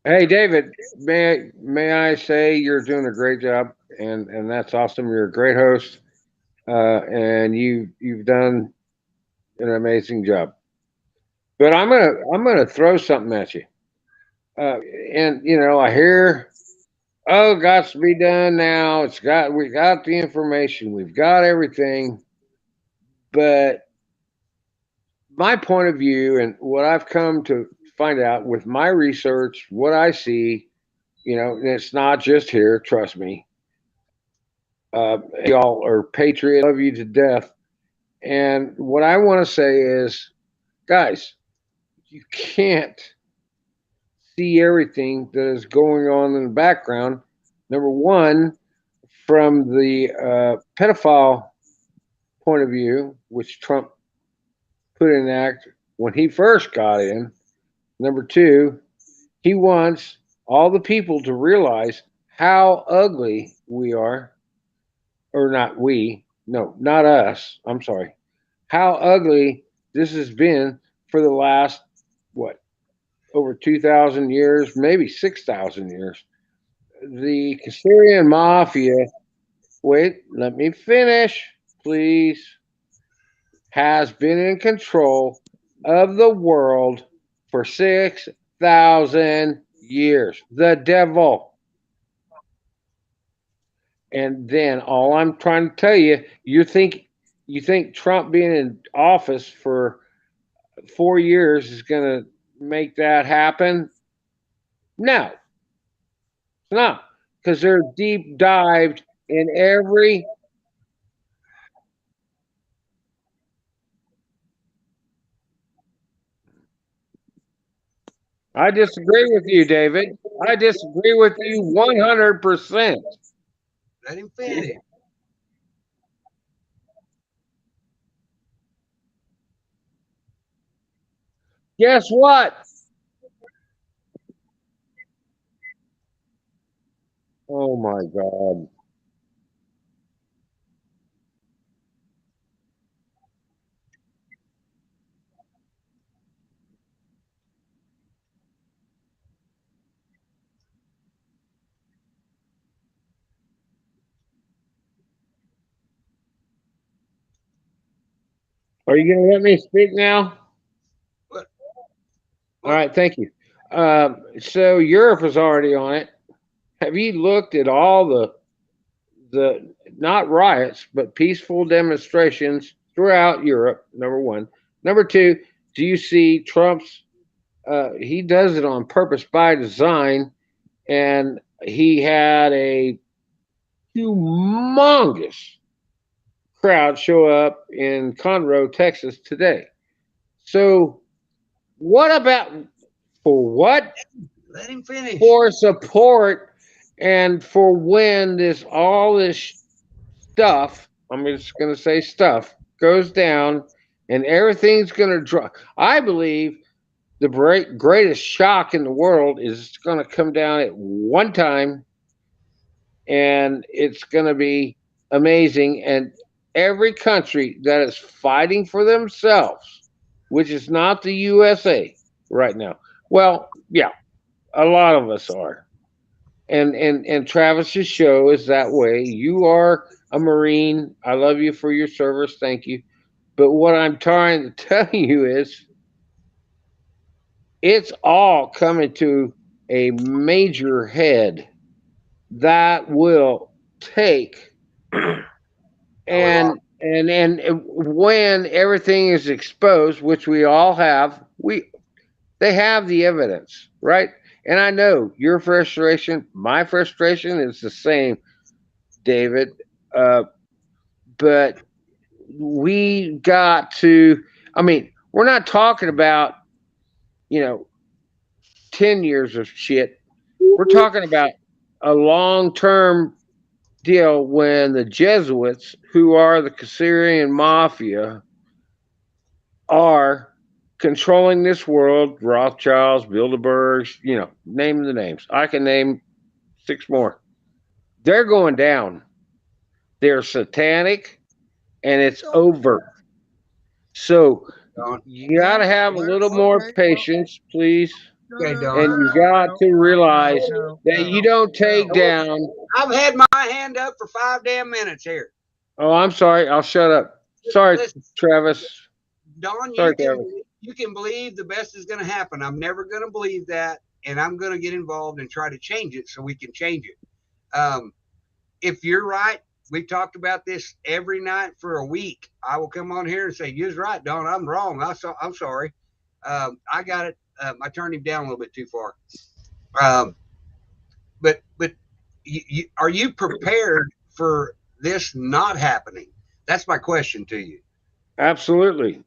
Hey, David, may I say you're doing a great job, and that's awesome. You're a great host, and you've done an amazing job. But I'm gonna throw something at you, and I hear, oh, got to be done now. We got the information, we've got everything, but my point of view and what I've come to find out with my research, what I see, and it's not just here, trust me. Y'all are patriots, love you to death. And what I want to say is, guys, you can't see everything that is going on in the background. Number one, from the pedophile point of view, which Trump put in act when he first got in. Number two, he wants all the people to realize how ugly we are, or not we, no, not us. I'm sorry. How ugly this has been for the last, what, over 2,000 years, maybe 6,000 years. The Kassyrian mafia, wait, let me finish, please, has been in control of the world for 6,000 years. The devil. And then all I'm trying to tell you, you think Trump being in office for 4 years is going to make that happen? No, it's not, because they're deep dived in every. I disagree with you, David. I disagree with you 100%. Let him finish. Guess what? Oh my God. Are you going to let me speak now? What? All right, thank you. So Europe is already on it. Have you looked at all the not riots but peaceful demonstrations throughout Europe? Number one. Number two, do you see Trump's? He does it on purpose by design, and he had a humongous crowd show up in Conroe, Texas today. So, what about for what? Let him finish. For support and for when all this stuff, I'm just going to say stuff, goes down and everything's going to drop. I believe the greatest shock in the world is going to come down at one time, and it's going to be amazing. And every country that is fighting for themselves, which is not the USA right now. Well, yeah, a lot of us are. And Travis's show is that way. You are a Marine. I love you for your service. Thank you. But what I'm trying to tell you is it's all coming to a major head that will take and when everything is exposed, which we all have, they have the evidence, right? And I know your frustration, my frustration is the same, David. Uh, but we got to, I mean, we're not talking about, you know, 10 years of shit. We're talking about a long term deal when the Jesuits, who are the Kassyrian mafia, are controlling this world, Rothschilds, Bilderbergs, name the names. I can name 6 more. They're going down. They're satanic, and it's over. So you got to have a little more patience, please. Okay, And Don. you got to realize that you don't take down. I've had my hand up for 5 damn minutes here. Oh, I'm sorry. I'll shut up. Sorry, Listen, Travis. Don, Sorry, you can believe the best is going to happen. I'm never going to believe that, and I'm going to get involved and try to change it so we can change it. If you're right, we've talked about this every night for a week. I will come on here and say, you're right, Don, I'm wrong. I'm sorry. I got it. I turned him down a little bit too far. But are you prepared for this not happening? That's my question to you. Absolutely.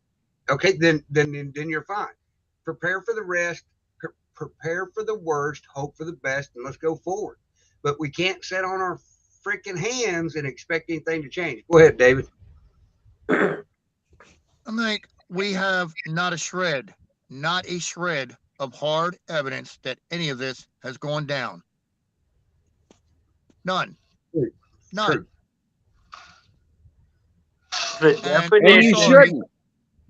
Okay, then you're fine. Prepare for the rest. Prepare for the worst. Hope for the best, and let's go forward. But we can't sit on our freaking hands and expect anything to change. Go ahead, David. I think we have not a shred of hard evidence that any of this has gone down. None. None. The And you shouldn't.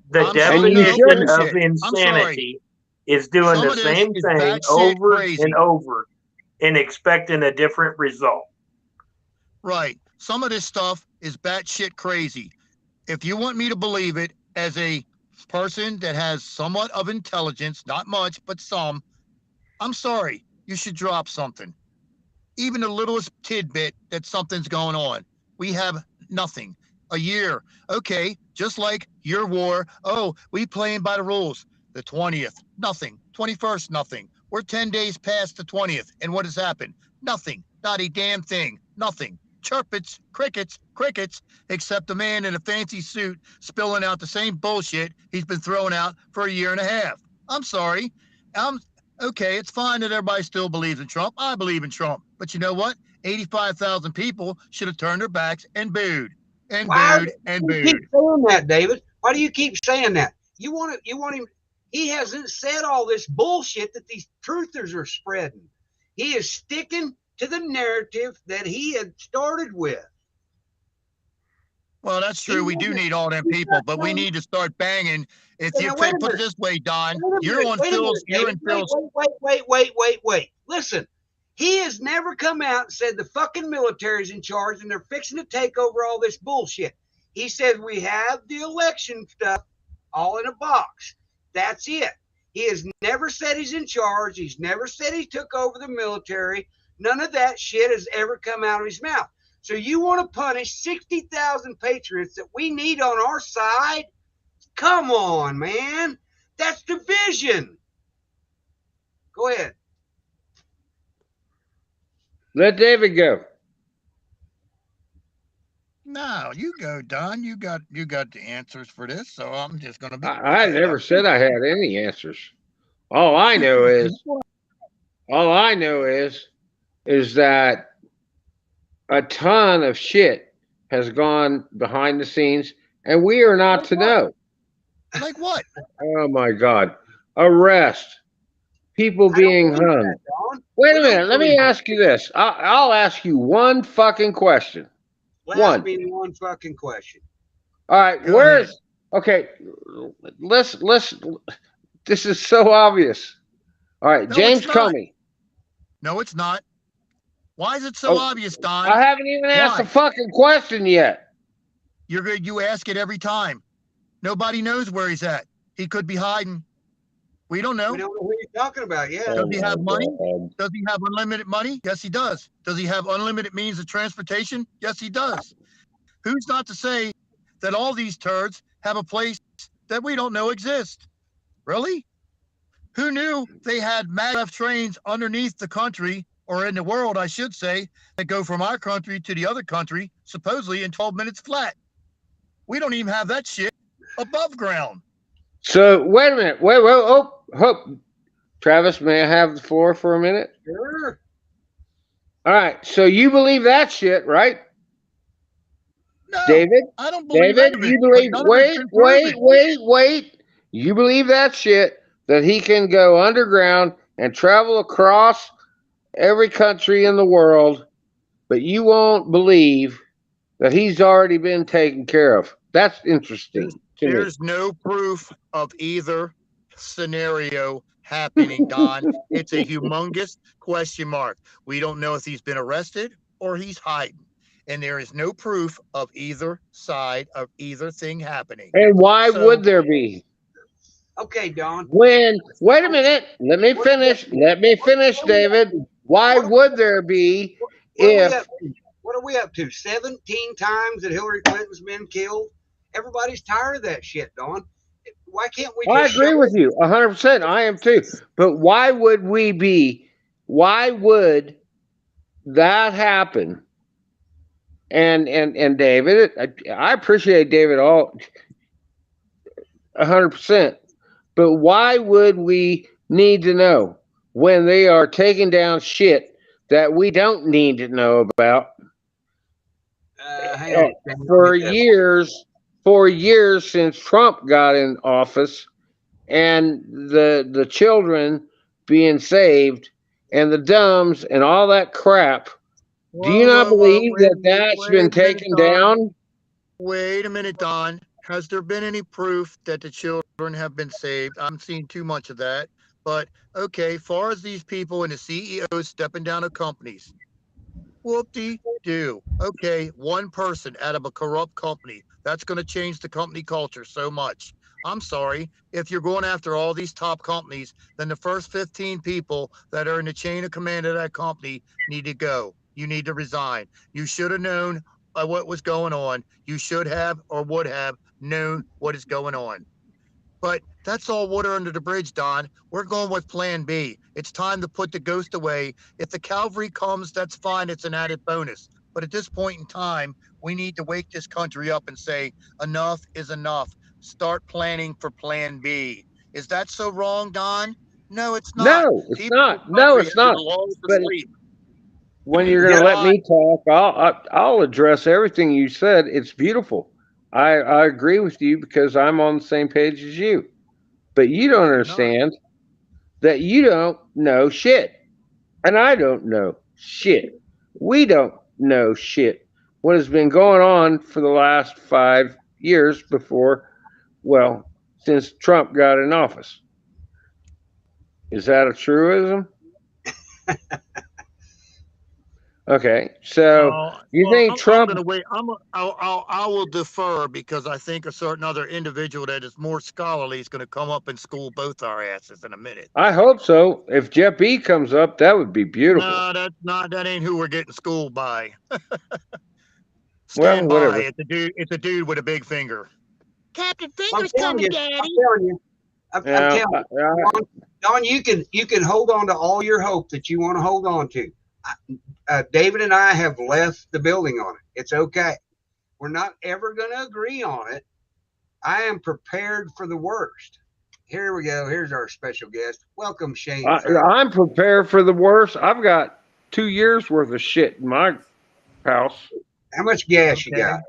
The definition of insanity is doing the same thing over and over and expecting a different result. Right. Some of this stuff is batshit crazy. If you want me to believe it as a person that has somewhat of intelligence, not much, but some, I'm sorry, you should drop something. Even the littlest tidbit that something's going on. We have nothing. A year. Okay, just like your war. Oh, we playing by the rules. The 20th, nothing. 21st, nothing. We're 10 days past the 20th. And what has happened? Nothing. Not a damn thing. Nothing. Chirpits, crickets, except a man in a fancy suit spilling out the same bullshit he's been throwing out for a year and a half. I'm sorry. Okay, it's fine that everybody still believes in Trump. I believe in Trump. But you know what? 85,000 people should have turned their backs and booed. And booed and booed. You keep saying that, David. Why do you keep saying that? You want him. He hasn't said all this bullshit that these truthers are spreading. He is sticking to the narrative that he had started with. Well, that's true. We do need all them people, but we need to start banging. If you put it this way, Don, you're on Phil's. You're in Phil's. Wait. Listen, he has never come out and said the fucking military's in charge and they're fixing to take over all this bullshit. He said we have the election stuff all in a box. That's it. He has never said he's in charge. He's never said he took over the military. None of that shit has ever come out of his mouth. So you want to punish 60,000 patriots that we need on our side? Come on, man. That's division. Go ahead. Let David go. No, you go, Don. You got the answers for this, so I'm just gonna be. I never said I had any answers. All I know is that a ton of shit has gone behind the scenes, and we are not to know. Like what? Oh my God! Arrest, people being hung. Wait a minute. Let me ask you this. I'll ask you one fucking question. One fucking question. All right, okay? Let's. This is so obvious. All right, No, James it's not. Comey. No, it's not. Why is it so obvious, Don? I haven't even asked Why? the fucking question yet. You're good. You ask it every time. Nobody knows where he's at. He could be hiding. We don't know. We don't know who you're talking about. Yeah. Does he have money? Does he have unlimited money? Yes, he does. Does he have unlimited means of transportation? Yes, he does. Who's not to say that all these turds have a place that we don't know exists? Really? Who knew they had maglev trains underneath the country, or in the world, I should say, that go from our country to the other country, supposedly in 12 minutes flat? We don't even have that shit above ground. So wait a minute. Hope. Travis, may I have the floor for a minute? Sure. All right. So you believe that shit, right? No, David? I don't believe David, that. you believe? Wait. You believe that shit that he can go underground and travel across every country in the world, but you won't believe that he's already been taken care of. That's interesting to me. There's no proof of either scenario happening, Don. It's a humongous question mark. We don't know if he's been arrested or he's hiding. And there is no proof of either side of either thing happening. And why So- would there be? Okay, Don. Wait a minute. Let me finish, David. Why would there be if What are we up to? 17 times that Hillary Clinton's been killed? Everybody's tired of that shit, Don. Why can't we I just agree show with you 100%. I am too. But why would that happen? And David, I appreciate David all 100%. But why would we need to know when they are taking down shit that we don't need to know about hang on, for years since Trump got in office, and the children being saved and the dumbs and all that crap? Do you not believe that's been taken down? Wait a minute, Don. Has there been any proof that the children have been saved? I'm seeing too much of that. But okay, far as these people and the CEOs stepping down of companies, whoop-de-doo. Okay, one person out of a corrupt company, that's going to change the company culture so much. I'm sorry, if you're going after all these top companies, then the first 15 people that are in the chain of command of that company need to go. You need to resign. You should have known what was going on. You should have or would have known what is going on. But that's all water under the bridge, Don. We're going with plan B. It's time to put the ghost away. If the cavalry comes, that's fine. It's an added bonus. But at this point in time, we need to wake this country up and say, enough is enough. Start planning for plan B. Is that so wrong, Don? No, it's not. No, it's not. No, it's not. But when you're going to let me talk, I'll address everything you said. It's beautiful. I agree with you because I'm on the same page as you. But you don't understand that you don't know shit. And I don't know shit. We don't know shit. What has been going on for the last 5 years since Trump got in office. Is that a truism? Okay, so you think Trump? I'm gonna wait. I will defer because I think a certain other individual that is more scholarly is going to come up and school both our asses in a minute. I hope so. If Jeff B comes up, that would be beautiful. No, that's not. That ain't who we're getting schooled by. Well, whatever. By. It's a dude with a big finger. Captain Finger's coming, Daddy. I'm telling you. I'm telling you. Don, you can hold on to all your hope that you want to hold on to. David and I have left the building on it. It's okay. We're not ever going to agree on it. I am prepared for the worst. Here we go. Here's our special guest. Welcome, Shane. I'm prepared for the worst. I've got 2 years worth of shit in my house. How much gas you got?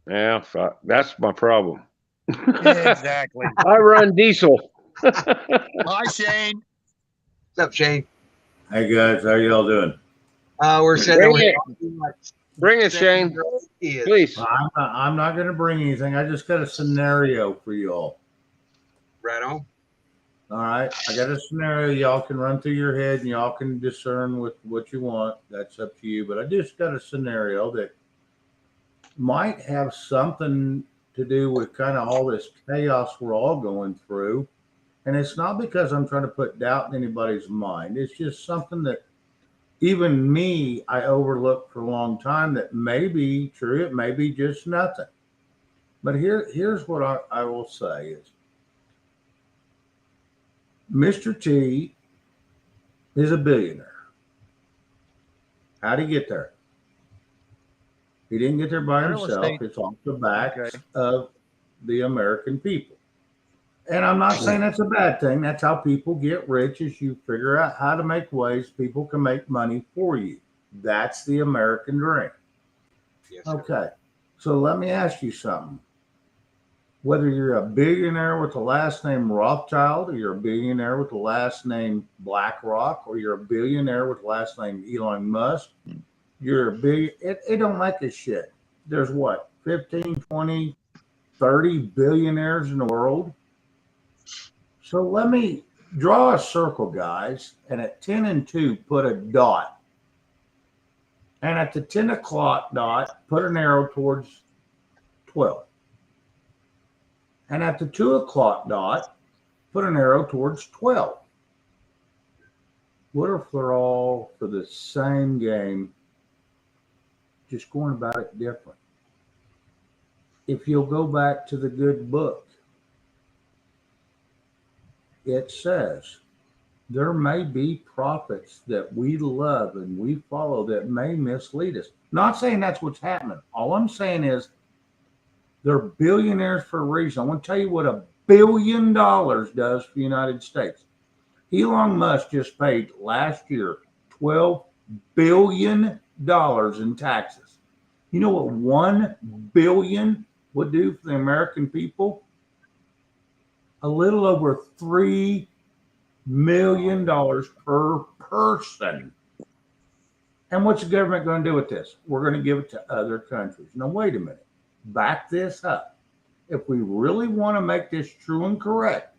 Yeah, that's my problem. Exactly. I run diesel. Hi, Shane. What's up, Shane? Hey guys, how y'all doing? We're sitting Bring it, Shane. Please. I'm not going to bring anything. I just got a scenario for y'all. Right on. All right. I got a scenario y'all can run through your head and y'all can discern with what you want. That's up to you. But I just got a scenario that might have something to do with kind of all this chaos we're all going through. And it's not because I'm trying to put doubt in anybody's mind. It's just something that even me, I overlooked for a long time that may be true. It may be just nothing. But here's what I will say is Mr. T is a billionaire. How'd he get there? He didn't get there by himself. It's off the backs of the American people. And I'm not saying that's a bad thing. That's how people get rich, is you figure out how to make ways people can make money for you. That's the American dream. Yes, okay. So let me ask you something. whether you're a billionaire with the last name Rothschild, or you're a billionaire with the last name BlackRock, or you're a billionaire with the last name Elon Musk, you're a it don't make a shit. There's what, 15, 20, 30 billionaires in the world. So let me draw a circle, guys, and at 10 and 2, put a dot. And at the 10 o'clock dot, put an arrow towards 12. And at the 2 o'clock dot, put an arrow towards 12. What if they're all for the same game, just going about it different? If you'll go back to the good book, it says there may be prophets that we love and we follow that may mislead us. Not saying that's what's happening. All I'm saying is they're billionaires for a reason. I want to tell you what $1 billion does for the United States. Elon Musk just paid last year $12 billion in taxes. You know what $1 billion would do for the American people? A little over $3 million per person. And what's the government going to do with this? We're going to give it to other countries. Now, wait a minute. Back this up. If we really want to make this true and correct,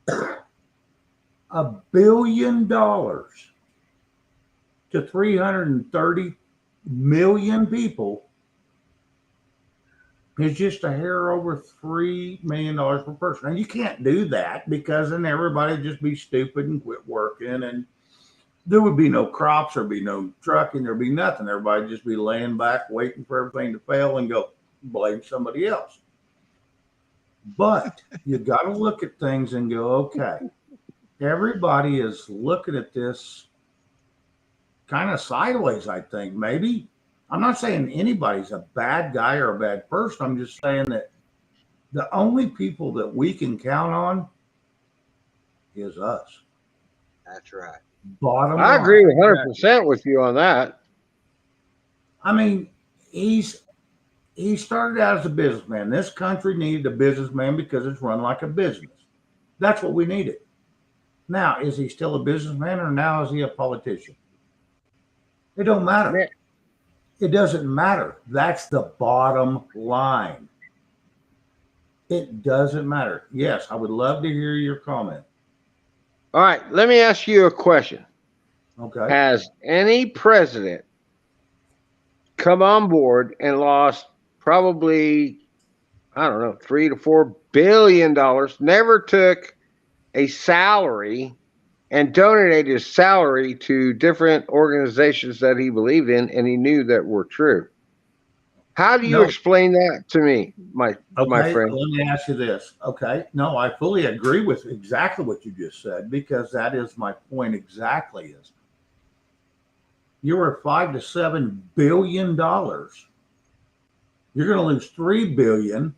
$1 billion to 330 million people is just a hair over $3 million per person. And you can't do that because then everybody would just be stupid and quit working, and there would be no crops, there'd be no trucking, there'd be nothing. Everybody would just be laying back, waiting for everything to fail and go blame somebody else. But you got to look at things and go, okay, everybody is looking at this kind of sideways, I think. Maybe. I'm not saying anybody's a bad guy or a bad person. I'm just saying that the only people that we can count on is us. That's right. Bottom line. I agree 100% with you on that. I mean, he started out as a businessman. This country needed a businessman because it's run like a business. That's what we needed. Now, is he still a businessman or now is he a politician? It don't matter. It doesn't matter. That's the bottom line. It doesn't matter. Yes, I would love to hear your comment. All right, let me ask you a question. Okay. Has any president come on board and lost probably, I don't know, $3 to $4 billion, never took a salary and donated his salary to different organizations that he believed in and he knew that were true? How do you explain that to me, my friend? Let me ask you this. Okay. No, I fully agree with exactly what you just said, because that is my point exactly. Is you were $5 to $7 billion. You're going to lose $3 billion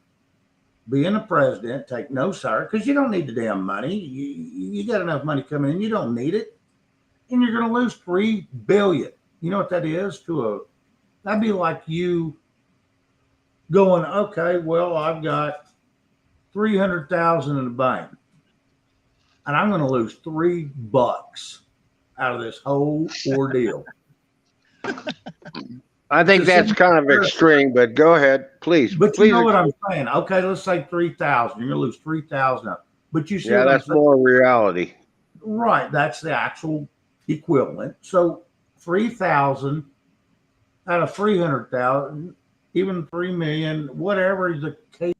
being a president, take no salary, because you don't need the damn money. You got enough money coming in. You don't need it. And you're going to lose $3 billion. You know what that is? That'd be like you going, okay, well, I've got 300,000 in the bank, and I'm going to lose $3 out of this whole ordeal. I think that's kind of extreme, but go ahead, please. But please. You know what I'm saying? Okay, let's say 3,000. You're going to lose 3,000. But you see, yeah, that's more reality. Right, that's the actual equivalent. So 3,000 out of 300,000, even 3 million, whatever the case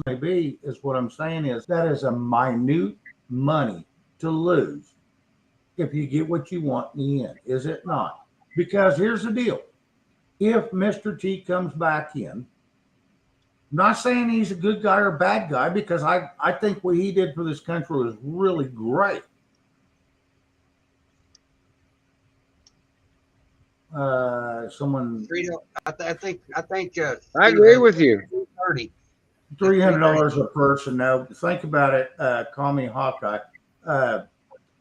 may be, is what I'm saying is that is a minute money to lose if you get what you want in the end, is it not? Because here's the deal. If Mr. T comes back in, I'm not saying he's a good guy or a bad guy, because I think what he did for this country was really great. Someone, I think. I agree with you. $300 a person. Now think about it. Call me Hawkeye.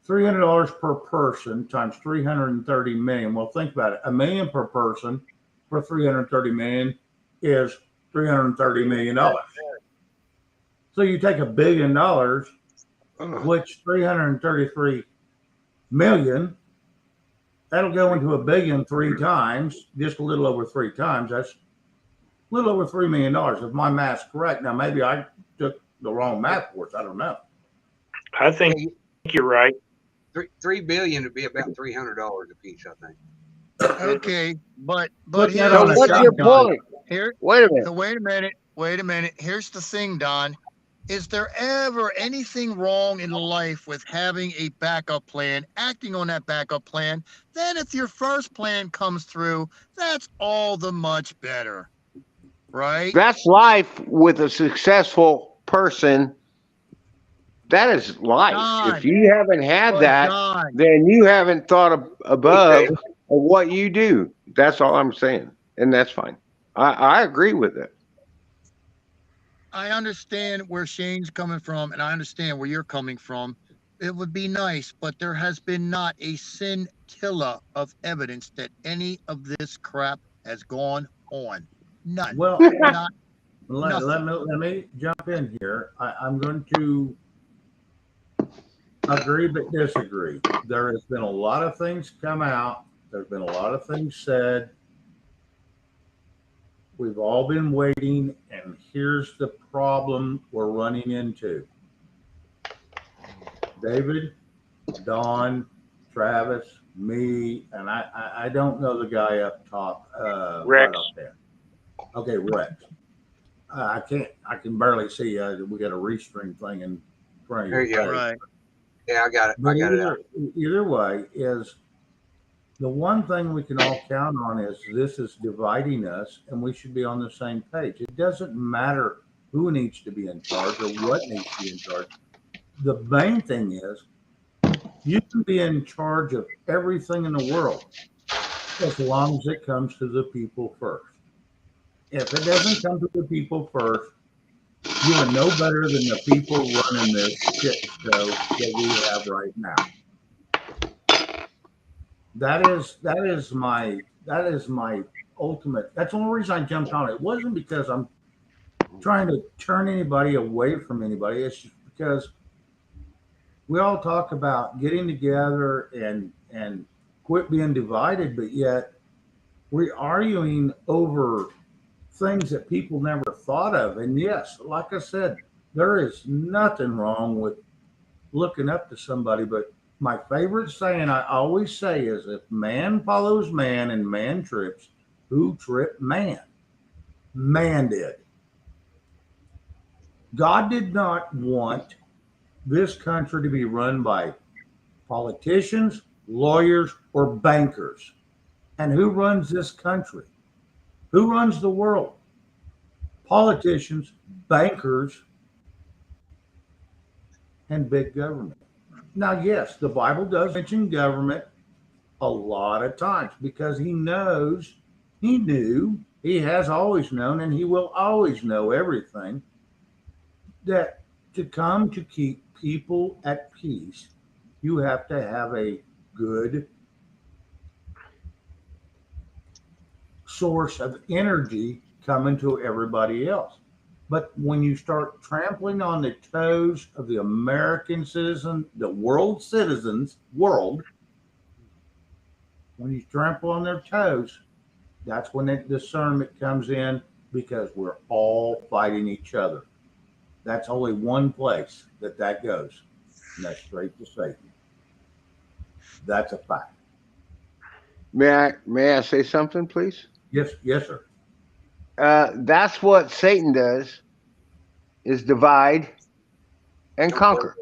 $300 per person times 330 million. Well, think about it. $1 million per person for 330 million is $330 million. So you take $1 billion, Ugh. which 333 million, that'll go into $1 billion 3 times, just a little over 3 times. That's a little over $3 million, if my math's correct. Now, maybe I took the wrong math course. I don't know. I think you're right. $3 billion would be about $300 a piece, I think. Okay, but Put here's that So on the a what's thing, your shotgun. Don. point? Here, Wait a minute. so wait a minute. Here's the thing, Don. Is there ever anything wrong in life with having a backup plan, acting on that backup plan? Then if your first plan comes through, that's all the much better, right? That's life with a successful person. That is life. Don, If you haven't had but that, Don, then you haven't thought above of what you do. That's all I'm saying. And that's fine. I agree with it. I understand where Shane's coming from, and I understand where you're coming from. It would be nice, but there has been not a scintilla of evidence that any of this crap has gone on. None. Well, Not let me jump in here. I'm going to agree but disagree. There has been a lot of things come out. There's been a lot of things said. We've all been waiting, and here's the problem we're running into. David, Don, Travis, me, and I don't know the guy up top. Rex. Right up there. Okay, Rex. I can barely see. We got a restream thing in front of There you your go. face. right. Yeah, I got it. But I got it out. either way is the one thing we can all count on is this is dividing us, and we should be on the same page. It doesn't matter who needs to be in charge or what needs to be in charge. The main thing is you can be in charge of everything in the world as long as it comes to the people first. If it doesn't come to the people first, you are no better than the people running this shit show that we have right now. That is my ultimate. That's the only reason I jumped on it. It wasn't because I'm trying to turn anybody away from anybody. It's just because we all talk about getting together and quit being divided, but yet we're arguing over things that people never thought of. And yes, like I said, there is nothing wrong with looking up to somebody, but my favorite saying I always say is if man follows man and man trips, who tripped man? Man did. God did not want this country to be run by politicians, lawyers, or bankers. And who runs this country? Who runs the world? Politicians, bankers, and big government. Now, yes, the Bible does mention government a lot of times because he knows, he knew, he has always known, and he will always know everything, that to come to keep people at peace, you have to have a good source of energy coming to everybody else. But when you start trampling on the toes of the American citizen, the world citizens, when you trample on their toes, that's when the discernment comes in because we're all fighting each other. That's only one place that goes, and that's straight to Satan. That's a fact. May I say something, please? Yes, sir. That's what Satan does, is divide and conquer.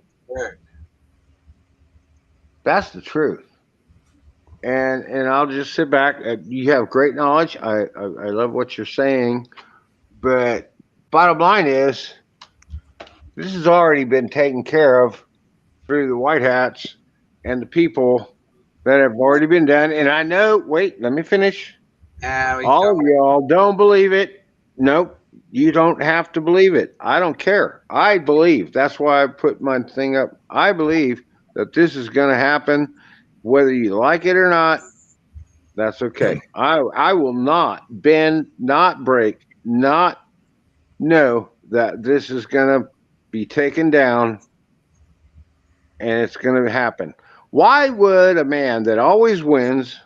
That's the truth. And I'll just sit back. You have great knowledge. I love what you're saying, but bottom line is, this has already been taken care of through the white hats and the people that have already been done. And I know. Wait, let me finish. All of y'all don't believe it. Nope. You don't have to believe it. I don't care. I believe. That's why I put my thing up. I believe that this is going to happen, whether you like it or not. That's okay. I will not bend, not break, not know that this is going to be taken down, and it's going to happen. Why would a man that always wins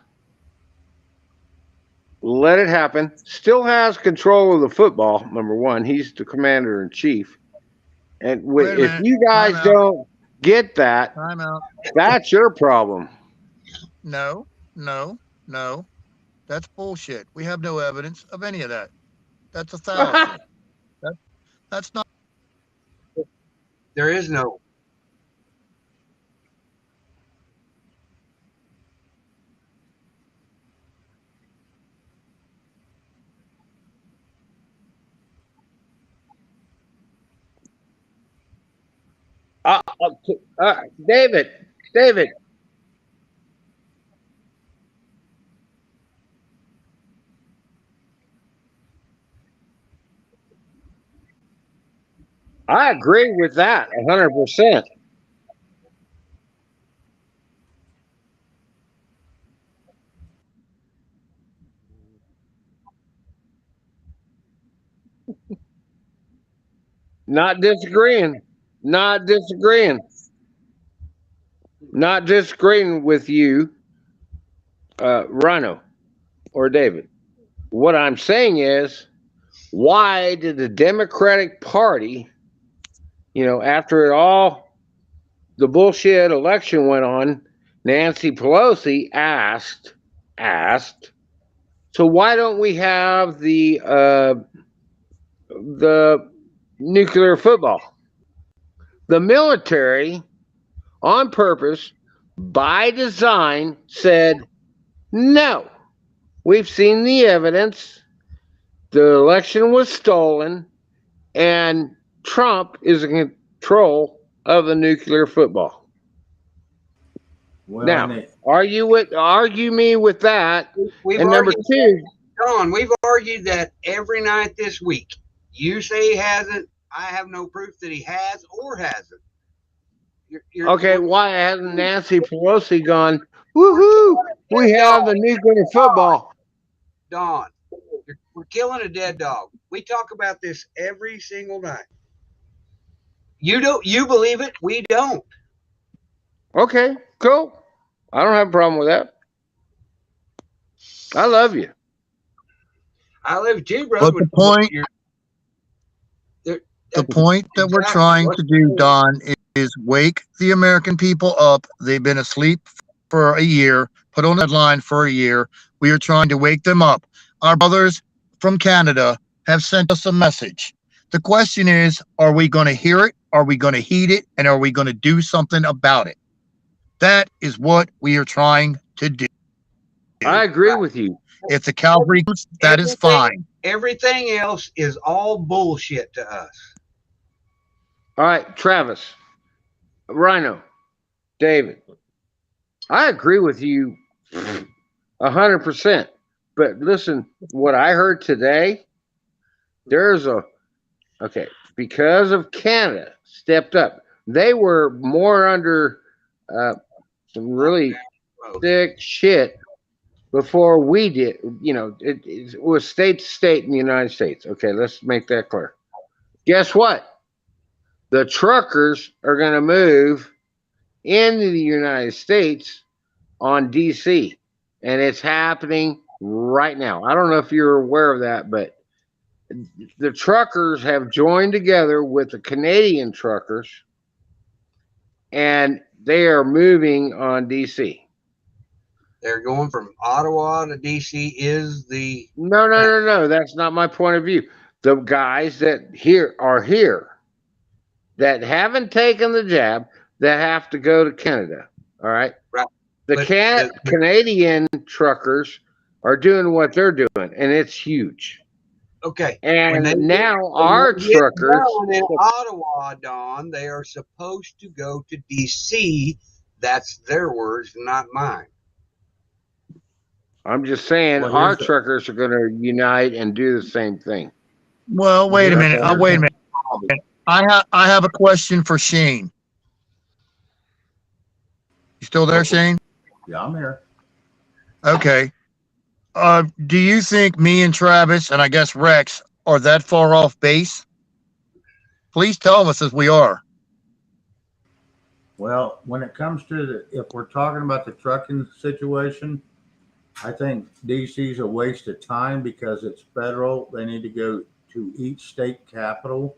let it happen? Still has control of the football. Number one, he's the commander in chief. And Wait a if minute. you guys Time out. don't get that, Time out. that's your problem. No. That's bullshit. We have no evidence of any of that. That's a fallacy. That's not. There is no. David. I agree with that 100%. Not disagreeing. Not disagreeing. Not disagreeing with you, Rhino or David. What I'm saying is, why did the Democratic Party, after it all, the bullshit election went on, Nancy Pelosi asked, so why don't we have the nuclear football? The military, on purpose, by design, said, no, we've seen the evidence. The election was stolen, and Trump is in control of the nuclear football. Well, Now, argue me with that. And number two, Don, we've argued that every night this week. You say he hasn't. I have no proof that he has or hasn't. Okay, why hasn't Nancy Pelosi gone, woohoo, we have the nuclear football? Don, we're killing a dead dog. We talk about this every single night. You believe it, we don't. Okay, cool. I don't have a problem with that. I love you. I love you too, brother. But the point that we're trying to do, Don, is wake the American people up. They've been asleep for a year, put on the headline for a year. We are trying to wake them up. Our brothers from Canada have sent us a message. The question is, are we going to hear it? Are we going to heed it? And are we going to do something about it? That is what we are trying to do. I agree with you. If the cavalry, that is fine. Everything else is all bullshit to us. All right, Travis, Rhino, David, I agree with you 100%. But listen, what I heard today, because of Canada stepped up. They were more under some really thick shit before we did. It was state to state in the United States. Okay, let's make that clear. Guess what? The truckers are going to move into the United States on DC, and it's happening right now. I don't know if you're aware of that, but the truckers have joined together with the Canadian truckers, and they are moving on DC. They're going from Ottawa to DC is the... No. That's not my point of view. The guys that are here that haven't taken the jab, that have to go to Canada. All right. Right. The Canadian truckers are doing what they're doing, and it's huge. Okay. And now our truckers in Ottawa, Don, they are supposed to go to DC. That's their words, not mine. I'm just saying our truckers are going to unite and do the same thing. Well, wait a minute. Wait a minute. I have a question for Shane. You still there, Shane? Yeah, I'm here. Okay. Do you think me and Travis and I guess Rex are that far off base? Please tell us as we are. Well, when it comes to if we're talking about the trucking situation, I think DC's a waste of time because it's federal. They need to go to each state capital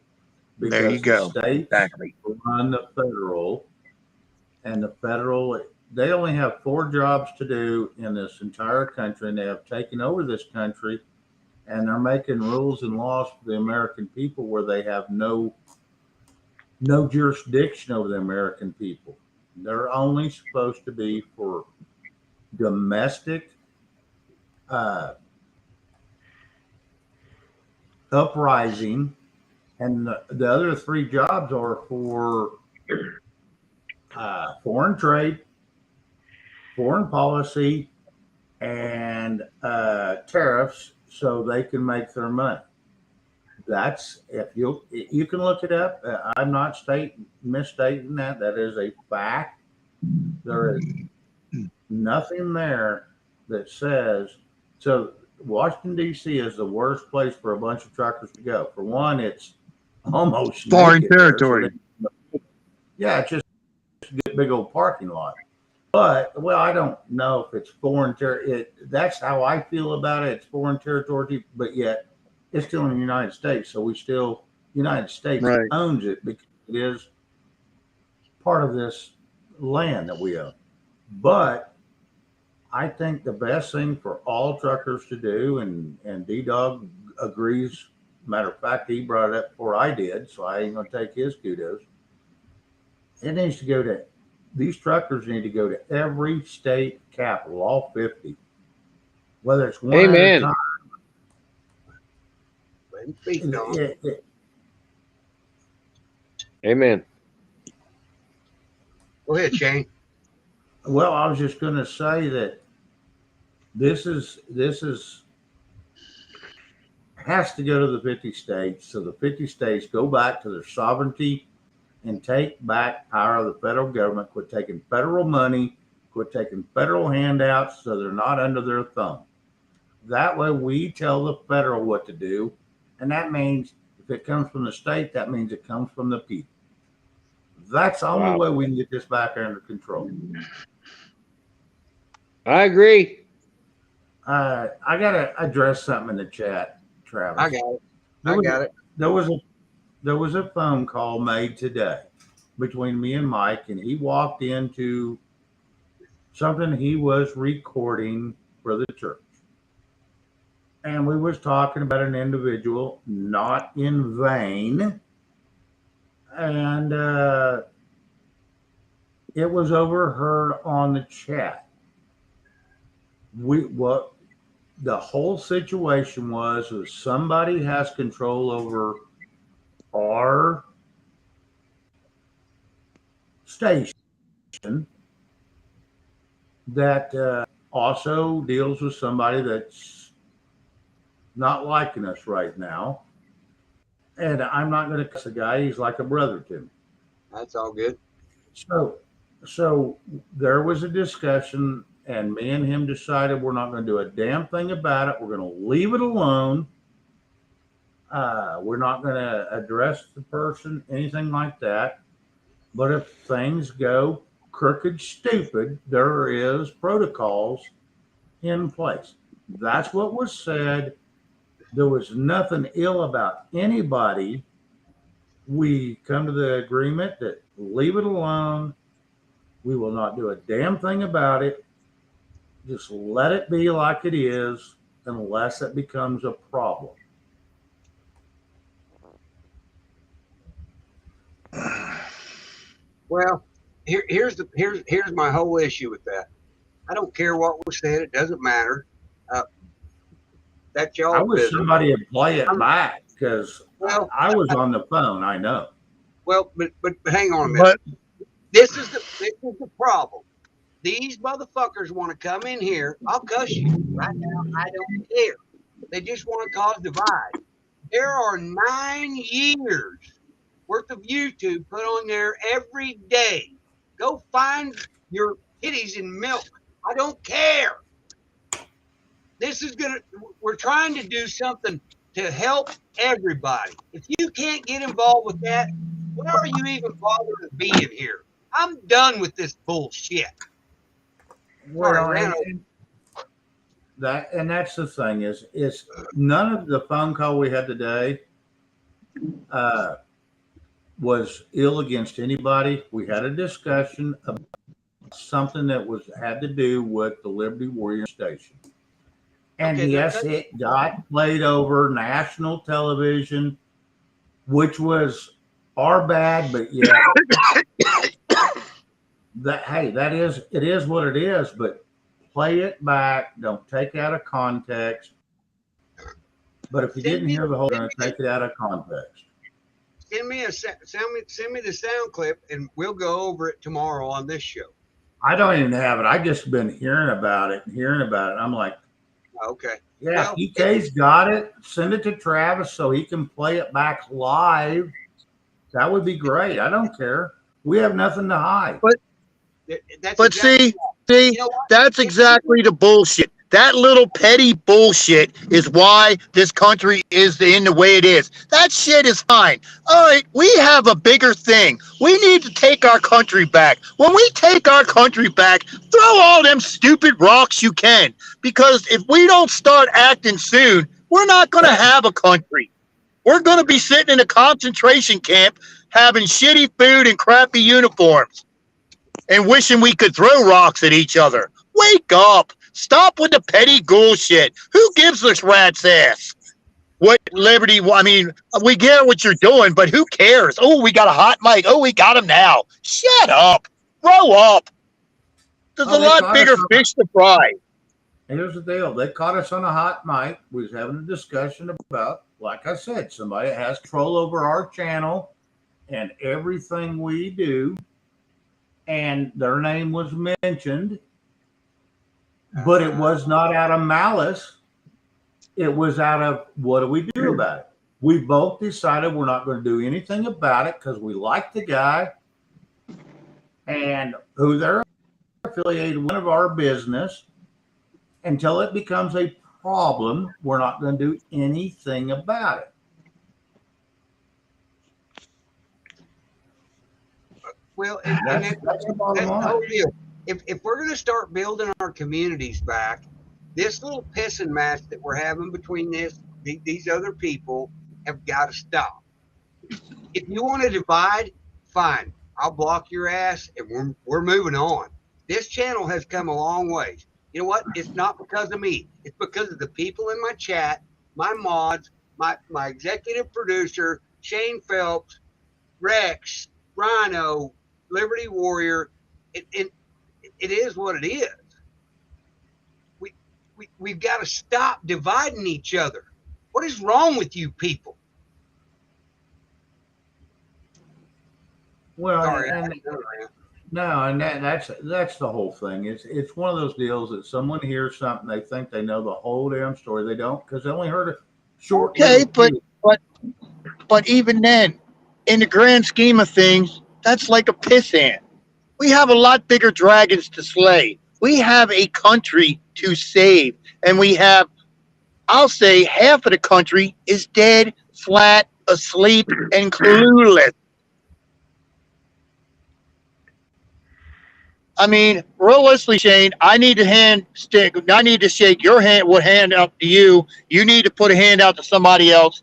because There you go. the states Exactly. run the federal, and the federal, they only have 4 jobs to do in this entire country, and they have taken over this country, and they're making rules and laws for the American people where they have no jurisdiction over the American people. They're only supposed to be for domestic uprising, and the other 3 jobs are for foreign trade, foreign policy, and tariffs, so they can make their money. That's, if you can look it up. I'm not misstating that. That is a fact. There is nothing there that says, so Washington D.C. is the worst place for a bunch of truckers to go. For one, it's almost Foreign naked there, territory. yeah, it's just a big old parking lot. But, well, I don't know if it's foreign territory. That's how I feel about it. It's foreign territory, but yet it's still in the United States. So United States Right. owns it because it is part of this land that we own. But I think the best thing for all truckers to do, and D-Dog agrees. Matter of fact, he brought it up before I did, so I ain't going to take his kudos. It needs to go to, these truckers need to go to every state capital, all 50. Whether it's one at a Amen. time. Amen. Go ahead, Shane. Well, I was just going to say that this has to go to the 50 states. So the 50 states go back to their sovereignty and take back power of the federal government, quit taking federal money, quit taking federal handouts so they're not under their thumb. That way we tell the federal what to do. And that means if it comes from the state, that means it comes from the people. That's the only way we can get this back under control. I agree. I got to address something in the chat, Travis. I got it. There was a phone call made today between me and Mike, and he walked into something he was recording for the church. And we was talking about an individual, not in vain. And it was overheard on the chat. What the whole situation was somebody has control over our station that also deals with somebody that's not liking us right now. And I'm not going to cuss a guy. He's like a brother to me. That's all good. So there was a discussion, and me and him decided we're not going to do a damn thing about it. We're going to leave it alone. We're not going to address the person, anything like that. But if things go crooked, stupid, there is protocols in place. That's what was said. There was nothing ill about anybody. We come to the agreement that leave it alone. We will not do a damn thing about it. Just let it be like it is unless it becomes a problem. Well, here's my whole issue with that. I don't care what was said; it doesn't matter. That's y'all. I wish business. somebody would play it back because Well, I was on the phone. I know. Well, but hang on a minute. This is the problem. These motherfuckers want to come in here. I'll cuss you right now. I don't care. They just want to cause divide. There are 9 years worth of YouTube put on there every day. Go find your kitties in milk. I don't care. We're trying to do something to help everybody. If you can't get involved with that, why are you even bothering being here? I'm done with this bullshit. Sorry, Well, ran over. that's the thing is none of the phone call we had today was ill against anybody. We had a discussion about something that had to do with the Liberty Warrior Station. And Okay, yes, it got played over national television, which was our bad, but yeah, it is what it is, but play it back, don't take it out of context. But if you didn't hear the whole thing, take it out of context. Send me the sound clip, and we'll go over it tomorrow on this show. I don't even have it. I just been hearing about it. I'm like, okay. Yeah, if EK's got it, send it to Travis so he can play it back live. That would be great. I don't care. We have nothing to hide. But exactly see, you know that's exactly the bullshit. That little petty bullshit is why this country is in the way it is. That shit is fine. All right, we have a bigger thing. We need to take our country back. When we take our country back, throw all them stupid rocks you can. Because if we don't start acting soon, we're not going to have a country. We're going to be sitting in a concentration camp having shitty food and crappy uniforms and wishing we could throw rocks at each other. Wake up. Stop with the petty bullshit. Who gives this rat's ass? What liberty? I mean, we get what you're doing, but who cares? Oh, we got a hot mic. Oh, we got him now. Shut up. Grow up. There's a lot bigger fish to fry. Here's the deal. They caught us on a hot mic. We was having a discussion about, like I said, somebody that has control over our channel and everything we do. And their name was mentioned. But it was not out of malice. It was out of, what do we do about it? We both decided we're not going to do anything about it because we like the guy and who they're affiliated with of our business. Until it becomes a problem, we're not going to do anything about it. Well, that's the bottom line. If we're going to start building our communities back, this little pissing match that we're having between these other people have got to stop. If you want to divide, fine. I'll block your ass, and we're moving on. This channel has come a long ways. You know what? It's not because of me. It's because of the people in my chat, my mods, my executive producer, Shane Phelps, Rex, Rhino, Liberty Warrior. It is what it is. We've got to stop dividing each other. What is wrong with you people? Well, Sorry, that's the whole thing. It's one of those deals that someone hears something, they think they know the whole damn story. They don't, because they only heard a short. Okay, but even then, in the grand scheme of things, that's like a piss ant. We have a lot bigger dragons to slay. We have a country to save, and we have, I'll say, half of the country is dead, flat, asleep, and clueless. I mean, realistically, Shane, I need to shake your hand up to you. You need to put a hand out to somebody else.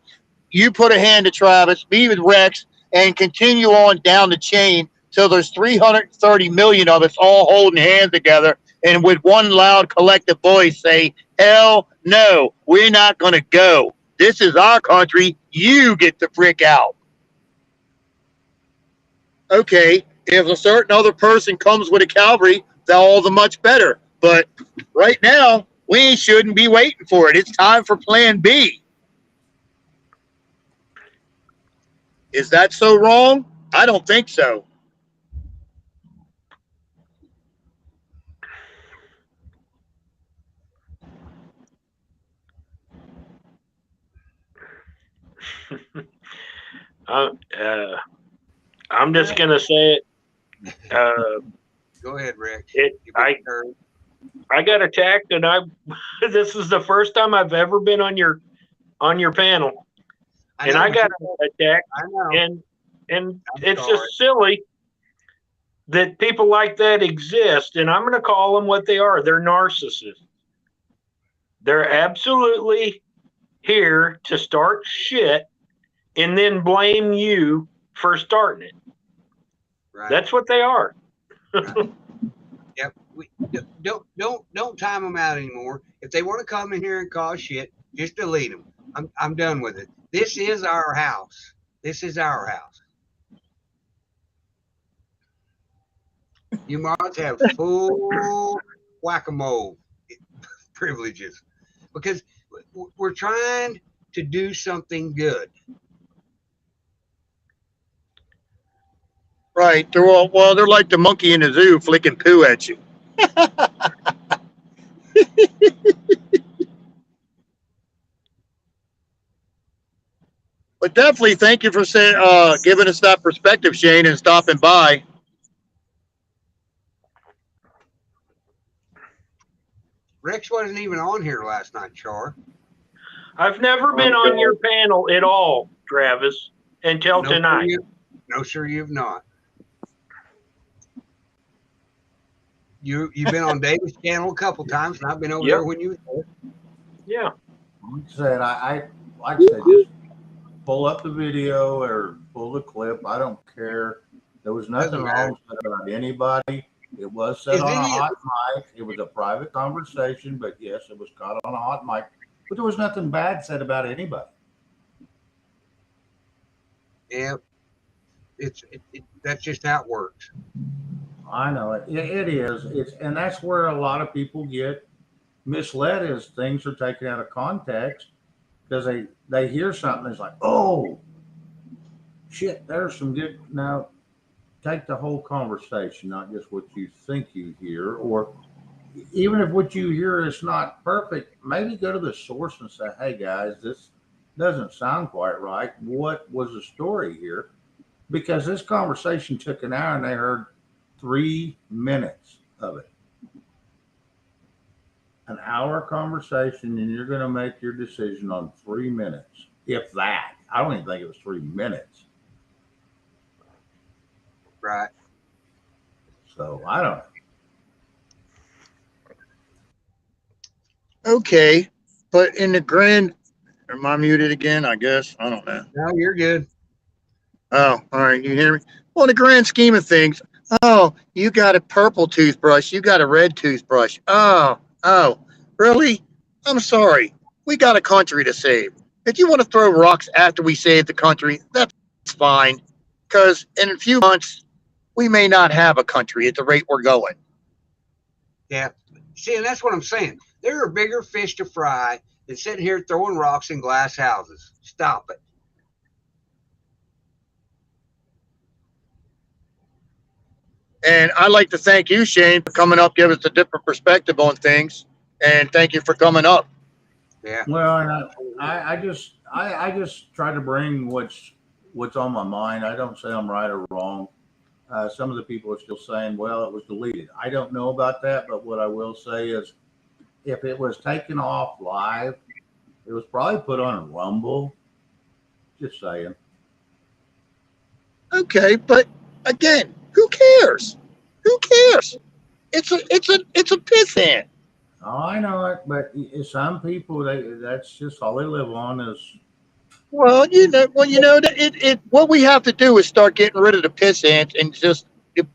You put a hand to Travis, me with Rex, and continue on down the chain till there's 330 million of us all holding hands together and with one loud collective voice say, hell no, we're not going to go. This is our country. You get the frick out. Okay. If a certain other person comes with a cavalry, they're all the much better. But right now, we shouldn't be waiting for it. It's time for plan B. Is that so wrong? I don't think so. I'm just going to say it. Go ahead, Rick. I got attacked, and this is the first time I've ever been on your on your panel, I and know, I but got you- attacked, I know. and I'm it's sorry. just silly that people like that exist. And I'm going to call them what they are. They're narcissists. They're absolutely here to start shit and then blame you for starting it. Right. That's what they are. Right. Yep. We don't time them out anymore. If they want to come in here and cause shit, just delete them. I'm done with it. This is our house. This is our house. You mods have full whack-a-mole privileges because we're trying to do something good. Right. They're all, well, they're like the monkey in the zoo flicking poo at you. But definitely thank you for giving us that perspective, Shane, and stopping by. Rex wasn't even on here last night, Char. I've never been on your panel at all, Travis, until No, tonight. No, sir, you've not. You've been on David's channel a couple times, and I've been over there when you were there. Yeah. Like I said, like I said, just pull up the video or pull the clip. I don't care. There was nothing wrong said about anybody. It was said on a hot mic. It was a private conversation, but yes, it was caught on a hot mic. But there was nothing bad said about anybody. Yeah, that's just how it works. I know it. It is. And that's where a lot of people get misled, is things are taken out of context because they hear something. It's like, oh, shit, there's some good. Now, take the whole conversation, not just what you think you hear, or even if what you hear is not perfect, maybe go to the source and say, hey, guys, this doesn't sound quite right. What was the story here? Because this conversation took an hour and they heard 3 minutes of it. An hour conversation, and you're going to make your decision on 3 minutes, if that. I don't even think it was 3 minutes. Right. So I don't know. Okay. But in the grand, am I muted again? I guess. I don't know. No, you're good. Oh, all right. You hear me? Well, in the grand scheme of things, oh, you got a purple toothbrush. You got a red toothbrush. Oh, really? I'm sorry. We got a country to save. If you want to throw rocks after we save the country, that's fine. Because in a few months, we may not have a country at the rate we're going. Yeah. See, and that's what I'm saying. There are bigger fish to fry than sitting here throwing rocks in glass houses. Stop it. And I'd like to thank you, Shane, for coming up, give us a different perspective on things. And thank you for coming up. Yeah. Well, and I just try to bring what's on my mind. I don't say I'm right or wrong. Some of the people are still saying, well, it was deleted. I don't know about that, but what I will say is if it was taken off live, it was probably put on Rumble. Just saying. Okay, but again, who cares? Who cares? It's a piss ant. Oh, I know it, but some people that's just all they live on is. Well, what we have to do is start getting rid of the piss ants and just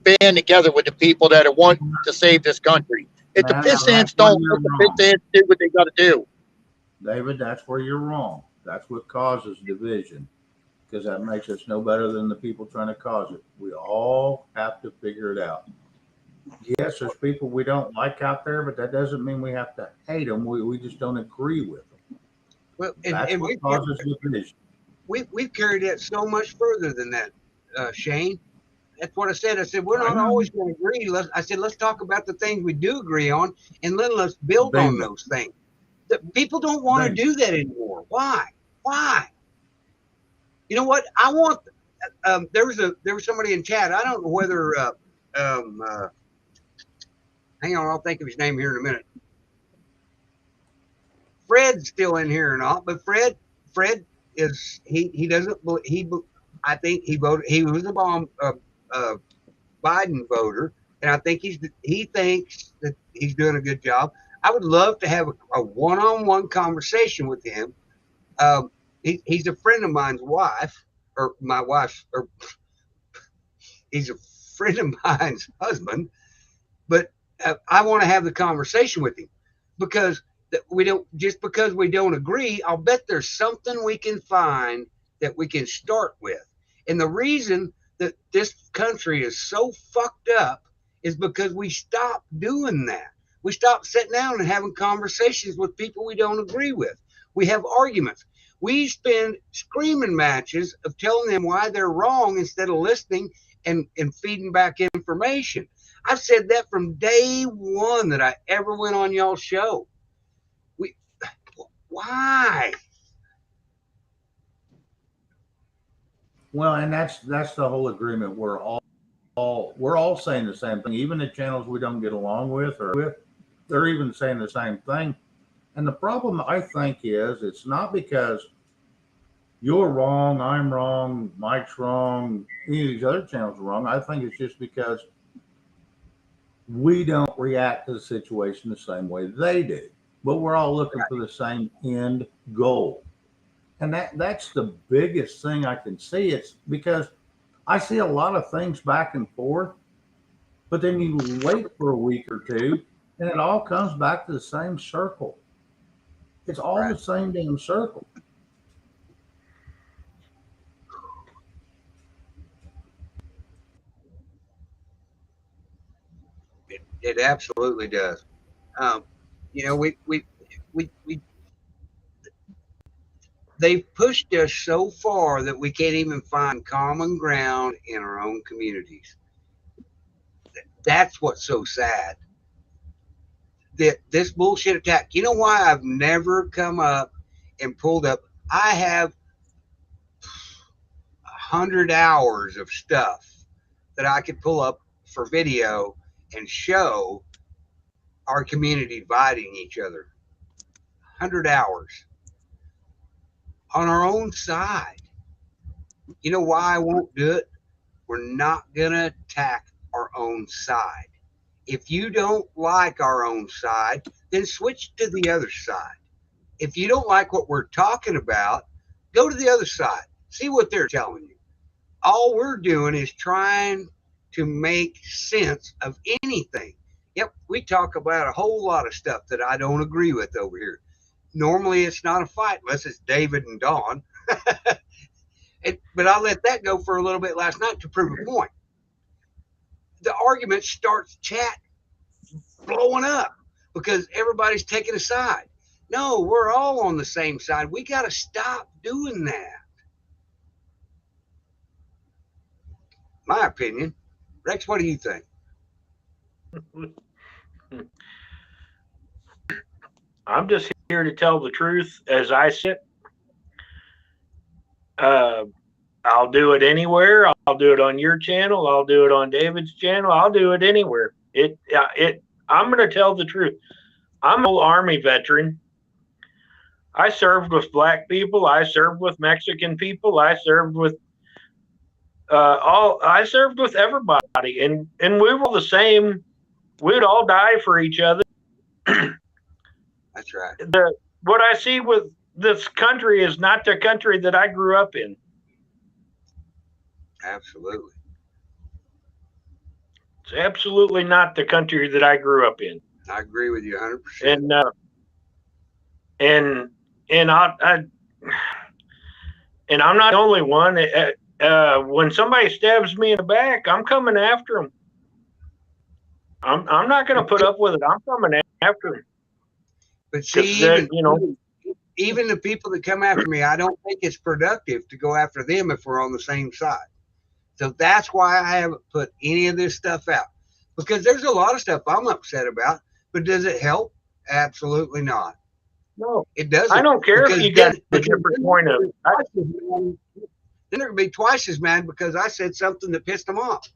band together with the people that want to save this country. If the piss ants don't, let the piss ants do what they got to do. David, that's where you're wrong. That's what causes division, because that makes us no better than the people trying to cause it. We all have to figure it out. Yes, there's people we don't like out there, but that doesn't mean we have to hate them. We just don't agree with them. Well, That's and what causes division. We've carried it so much further than that, Shane. That's what I said. I said, we're not always going to agree. I said, let's talk about the things we do agree on, and let's build on those things. People don't want to do that anymore. Why? You know what? I want. There was somebody in chat. I don't know whether. Hang on, I'll think of his name here in a minute. Fred's still in here or not, but Fred, Fred is he doesn't I think he was a Biden voter, and I think he thinks that he's doing a good job. I would love to have a one-on-one conversation with him. He's a friend of mine's wife, or my wife's, or he's a friend of mine's husband, but I want to have the conversation with him because because we don't agree, I'll bet there's something we can find that we can start with. And the reason that this country is so fucked up is because we stopped doing that. We stopped sitting down and having conversations with people we don't agree with. We have arguments. We spend screaming matches of telling them why they're wrong instead of listening and feeding back information. I've said that from day one that I ever went on y'all's show. Why? Well, and that's the whole agreement. We're all saying the same thing. Even the channels we don't get along with, they're even saying the same thing. And the problem, I think, is it's not because you're wrong, I'm wrong, Mike's wrong, any of these other channels are wrong. I think it's just because we don't react to the situation the same way they do. But we're all looking for the same end goal. And that's the biggest thing I can see. It's because I see a lot of things back and forth, but then you wait for a week or two and it all comes back to the same circle. It's all the same damn circle. It absolutely does. You know, they've pushed us so far that we can't even find common ground in our own communities. That's what's so sad. That this bullshit attack. You know why I've never come up and pulled up? I have 100 hours of stuff that I could pull up for video and show our community dividing each other. 100 hours on our own side. You know why I won't do it? We're not gonna attack our own side. If you don't like our own side, then switch to the other side. If you don't like what we're talking about, go to the other side. See what they're telling you. All we're doing is trying to make sense of anything. Yep, we talk about a whole lot of stuff that I don't agree with over here. Normally it's not a fight unless it's David and Dawn. But I let that go for a little bit last night to prove a point. The argument starts chat blowing up because everybody's taking a side. No, we're all on the same side. We got to stop doing that. My opinion. Rex, what do you think? I'm just here to tell the truth as I sit. I'll do it anywhere. I'll do it on your channel. I'll do it on David's channel. I'll do it anywhere. I'm going to tell the truth. I'm an old Army veteran. I served with black people. I served with Mexican people. I served with I served with everybody, and we were all the same. We'd all die for each other. That's right. What I see with this country is not the country that I grew up in. Absolutely. It's absolutely not the country that I grew up in. I agree with you 100%. And I'm not the only one. When somebody stabs me in the back, I'm coming after them. I'm not going to put up with it. I'm coming after them. But see, even the people that come after me, I don't think it's productive to go after them if we're on the same side. So that's why I haven't put any of this stuff out, because there's a lot of stuff I'm upset about, but does it help? Absolutely not. No, it doesn't. I don't care if you got a different point of view. Then they're going to be twice as mad because I said something that pissed them off.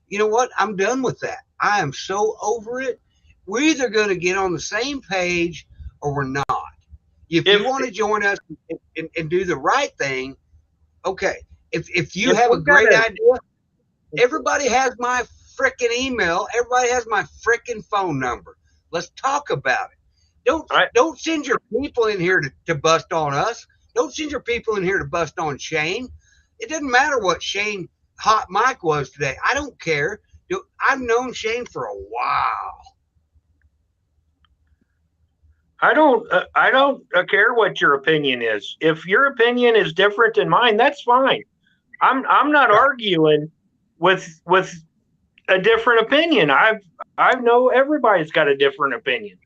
You know what? I'm done with that. I am so over it. We're either going to get on the same page or we're not. If you want to join us and do the right thing, okay. If you have a great idea, everybody has my frickin' email. Everybody has my frickin' phone number. Let's talk about it. Don't send your people in here to bust on us. Don't send your people in here to bust on Shane. It doesn't matter what Shane hot mic was today. I don't care. I've known Shane for a while. I don't care what your opinion is. If your opinion is different than mine, that's fine. I'm not arguing with a different opinion. I know everybody's got a different opinion.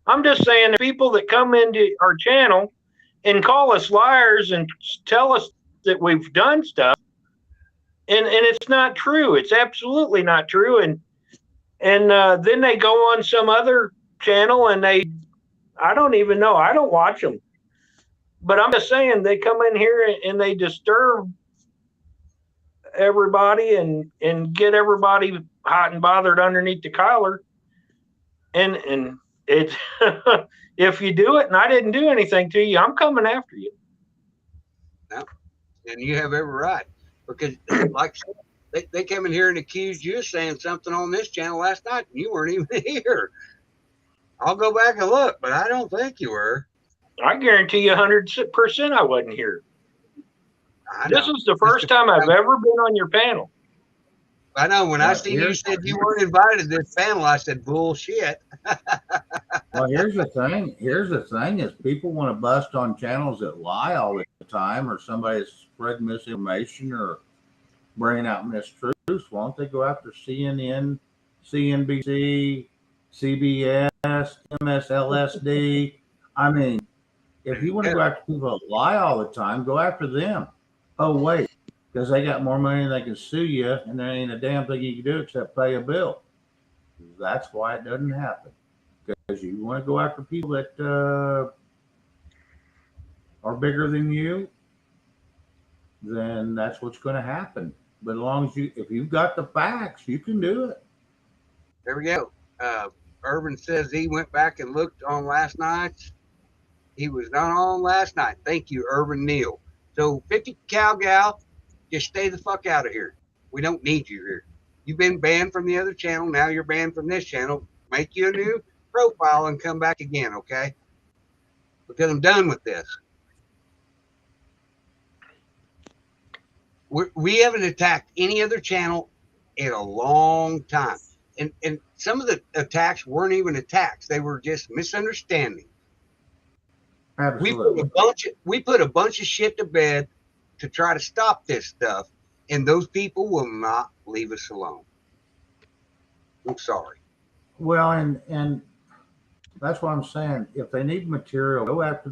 I'm just saying the people that come into our channel and call us liars and tell us that we've done stuff, and it's not true. It's absolutely not true. And then they go on some other channel and I don't even know. I don't watch them. But I'm just saying they come in here and they disturb everybody and get everybody hot and bothered underneath the collar. And it's if you do it and I didn't do anything to you, I'm coming after you. Yeah. And you have every right. Because like they came in here and accused you of saying something on this channel last night and you weren't even here. I'll go back and look, but I don't think you were. I guarantee you 100% I wasn't here. This is the first time I've ever been on your panel. I know. When I seen you said you weren't invited to this panel, I said, bullshit. Well, here's the thing. Here's the thing is people want to bust on channels that lie all the time, or somebody that's spreading misinformation or bringing out mistruths. Why don't they go after CNN, CNBC, CBS, MSLSD? I mean, if you want to go after people that lie all the time, go after them. Oh, wait, because they got more money than they can sue you, and there ain't a damn thing you can do except pay a bill. That's why it doesn't happen. Because you want to go after people that are bigger than you, then that's what's going to happen. But as long as if you've got the facts, you can do it. There we go. Urban says he went back and looked on last night's. He was not on last night. Thank you, Urban Neal. So 50 Cal Gal, just stay the fuck out of here. We don't need you here. You've been banned from the other channel. Now you're banned from this channel. Make you a new profile and come back again, okay? Because I'm done with this. We haven't attacked any other channel in a long time. And some of the attacks weren't even attacks. They were just misunderstanding. Absolutely. We put a bunch of shit to bed to try to stop this stuff, and those people will not leave us alone. I'm sorry. Well, and that's what I'm saying. If they need material, go after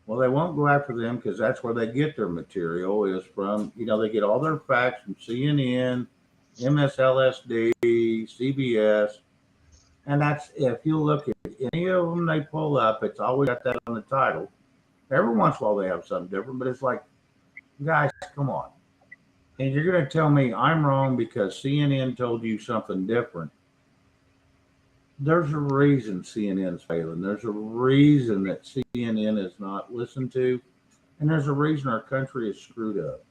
well, they won't go after them because that's where they get their material is from. They get all their facts from CNN, MSLSD, CBS. And that's, if you look at any of them they pull up, it's always got that on the title. Every once in a while they have something different, but it's like, guys, come on. And you're going to tell me I'm wrong because CNN told you something different. There's a reason CNN's failing. There's a reason that CNN is not listened to. And there's a reason our country is screwed up.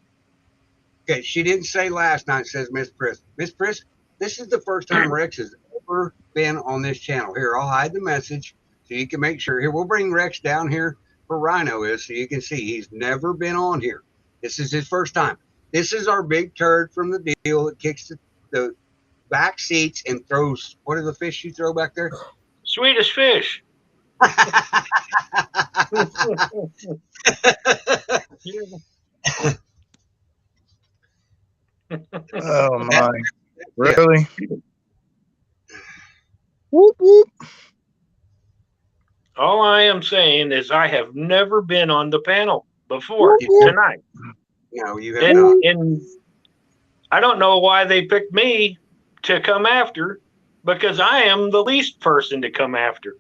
Okay, she didn't say last night, says Miss Priss. Miss Priss, this is the first time Rex has ever been on this channel. Here, I'll hide the message so you can make sure. Here, we'll bring Rex down here where Rhino is so you can see he's never been on here. This is his first time. This is our big turd from the deal that kicks the back seats and throws, what are the fish you throw back there? Swedish fish. Oh my. Really? Whoop, whoop. All I am saying is I have never been on the panel before tonight. No, you have not. And I don't know why they picked me to come after, because I am the least person to come after.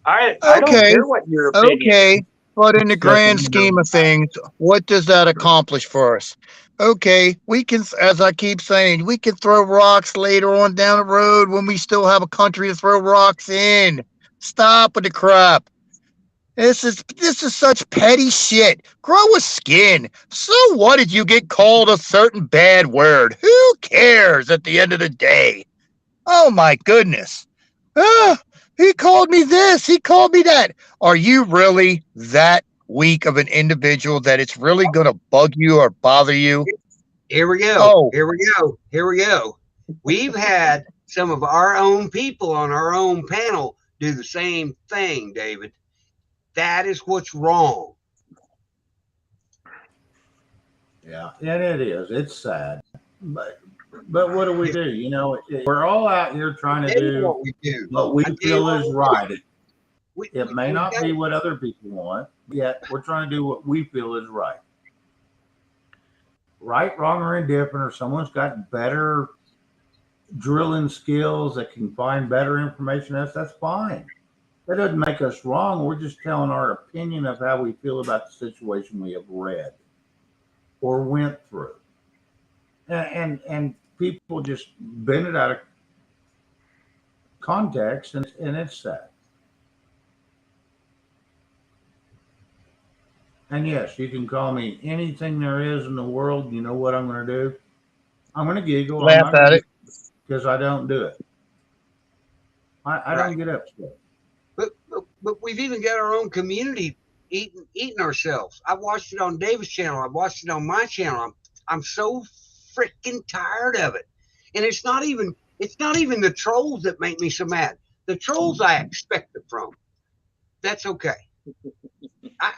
I don't care what your opinion is. Okay, but in the grand scheme of things, what does that accomplish for us? Okay, we can, as I keep saying, we can throw rocks later on down the road when we still have a country to throw rocks in. Stop with the crap. This is such petty shit. Grow a skin. So what did you get called a certain bad word? Who cares at the end of the day? Oh my goodness. He called me this. He called me that. Are you really that weak of an individual that it's really going to bug you or bother you? Here we go. Oh. Here we go. Here we go. We've had some of our own people on our own panel do the same thing, David. That is what's wrong. Yeah, and it is. It's sad. But what do we do? You know, we're all out here trying to do what we feel is right. It may not be what other people want, yet we're trying to do what we feel is right. Right, wrong, or indifferent, or someone's got better drilling skills that can find better information, that's fine. That doesn't make us wrong. We're just telling our opinion of how we feel about the situation we have read or went through. And people just bend it out of context, and it's sad. And yes, you can call me anything there is in the world. You know what I'm going to do? I'm going to giggle. Laugh at it. Because I don't do it. I don't get upset. But we've even got our own community eating ourselves. I watched it on David's channel. I watched it on my channel. I'm so freaking tired of it. And it's not even the trolls that make me so mad. The trolls I expect it from. That's okay.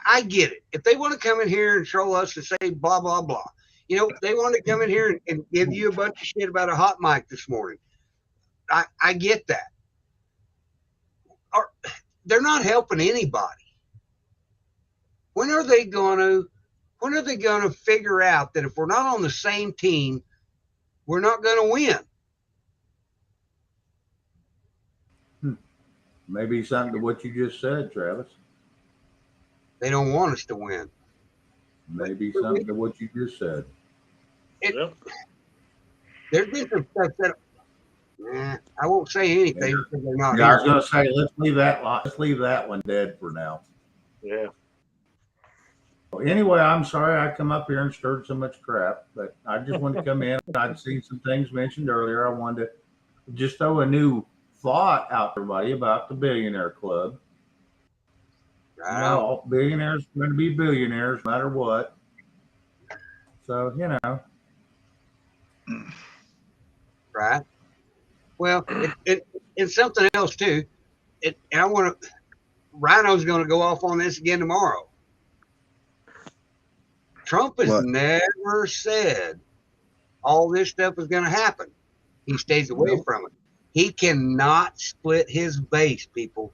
I get it. If they want to come in here and troll us and say blah, blah, blah, you know, they want to come in here and give you a bunch of shit about a hot mic this morning. I get that. They're not helping anybody. When are they going to figure out that if we're not on the same team, we're not going to win? Maybe something to what you just said, Travis. They don't want us to win. Maybe something to what you just said. There's been some stuff that I won't say anything because they're not. Yeah, I was going to say, let's leave that one dead for now. Yeah. Well, anyway, I'm sorry I come up here and stirred so much crap, but I just wanted to come in. I'd seen some things mentioned earlier. I wanted to just throw a new thought out to everybody about the Billionaire Club. Right. Well, billionaires are going to be billionaires no matter what. So, you know. Right. Well, and something else too. And I want to. Rhino's going to go off on this again tomorrow. Trump has never said all this stuff is going to happen. He stays away from it. He cannot split his base, people.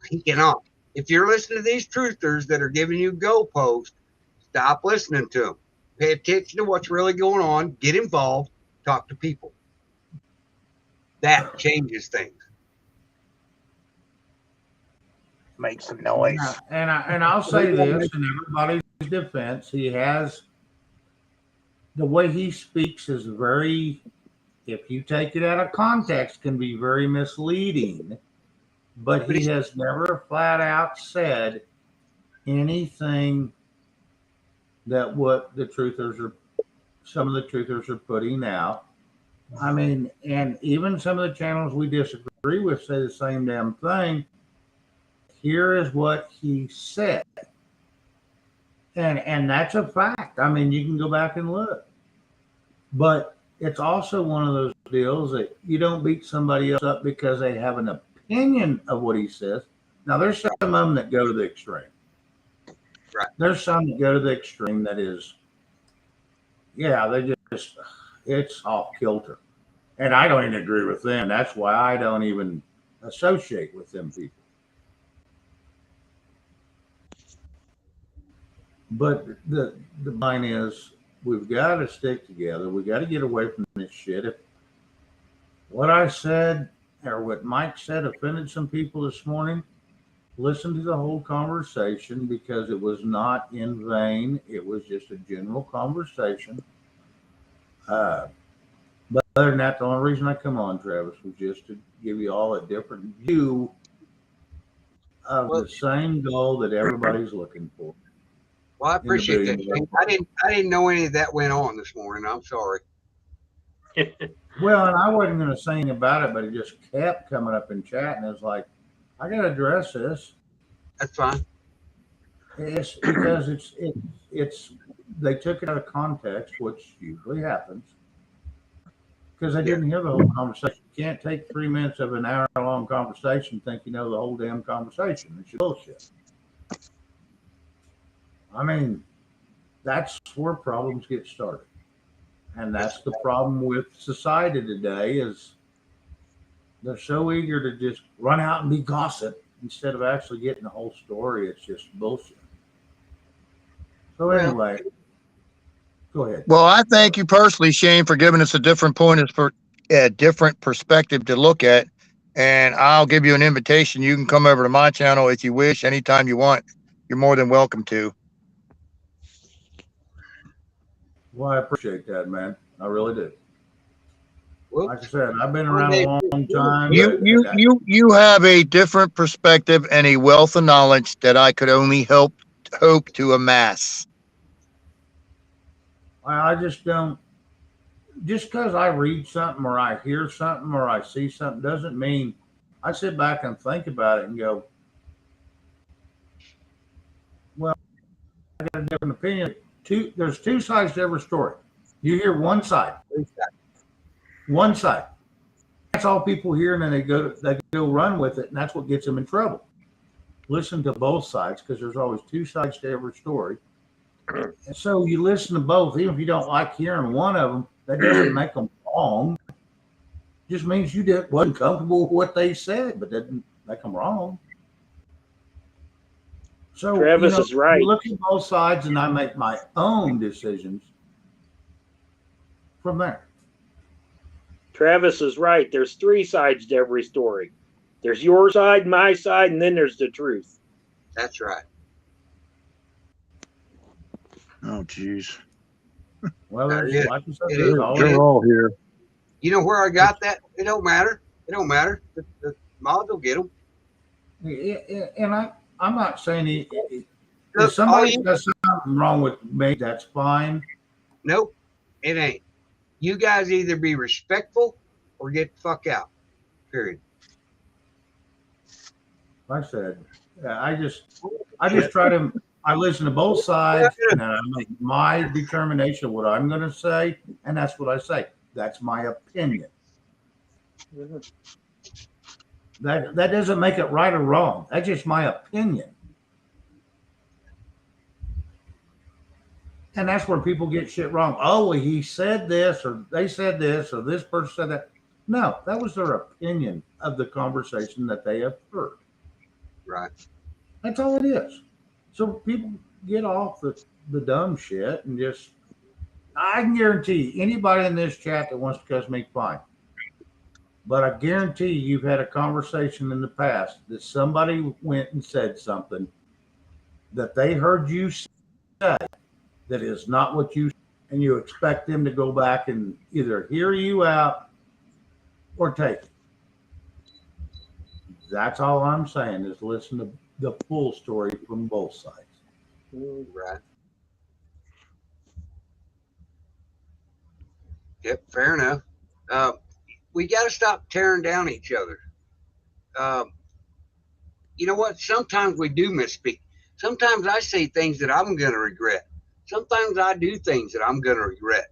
He cannot. If you're listening to these truthers that are giving you goalposts, stop listening to them. Pay attention to what's really going on. Get involved. Talk to people. That changes things. Make some noise. And I'll say this in everybody's defense. He has the way he speaks is very, if you take it out of context, can be very misleading. But he has never flat out said anything that what the truthers are, some of the truthers are putting out. I mean, and even some of the channels we disagree with say the same damn thing. Here is what he said. And that's a fact. I mean, you can go back and look. But it's also one of those deals that you don't beat somebody else up because they have an opinion of what he says. Now, there's some of them that go to the extreme. Right. There's some that go to the extreme that is, yeah, they just, it's off kilter. And I don't even agree with them. That's why I don't even associate with them people. But the line is, we've got to stick together. We got to get away from this shit. If what I said or what Mike said offended some people this morning, listen to the whole conversation because it was not in vain. It was just a general conversation. But other than that, the only reason I come on, Travis, was just to give you all a different view of Well, the same goal that everybody's looking for well, I in the appreciate that, billion Shane. dollar. I didn't know any of that went on this morning. I'm sorry. Well, and I wasn't going to say anything about it, but it just kept coming up in chat, and it's like, I got to address this. That's fine. It's because it's they took it out of context, which usually happens, because they didn't hear the whole conversation. You can't take 3 minutes of an hour-long conversation and think you know the whole damn conversation. It's bullshit. I mean, that's where problems get started. And that's the problem with society today is they're so eager to just run out and be gossip instead of actually getting the whole story. It's just bullshit. So anyway, go ahead. Well, I thank you personally, Shane, for giving us a different a different perspective to look at. And I'll give you an invitation. You can come over to my channel if you wish, anytime you want. You're more than welcome to. Well, I appreciate that, man. I really do. Well, Like I said, I've been around a long time. You have a different perspective and a wealth of knowledge that I could only hope to amass. I just don't. Just because I read something or I hear something or I see something doesn't mean I sit back and think about it and go, well, I got a different opinion. There's two sides to every story. You hear one side. One side. That's all people hear, and then they go run with it, and that's what gets them in trouble. Listen to both sides, because there's always two sides to every story. And so you listen to both, even if you don't like hearing one of them. That doesn't make them wrong. It just means you wasn't comfortable with what they said, but that didn't make them wrong. So Travis is right. I look at both sides, and I make my own decisions from there. Travis is right. There's three sides to every story. There's your side, my side, and then there's the truth. That's right. Oh, geez. Well, like you said, They're all here. You know where I got that? It don't matter. It don't matter. The mods will get them. And I'm not saying if Look, somebody does something wrong with me, that's fine. Nope, it ain't. You guys either be respectful or get the fuck out. Period. Like I said, I just try to. I listen to both sides, and I make my determination of what I'm going to say, and that's what I say. That's my opinion. That doesn't make it right or wrong. That's just my opinion. And that's where people get shit wrong. Oh, well, he said this, or they said this, or this person said that. No, that was their opinion of the conversation that they have heard. Right. That's all it is. So people get off the dumb shit and just, I can guarantee anybody in this chat that wants to cuss me, fine. But I guarantee you've had a conversation in the past that somebody went and said something that they heard you say that is not what you said, and you expect them to go back and either hear you out or take it. That's all I'm saying is listen to the full story from both sides. Right. Yep, fair enough. We got to stop tearing down each other. You know what? Sometimes we do misspeak. Sometimes I say things that I'm going to regret. Sometimes I do things that I'm going to regret.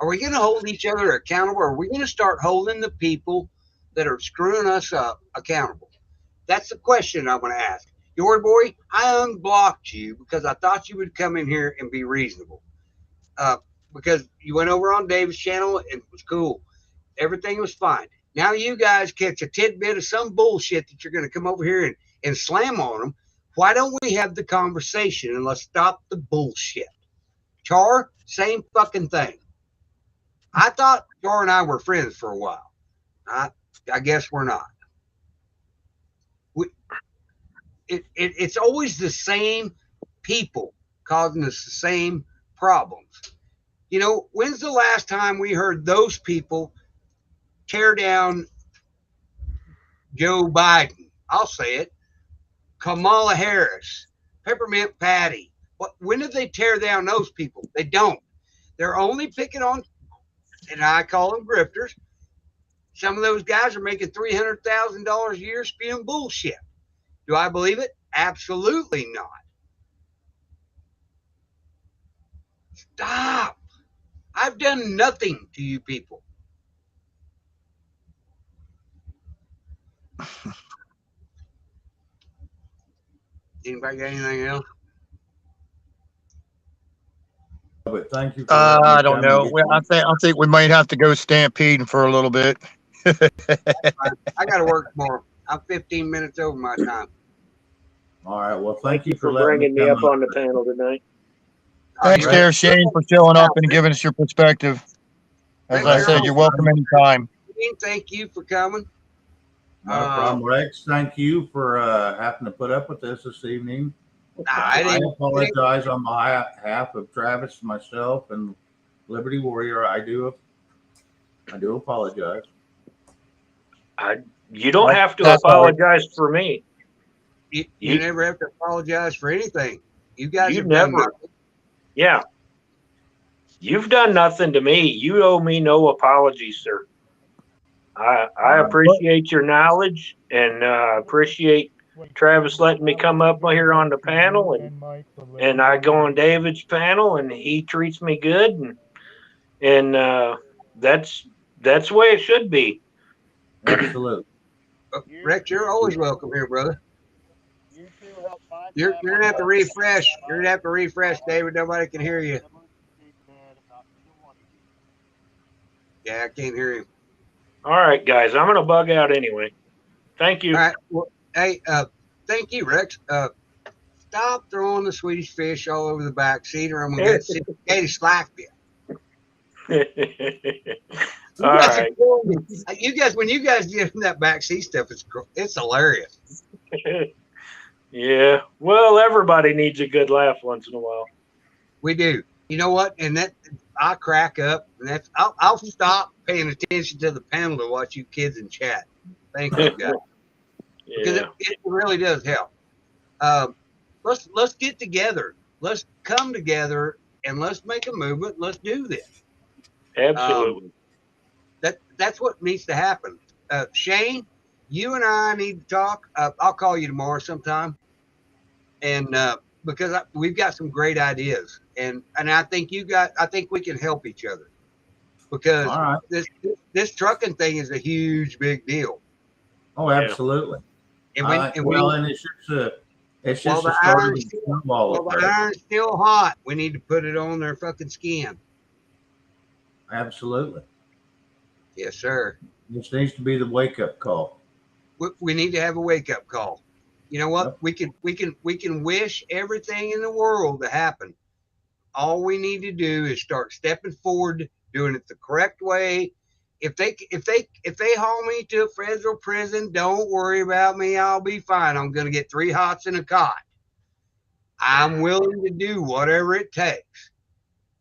Are we going to hold each other accountable? Or are we going to start holding the people that are screwing us up accountable? That's the question I'm going to ask. Your boy, I unblocked you because I thought you would come in here and be reasonable. Because you went over on Dave's channel and it was cool. Everything was fine. Now you guys catch a tidbit of some bullshit that you're going to come over here and slam on them. Why don't we have the conversation and let's stop the bullshit? Char, same fucking thing. I thought Char and I were friends for a while. I guess we're not. It's always the same people causing us the same problems. You know, when's the last time we heard those people tear down Joe Biden? I'll say it. Kamala Harris, Peppermint Patty. When did they tear down those people? They don't. They're only picking on, and I call them grifters. Some of those guys are making $300,000 a year spewing bullshit. Do I believe it? Absolutely not. Stop. I've done nothing to you people. Anybody got anything else? But thank you for I don't letting me come and know. get Well, I think we might have to go stampeding for a little bit. I got to work tomorrow. I'm 15 minutes over my time. All right. Well, Thank you for bringing me up on the panel tonight. Thanks, you're there, Shane, for showing up and giving us your perspective. As Thank I you. said, you're welcome anytime. Thank you for coming. Not a problem, Rex. Thank you for having to put up with this evening. I apologize on behalf of Travis, myself, and Liberty Warrior. I do apologize. You don't have to apologize for me. You never have to apologize for anything. You guys You have done never. nothing. Yeah. You've done nothing to me. You owe me no apologies, sir. I appreciate your knowledge and appreciate Travis letting me come up here on the panel, and I go on David's panel and he treats me good, and that's the way it should be. Absolutely. Rex, you're always welcome here, brother. You're gonna have to refresh. You're gonna have to refresh, David. Nobody can hear you. Yeah, I can't hear you. All right, guys, I'm gonna bug out anyway. Thank you. All right. Well, hey, thank you, Rex. Stop throwing the Swedish fish all over the back seat, or I'm gonna get Katie slap you. All right. You guys, when you guys get in that back seat stuff, it's hilarious. Yeah. Well, everybody needs a good laugh once in a while. We do. You know what? And that I crack up, and I'll stop paying attention to the panel to watch you kids in chat. Thank you, guys. Because it really does help. Let's get together. Let's come together and let's make a movement. Let's do this. Absolutely. That's what needs to happen. Shane, you and I need to talk. I'll call you tomorrow sometime, and because we've got some great ideas, and I think I think we can help each other, because this trucking thing is a huge big deal. Oh, absolutely. And it's just the iron's still hot. We need to put it on their fucking skin. Absolutely. Yes, sir. This needs to be the wake-up call. We need to have a wake-up call. You know what? Yep. We can wish everything in the world to happen. All we need to do is start stepping forward, doing it the correct way. If they haul me to a federal prison, don't worry about me. I'll be fine. I'm gonna get 3 hots in a cot. I'm willing to do whatever it takes.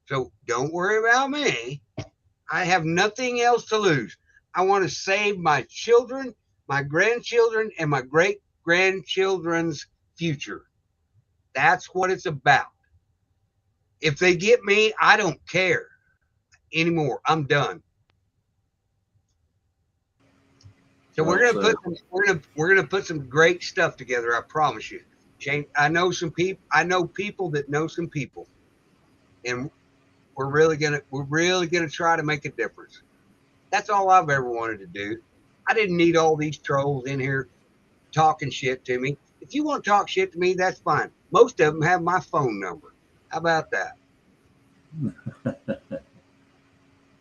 So don't worry about me. I have nothing else to lose. I want to save my children, my grandchildren, and my great-grandchildren's future. That's what it's about. If they get me, I don't care anymore. I'm done. So we're gonna put some great stuff together. I promise you, Shane. I know people that know some people, and we're really gonna try to make a difference. That's all I've ever wanted to do. I didn't need all these trolls in here talking shit to me. If you want to talk shit to me, that's fine. Most of them have my phone number. How about that?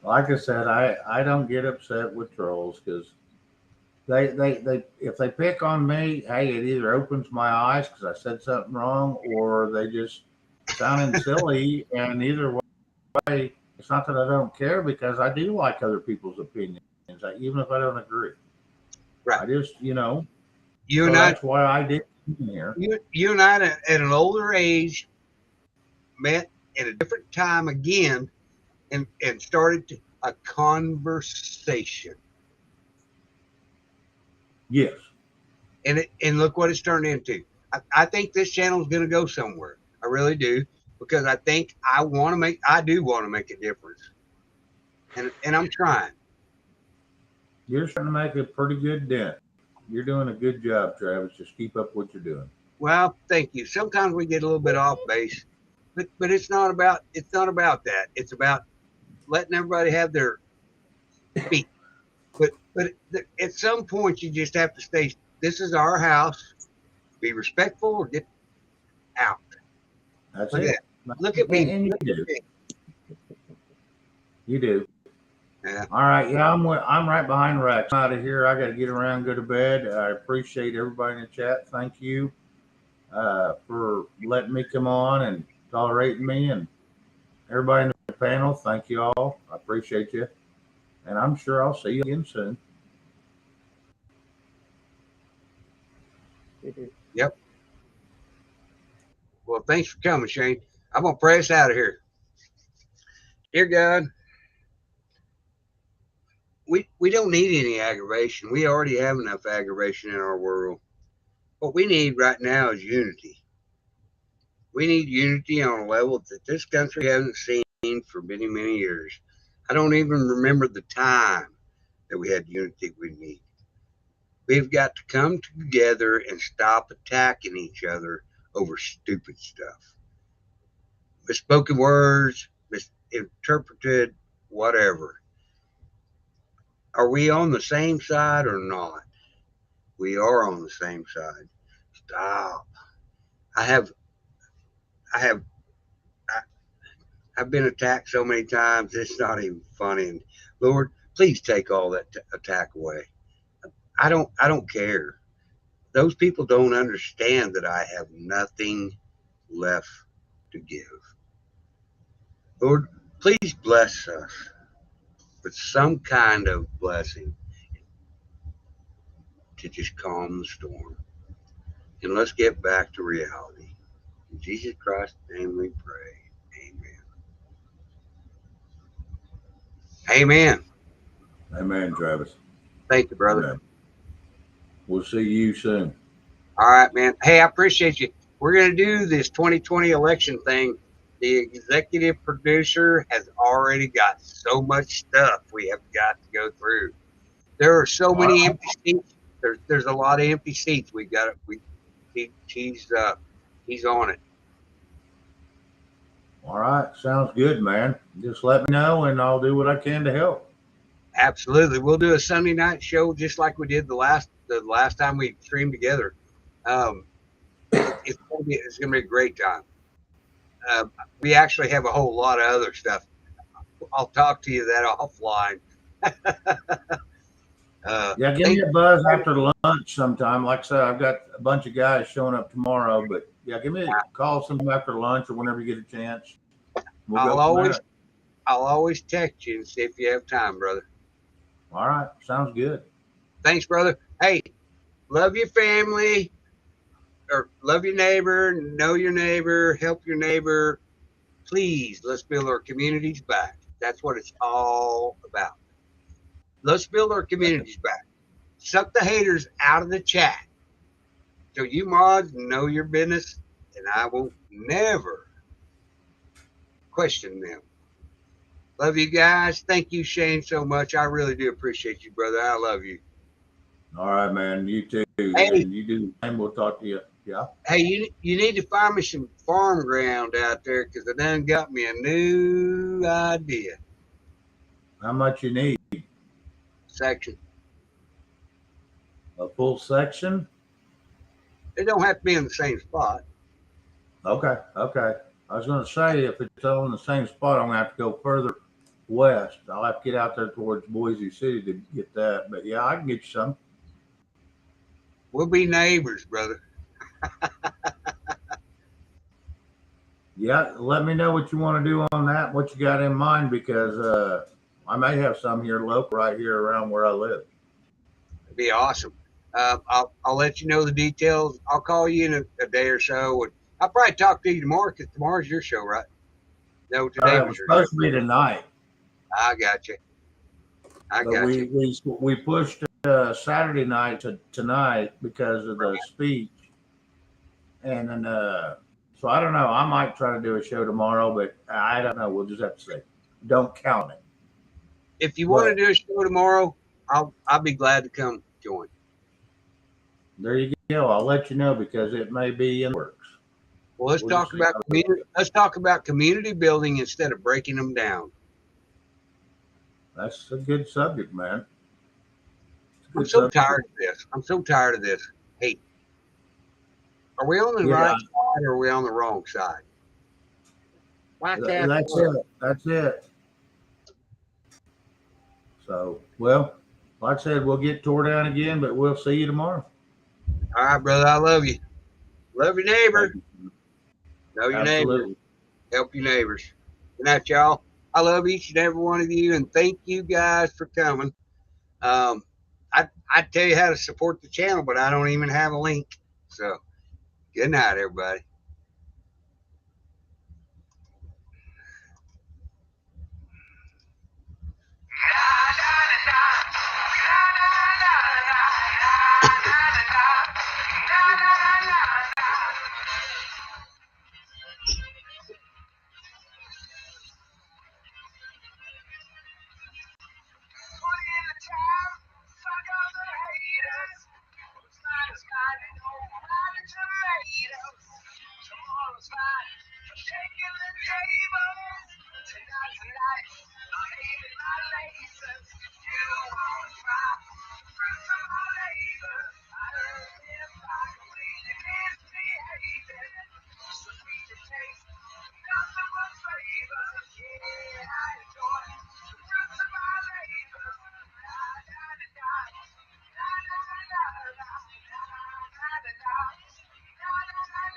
Like I said, I don't get upset with trolls, because they if they pick on me, hey, it either opens my eyes because I said something wrong, or they just sounding silly. And either way, it's not that I don't care, because I do like other people's opinions, even if I don't agree. Right. I just, that's why I did come here. You and I at an older age met at a different time again, and started a conversation. Yes. And look what it's turned into. I think this channel is going to go somewhere. I really do, because I think I do want to make a difference, and I'm trying. You're starting to make a pretty good dent. You're doing a good job, Travis. Just keep up what you're doing. Well, thank you. Sometimes we get a little bit off base, but it's not about that. It's about letting everybody have their speak. But at some point you just have to stay. This is our house. Be respectful or get out. That's Look it. Look at me. And you do. You do. Yeah. All right. Yeah, I'm right behind Rex. I'm out of here. I got to get around, go to bed. I appreciate everybody in the chat. Thank you for letting me come on and tolerating me, and everybody in the panel. Thank you all. I appreciate you, and I'm sure I'll see you again soon. Yep. Well, thanks for coming, Shane. I'm gonna pray us out of here. Dear God, we don't need any aggravation. We already have enough aggravation in our world. What we need right now is unity. We need unity on a level that this country hasn't seen for many, many years. I don't even remember the time that we had unity we need. We've got to come together and stop attacking each other over stupid stuff. Misspoken words, misinterpreted, whatever. Are we on the same side or not? We are on the same side. Stop. I've been attacked so many times, it's not even funny. And Lord, please take all that attack away. I don't care. Those people don't understand that I have nothing left to give. Lord, please bless us with some kind of blessing to just calm the storm. And let's get back to reality. In Jesus Christ's name we pray. Amen. Amen. Amen, Travis. Thank you, brother. Amen. We'll see you soon. All right, man. Hey, I appreciate you. We're going to do this 2020 election thing. The executive producer has already got so much stuff we have got to go through. There are so many empty seats. There's a lot of empty seats. We got it. He's on it. All right. Sounds good, man. Just let me know and I'll do what I can to help. Absolutely. We'll do a Sunday night show just like we did the last time we streamed together. It's gonna be a great time. We actually have a whole lot of other stuff. I'll talk to you that offline. Yeah, give me a buzz after lunch sometime. Like I said, I've got a bunch of guys showing up tomorrow, but yeah, give me a call sometime after lunch or whenever you get a chance. I'll always text you and see if you have time, brother. All right, sounds good. Thanks, brother. Hey, love your family, or love your neighbor, know your neighbor, help your neighbor. Please, let's build our communities back. That's what it's all about. Let's build our communities back. Suck the haters out of the chat. So you mods know your business, and I will never question them. Love you guys. Thank you, Shane, so much. I really do appreciate you, brother. I love you. All right, man. You too. Hey, and you do the same. We'll talk to you. Yeah. Hey, you need to find me some farm ground out there because it done got me a new idea. How much you need? Section. A full section? It don't have to be in the same spot. Okay. Okay. I was going to say, if it's all in the same spot, I'm going to have to go further west. I'll have to get out there towards Boise City to get that. But yeah, I can get you some. We'll be neighbors, brother. Yeah, let me know what you want to do on that, what you got in mind, because I may have some here local right here around where I live. It'd be awesome. I'll let you know the details. I'll call you in a day or so. And I'll probably talk to you tomorrow because tomorrow's your show, right? No, today was your supposed to be tonight. I got you. We pushed Saturday night to tonight because of the speech. And then, so I don't know. I might try to do a show tomorrow, but I don't know. We'll just have to see. Don't count it. If you want to But do a show tomorrow, I'll be glad to come join. there you go. I'll let you know because it may be in the works. Well, let's We'll talk just see about how it community. goes. Let's talk about community building instead of breaking them down. That's a good subject, man. It's a I'm good so subject. tired of this. I'm so tired of this. Hey, are we on the Yeah, right side or are we on the wrong side? Why can't that's it. That's it. So, well, like I said, we'll get tore down again, but we'll see you tomorrow. All right, brother. I love you. Love your neighbor. Thank you. Know your neighbor. Absolutely. Help your neighbors. Good night, y'all. I love each and every one of you, and thank you guys for coming. I tell you how to support the channel, but I don't even have a link. So, good night, everybody. Tomorrow's fine. Shaking the tables. Tonight, I'm aiming my lasers. You won't try. Fruits of my labor. I earned them by completely misbehaving. So sweet to taste. Nothing but flavor. Yeah, I enjoy the fruits of my labor. La, la, la, la. La, la, la, la, la. La, la, la, la.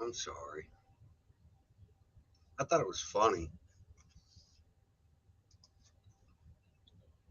I'm sorry. I thought it was funny.